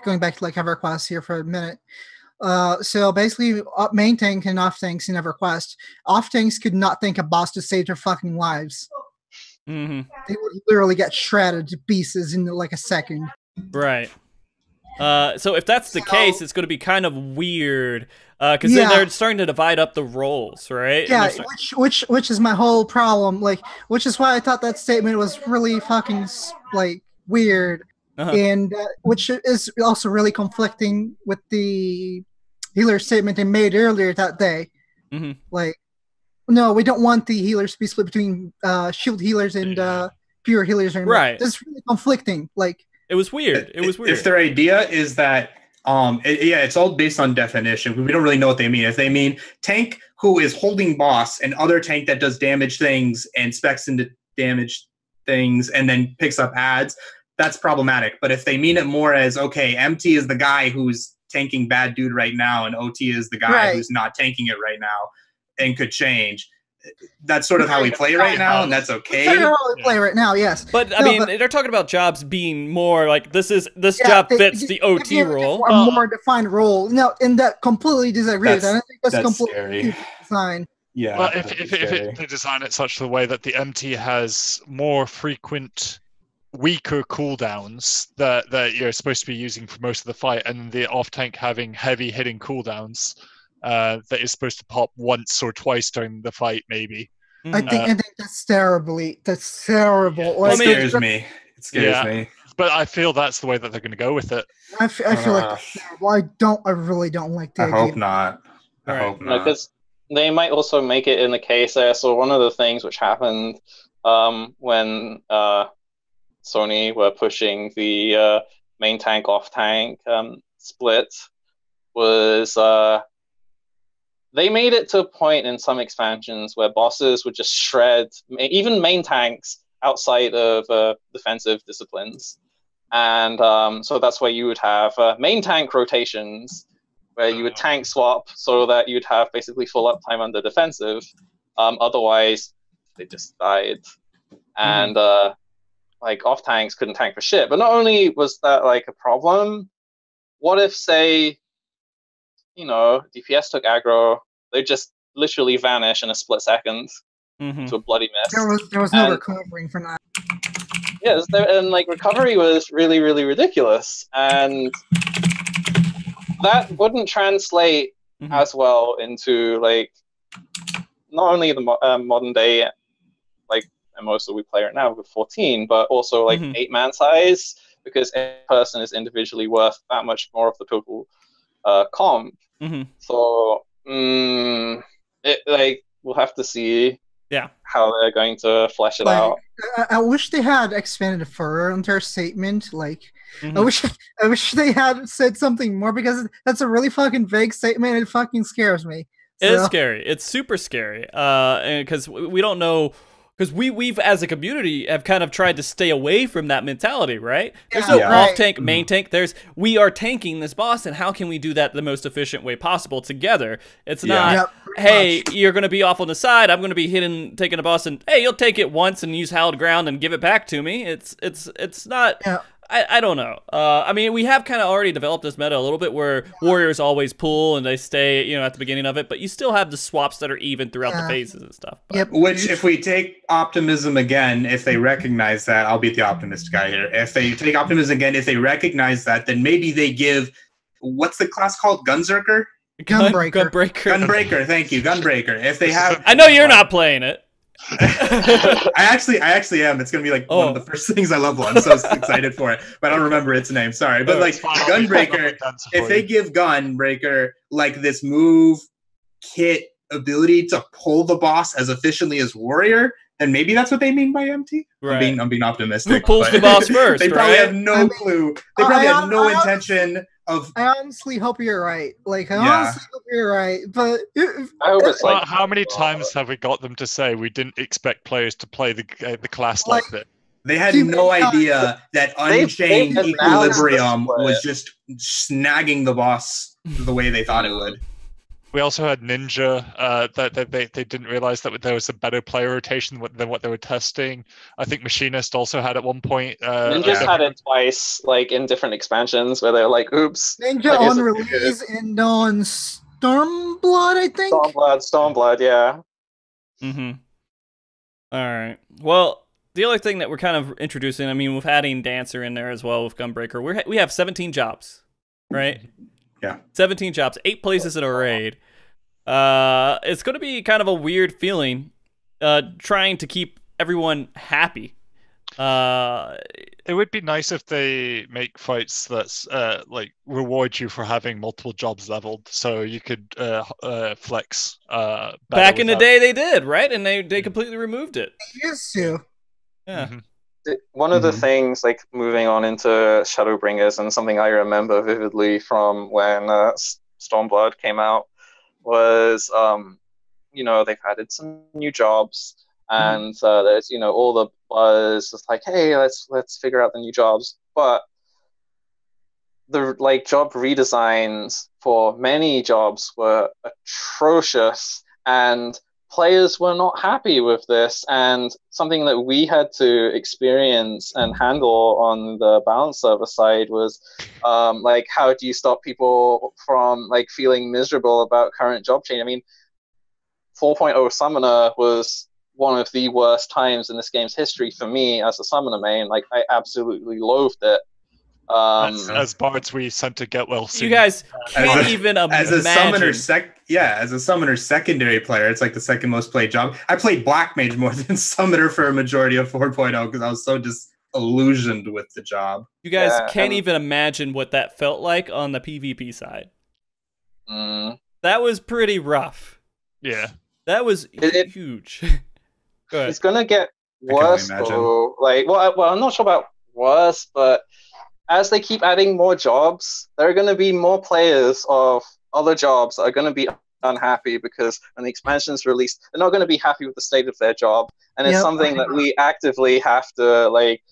going back to EverQuest here for a minute. So basically, main tank and off tanks in EverQuest, off tanks could not think a boss to save their fucking lives. They would literally get shredded to pieces in a second. Right. So if that's the case, it's going to be kind of weird because then they're starting to divide up the roles, right? Yeah, which is my whole problem. Which is why I thought that statement was really fucking weird, and which is also really conflicting with the healer statement they made earlier that day. No, we don't want the healers to be split between shield healers and pure healers. Right. This is really conflicting. It was weird. It was weird. If their idea is that, it's all based on definition. We don't really know what they mean. If they mean tank who is holding boss and other tank that does damage things and specs into damage things and then picks up ads, that's problematic. But if they mean it more as, okay, MT is the guy who's tanking bad dude right now and OT is the guy who's not tanking it right now and could change, that's sort of how we play right now, and that's okay. That's how we play right now, yes. But I mean, they're talking about jobs being more like this job fits the OT role. A more defined role. No, and that completely disagree with that. I think that's completely fine. Yeah. Well, if they design it such a way that the MT has more frequent, weaker cooldowns that you're supposed to be using for most of the fight, and the off tank having heavy hitting cooldowns that is supposed to pop once or twice during the fight, maybe. I think that's terrible. It scares me. It scares me. But I feel that's the way that they're going to go with it. I feel like that's terrible. I really don't like that. I hope not. I hope not. Because they might also make it in the case there. So one of the things which happened when Sony were pushing the main tank off tank split was they made it to a point in some expansions where bosses would just shred even main tanks outside of defensive disciplines. And so that's where you would have main tank rotations where you would tank swap so that you'd have basically full uptime under defensive. Otherwise, they just died. And like off tanks couldn't tank for shit. But not only was that like a problem, what if, say, DPS took aggro, they just literally vanish in a split second to a bloody mess. There was no recovering from that. Yes, and like recovery was really, really ridiculous, and that wouldn't translate as well into like not only the modern day like MMOs that we play right now with 14, but also like 8-man size, because every person is individually worth that much more of the total comp. So we'll have to see how they're going to flesh it out. I wish they had expanded further on their statement. Like, I wish they had said something more, because that's a really fucking vague statement and it fucking scares me. It is scary. It's super scary. Because we don't know. Because we've as a community have kind of tried to stay away from that mentality, right? There's no off tank, main tank. We are tanking this boss, and how can we do that the most efficient way possible together? It's not, hey, you're going to be off on the side, I'm going to be taking a boss, and hey, you'll take it once and use hallowed ground and give it back to me. It's not. I don't know. I mean, we have kind of already developed this meta a little bit where warriors always pull and they stay, at the beginning of it, but you still have the swaps that are even throughout the phases and stuff. Which, if we take optimism again, if they recognize that, I'll be the optimist guy here. If they take optimism again, if they recognize that, then maybe they give, what's the class called? Gunzerker? Gunbreaker. Thank you, Gunbreaker. If they have, I know you're not playing it. I actually am. It's gonna be like one of the first things I level. I'm so excited for it, but I don't remember its name. Sorry, but like Gunbreaker, if they give Gunbreaker like this move kit ability to pull the boss as efficiently as warrior, then maybe that's what they mean by MT. Right. I'm being optimistic. Who pulls the boss first? They probably have no clue. They probably have no intention of. I honestly hope you're right. Like, I honestly hope you're right. But I hope it's like, how many times have we got them to say we didn't expect players to play the class like that? They had no idea that Unchained Equilibrium was just snagging the boss the way they thought it would. We also had Ninja, that they didn't realize that there was a better player rotation than what they were testing. I think Machinist also had at one point. Ninja's had it twice, like in different expansions, where they're like, "Oops." Ninja on release and on Stormblood, I think. Stormblood, yeah. All right. Well, the other thing that we're kind of introducing, I mean, with adding Dancer in there as well with Gunbreaker, we have 17 jobs, right? Yeah. 17 jobs, 8 places in a raid. It's going to be kind of a weird feeling trying to keep everyone happy. It would be nice if they make fights that's like reward you for having multiple jobs leveled, so you could flex. Back in the day, they did, right? And they completely removed it. They used to. Yeah. One of the things, like moving on into Shadowbringers, and something I remember vividly from when Stormblood came out, was you know, they've added some new jobs, and there's, you know, all the buzz. It's like, hey, let's figure out the new jobs, but the like job redesigns for many jobs were atrocious, and players were not happy with this. And something that we had to experience and handle on the balance server side was like, how do you stop people from like feeling miserable about current job change? I mean, 4.0 Summoner was one of the worst times in this game's history for me as a Summoner main. Like, I absolutely loathed it. As bards, we sent to get well soon. You guys can't even imagine. As a summoner secondary player, it's like the second most played job. I played Black Mage more than Summoner for a majority of 4.0 because I was so disillusioned with the job. You guys can't even imagine what that felt like on the PvP side. That was pretty rough. Yeah. That was huge. Go ahead. It's gonna get worse though. Like, well, I'm not sure about worse, but as they keep adding more jobs, there are going to be more players of other jobs that are going to be unhappy because when the expansion is released, they're not going to be happy with the state of their job. And it's something that we actively have to, like,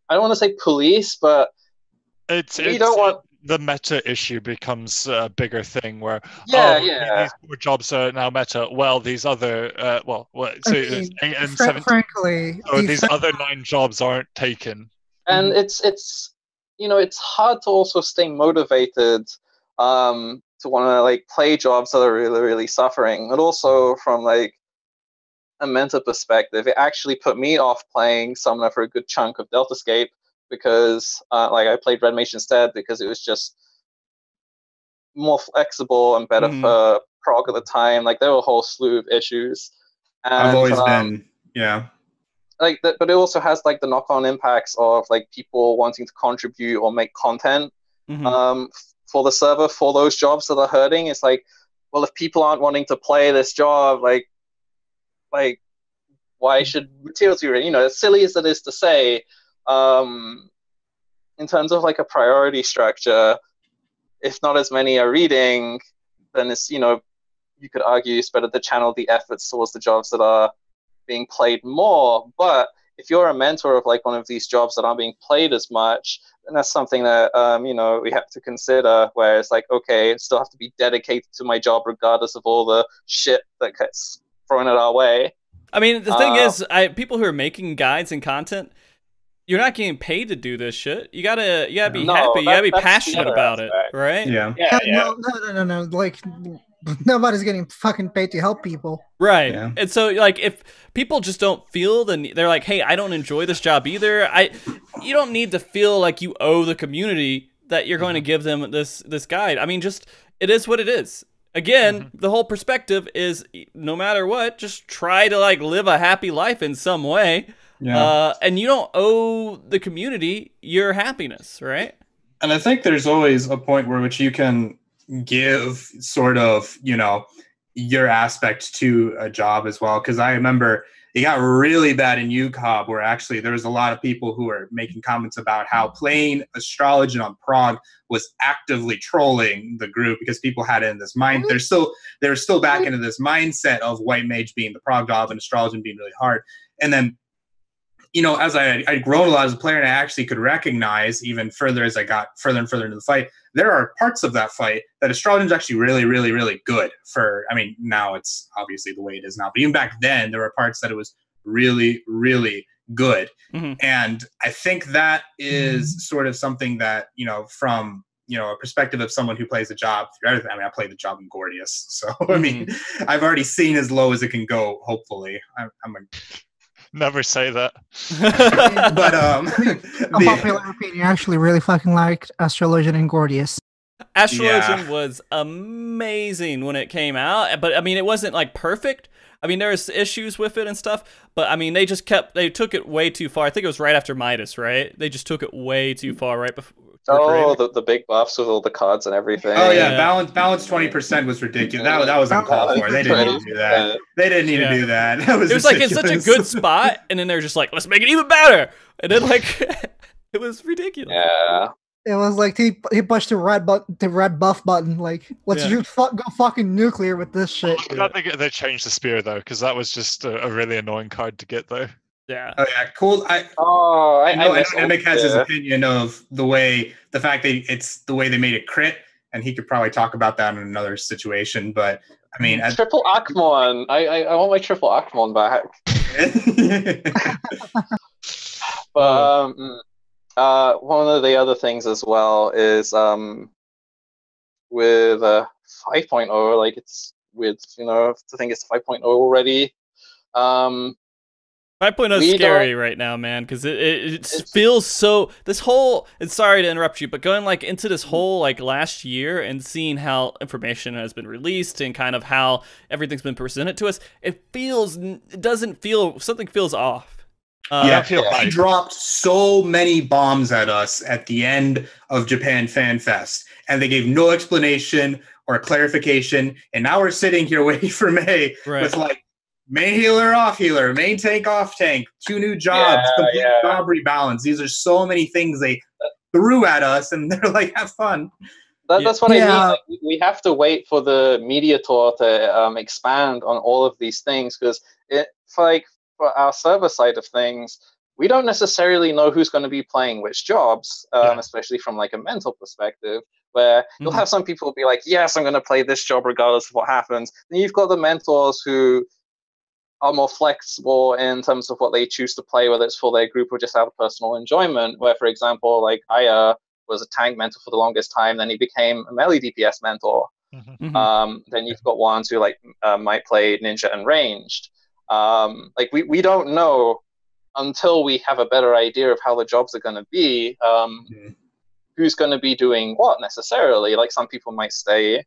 I don't want to say police, but we don't want... The meta issue becomes a bigger thing where, these more jobs are now meta. Well, these other, these other 9 jobs aren't taken. And it's you know, it's hard to also stay motivated to want to like play jobs that are really, really suffering. And also from like a mental perspective, it actually put me off playing Summoner for a good chunk of Deltascape because like I played Red Mage instead because it was just more flexible and better for prog at the time. Like there were a whole slew of issues. And, I've always been, like that, but it also has like the knock-on impacts of like people wanting to contribute or make content for the server for those jobs that are hurting. It's like, well, if people aren't wanting to play this job, like why should materials be ready? You know, as silly as it is to say, in terms of like a priority structure, if not as many are reading, then it's, you know, you could argue it's better to channel the efforts towards the jobs that are being played more. But if you're a mentor of like one of these jobs that aren't being played as much, then that's something that you know, we have to consider, where it's like, okay, I still have to be dedicated to my job regardless of all the shit that gets thrown at our way. I mean, the thing is, people who are making guides and content, you're not getting paid to do this shit. You gotta be happy. You gotta be passionate about it, right? No. Like, nobody's getting fucking paid to help people. Right. Yeah. And so, like, if people just don't feel, then they're like, hey, I don't enjoy this job either. You don't need to feel like you owe the community that you're going to give them this guide. I mean, just, it is what it is. Again, the whole perspective is, no matter what, just try to, like, live a happy life in some way. Yeah. And you don't owe the community your happiness, right? And I think there's always a point where which you can give sort of, you know, your aspect to a job as well. Because I remember it got really bad in UCOB, where actually there was a lot of people who were making comments about how playing Astrology on Prog was actively trolling the group because people had it in this mind. They're still back into this mindset of White Mage being the Prog job and Astrology being really hard. And then, you know, as I'd grown a lot as a player, and I actually could recognize even further as I got further and further into the fight, there are parts of that fight that Astrology is actually really, really, really good for. I mean, now it's obviously the way it is now, but even back then, there were parts that it was really, really good. And I think that is sort of something that, you know, from, you know, a perspective of someone who plays a job through everything. I mean, I played the job in Gordius, so I mean, I've already seen as low as it can go. Hopefully, I'm a Never say that. But a popular opinion, I actually really fucking liked Astrologian and Gordius. Astrologian was amazing when it came out, but I mean, it wasn't like perfect. I mean, there was issues with it and stuff, but I mean, they took it way too far. I think it was right after Midas, right? They just took it way too far right before. Oh, the big buffs with all the cards and everything. Oh yeah, balance 20% was ridiculous. That was uncalled for. They didn't need to do that. They didn't need to do that. That was it was ridiculous. Like in such a good spot, and then they're just like, let's make it even better, and then like it was ridiculous. Yeah. It was like he pushed the red button, the red buff button. Like, let's just go fucking nuclear with this shit. I'm glad they changed the spear though, because that was just a really annoying card to get though. Yeah. Oh yeah, cool. I know Nemekh has his opinion of the fact that it's the way they made it crit, and he could probably talk about that in another situation. But I mean, triple Akmon. I want my triple Akmon back. But one of the other things as well is with 5.0, like it's with to think it's 5.0 already. 5.0 is scary right now, man, because it feels so. This whole, and sorry to interrupt you, but going like into this whole like last year and seeing how information has been released and kind of how everything's been presented to us, something feels off. He dropped so many bombs at us at the end of Japan Fan Fest, and they gave no explanation or clarification. And now we're sitting here waiting for May with like main healer, off healer, main tank, off tank, 2 new jobs, complete job rebalance. These are so many things they threw at us, and they're like, have fun. That's what I mean. Like, we have to wait for the media tour to expand on all of these things, because for our server side of things, we don't necessarily know who's going to be playing which jobs, especially from like a mental perspective, where you'll have some people be like, yes, I'm going to play this job regardless of what happens. Then you've got the mentors who are more flexible in terms of what they choose to play, whether it's for their group or just out of personal enjoyment, where, for example, like Aya was a tank mentor for the longest time, then he became a melee DPS mentor. Then you've got ones who like might play ninja and ranged. Like we don't know until we have a better idea of how the jobs are going to be, who's going to be doing what necessarily. Like some people might stay,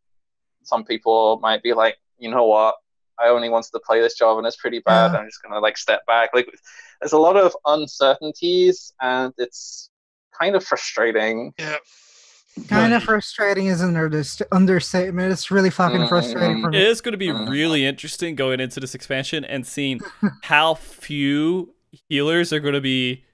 some people might be like, you know what, I only wanted to play this job and it's pretty bad. I'm just going to like step back. Like there's a lot of uncertainties, and it's kind of frustrating. Yeah. Kind of frustrating is an understatement. It's really fucking frustrating for me. It is going to be really interesting going into this expansion and seeing how few healers are going to be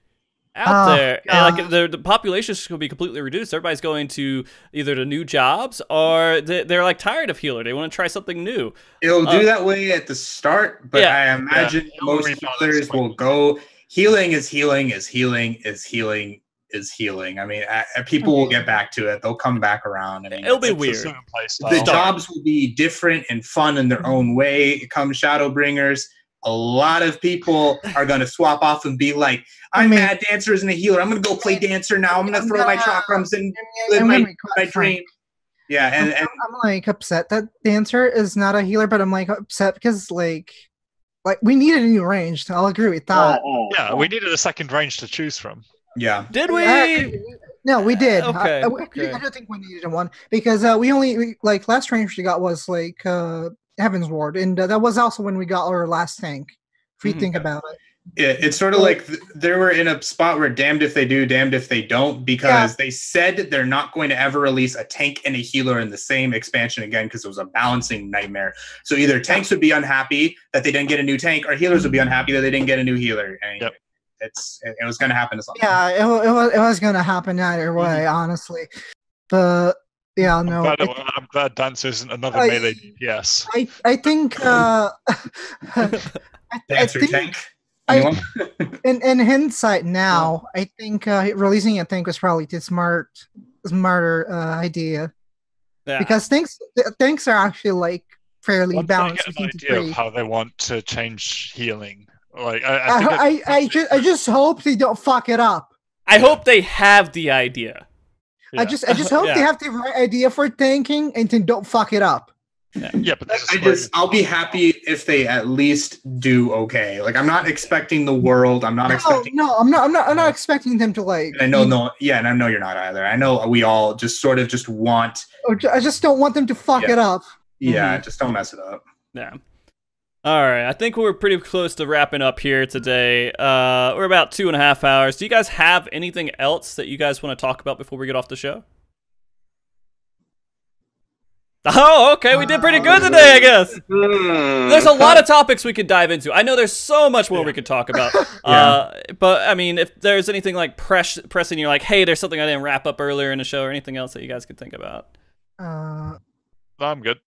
out there. And like the population is going to be completely reduced. Everybody's going to either the new jobs or they're like tired of healer. They want to try something new. It'll do that way at the start, but I imagine most healers will go. Healing is healing is healing is healing is healing. I mean, people will get back to it. They'll come back around. I mean, it'll be weird. The jobs will be different and fun in their own way. Come Shadowbringers, a lot of people are going to swap off and be like, I'm Mad Dancer isn't a healer. I'm going to go play Dancer now. I'm going to throw my chakrams and live my dream. Yeah, and I'm like upset that Dancer is not a healer, but I'm like upset because like we needed a new range. I'll agree with that. Yeah, we needed a second range to choose from. Yeah. Did we? No, we did. Okay. I don't think we needed one because we last range we got was like Heaven's Ward, and that was also when we got our last tank. If you think about it. Yeah, it's sort of like they were in a spot where damned if they do, damned if they don't, because they said they're not going to ever release a tank and a healer in the same expansion again because it was a balancing nightmare. So either tanks would be unhappy that they didn't get a new tank, or healers would be unhappy that they didn't get a new healer. And it was going to happen to something. Yeah, it was going to happen either way, honestly. But yeah, no. I'm glad Dancer isn't another melee DPS. I think Dancer tank. In hindsight now, I think releasing a tank was probably the smarter idea. Yeah. Because tanks are actually like fairly balanced. Get an idea of how they want to change healing. Like I just hope they don't fuck it up. I hope they have the idea. Yeah. I just hope they have the right idea for tanking and then don't fuck it up. Yeah, but I'll be happy if they at least do okay. Like I'm not expecting the world. I'm not expecting. No, I'm not expecting them to like. And I know and I know you're not either. I know we all just sort of just want. I just don't want them to fuck it up. Yeah, just don't mess it up. Yeah. All right, I think we're pretty close to wrapping up here today. We're about 2.5 hours. Do you guys have anything else that you guys want to talk about before we get off the show? Oh, okay, we did pretty good today, I guess. Hmm. There's a lot of topics we could dive into. I know there's so much more we could talk about. But I mean, if there's anything like pressing, you're like, hey, there's something I didn't wrap up earlier in the show, or anything else that you guys could think about. I'm good.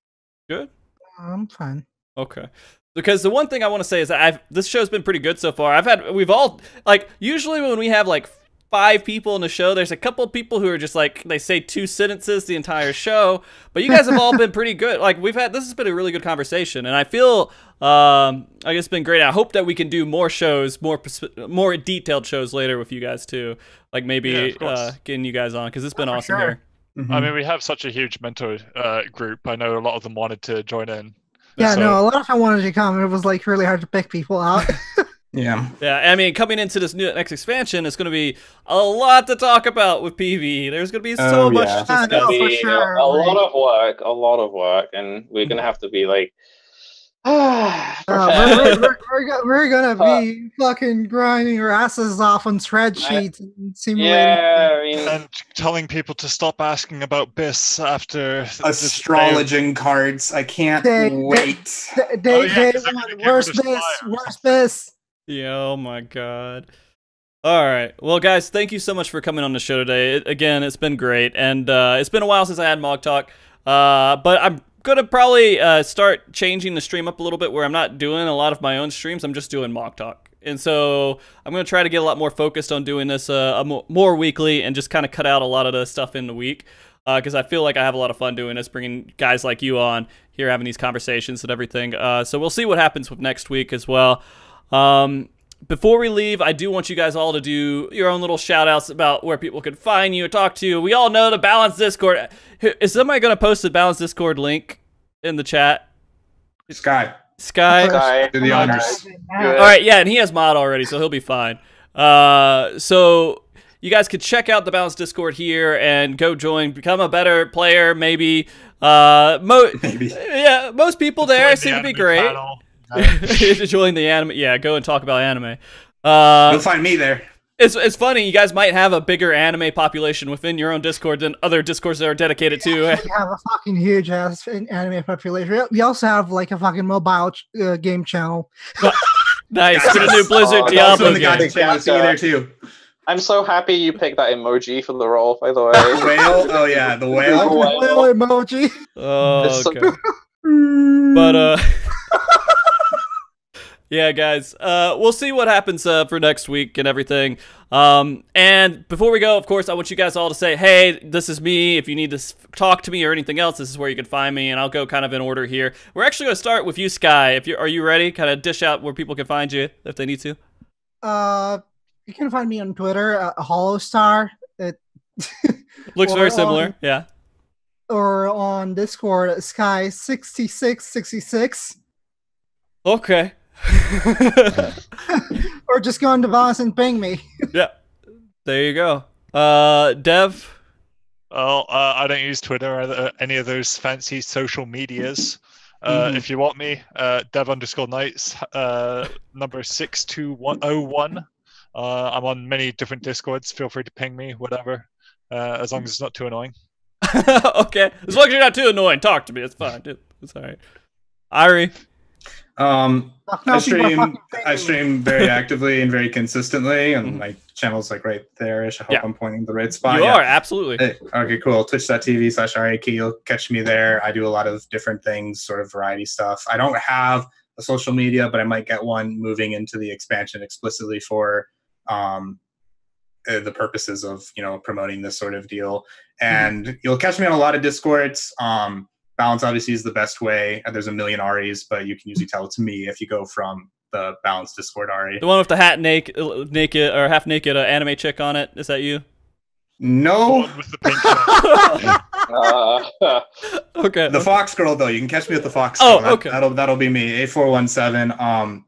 Good. I'm fine. Okay. Because the one thing I want to say is that this show's been pretty good so far. We've all, like, usually when we have like 5 people in the show, there's a couple of people who are just like, they say 2 sentences the entire show, but you guys have all been pretty good. Like, this has been a really good conversation, and I feel I guess it's been great. I hope that we can do more shows, more detailed shows later with you guys too, like maybe getting you guys on, because it's been awesome here. I mean, we have such a huge mentor group. I know a lot of them wanted to join in. Yeah, no, a lot of them wanted to come, and it was like really hard to pick people out. Yeah. I mean, coming into this next expansion, it's going to be a lot to talk about with PvE. There's going to be so much to discuss. For sure. A lot of work, and we're gonna have to be like, we're gonna be fucking grinding our asses off on spreadsheets and simulating. Yeah, I mean, And telling people to stop asking about BIS after Astrologing cards. I can't wait. Day because they're one, gonna get worst rid of this, Skye. worst this. Yeah, oh my god. All right. Well, guys, thank you so much for coming on the show today. Again, it's been great, and it's been a while since I had MogTalk. But I'm going to probably start changing the stream up a little bit, where I'm not doing a lot of my own streams. I'm just doing MogTalk. And so I'm going to try to get a lot more focused on doing this more weekly, and just kind of cut out a lot of the stuff in the week. Because I feel like I have a lot of fun doing this, bringing guys like you on here, having these conversations and everything. So we'll see what happens with next week as well. Before we leave, I do want you guys all to do your own little shout outs about where people can find you or talk to you. We all know the Balance Discord. Is somebody going to post the Balance Discord link in the chat? Skye. Skye? Do the honors. All right, yeah, and he has mod already, so he'll be fine. So you guys could check out the Balance Discord here and go join, become a better player, maybe. Maybe. Yeah, most people there seem to be great. Panel. Join the anime. Yeah, go and talk about anime. You'll find me there. It's funny. You guys might have a bigger anime population within your own Discord than other Discords that are dedicated to. We have a fucking huge ass anime population. We also have like a fucking mobile game channel. Nice. Get a new Blizzard Diablo Also, the game. goddamn channel, see you there too. I'm so happy you picked that emoji for the role, by the way. Whale? Oh yeah, the whale. Whale emoji. Oh, So- okay. But yeah, guys, we'll see what happens for next week and everything. And before we go, of course, I want you guys all to say, hey, this is me. If you need to talk to me or anything else, this is where you can find me, and I'll go kind of in order here. We're actually going to start with you, Skye. Are you ready? Kind of dish out where people can find you if they need to. You can find me on Twitter, HollowStar. Looks Or very similar. on- Yeah. Or on Discord, Skye6666. Okay. Or just go on to Voss and ping me. Yeah. There you go. Dev. Well, I don't use Twitter or any of those fancy social medias. If you want me, dev_knights, number 62101. I'm on many different Discords. Feel free to ping me, whatever, as long as it's not too annoying. Okay. As long as you're not too annoying, talk to me. It's fine. It's all right. Ahri. I stream very actively and very consistently, and my channel's like right there-ish. I hope I'm pointing the right spot. You are, absolutely. Hey, okay, cool. Twitch.tv/RAK. You'll catch me there. I do a lot of different things, sort of variety stuff. I don't have a social media, but I might get one moving into the expansion explicitly for the purposes of, promoting this sort of deal. And you'll catch me on a lot of Discords. Balance obviously is the best way. There's a million Ahris, but you can usually tell it's me if you go from the Balance Discord Ahri. The one with the hat naked or half naked anime chick on it. Is that you? No. The one with the pink Okay. The Fox Girl, though, you can catch me with the Fox Girl. Oh, okay. That'll be me. A417.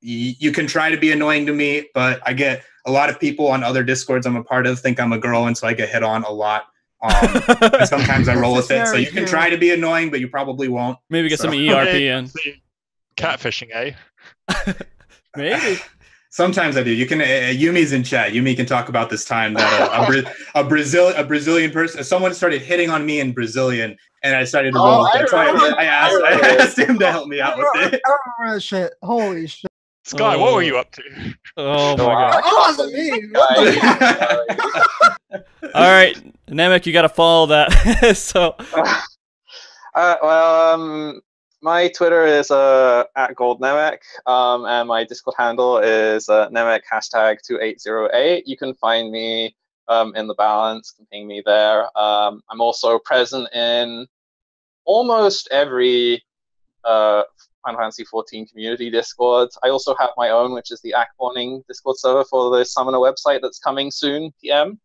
You can try to be annoying to me, but I get a lot of people on other Discords I'm a part of think I'm a girl, and so I get hit on a lot. And sometimes I roll with it. So you can try to be annoying, but you probably won't. Maybe get some ERP in. Catfishing, eh? Maybe. Sometimes I do. You can. Yumi's in chat. Yumi can talk about this time that a Brazilian person, someone started hitting on me in Brazilian, and I started to roll with it. So I asked him to help me out with it. I remember that shit. Holy shit. Skye, what were you up to? Oh my god. Oh, wasn't me. All right, Nemekh, you got to follow that. So. My Twitter is at goldnemekh, and my Discord handle is Nemekh #2808. You can find me in the balance, can ping me there. I'm also present in almost every Final Fantasy 14 community Discord. I also have my own, which is the Act Warning Discord server for the Summoner website that's coming soon, PM,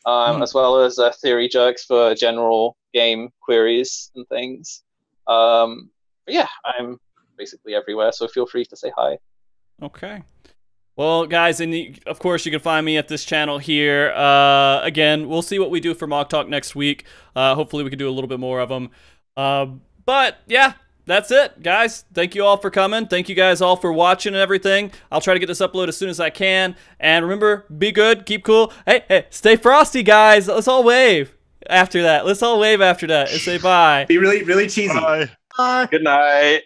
as well as Theory Jerks for general game queries and things. But yeah, I'm basically everywhere, so feel free to say hi. Okay. Well, guys, and of course, you can find me at this channel here. Again, we'll see what we do for MogTalk next week. Hopefully, we can do a little bit more of them. But yeah, that's it, guys. Thank you all for coming. Thank you guys all for watching and everything. I'll try to get this uploaded as soon as I can. And remember, be good, keep cool. Hey, stay frosty, guys. Let's all wave after that. Let's all wave after that and say bye. Be really cheesy. Bye. Bye. Good night.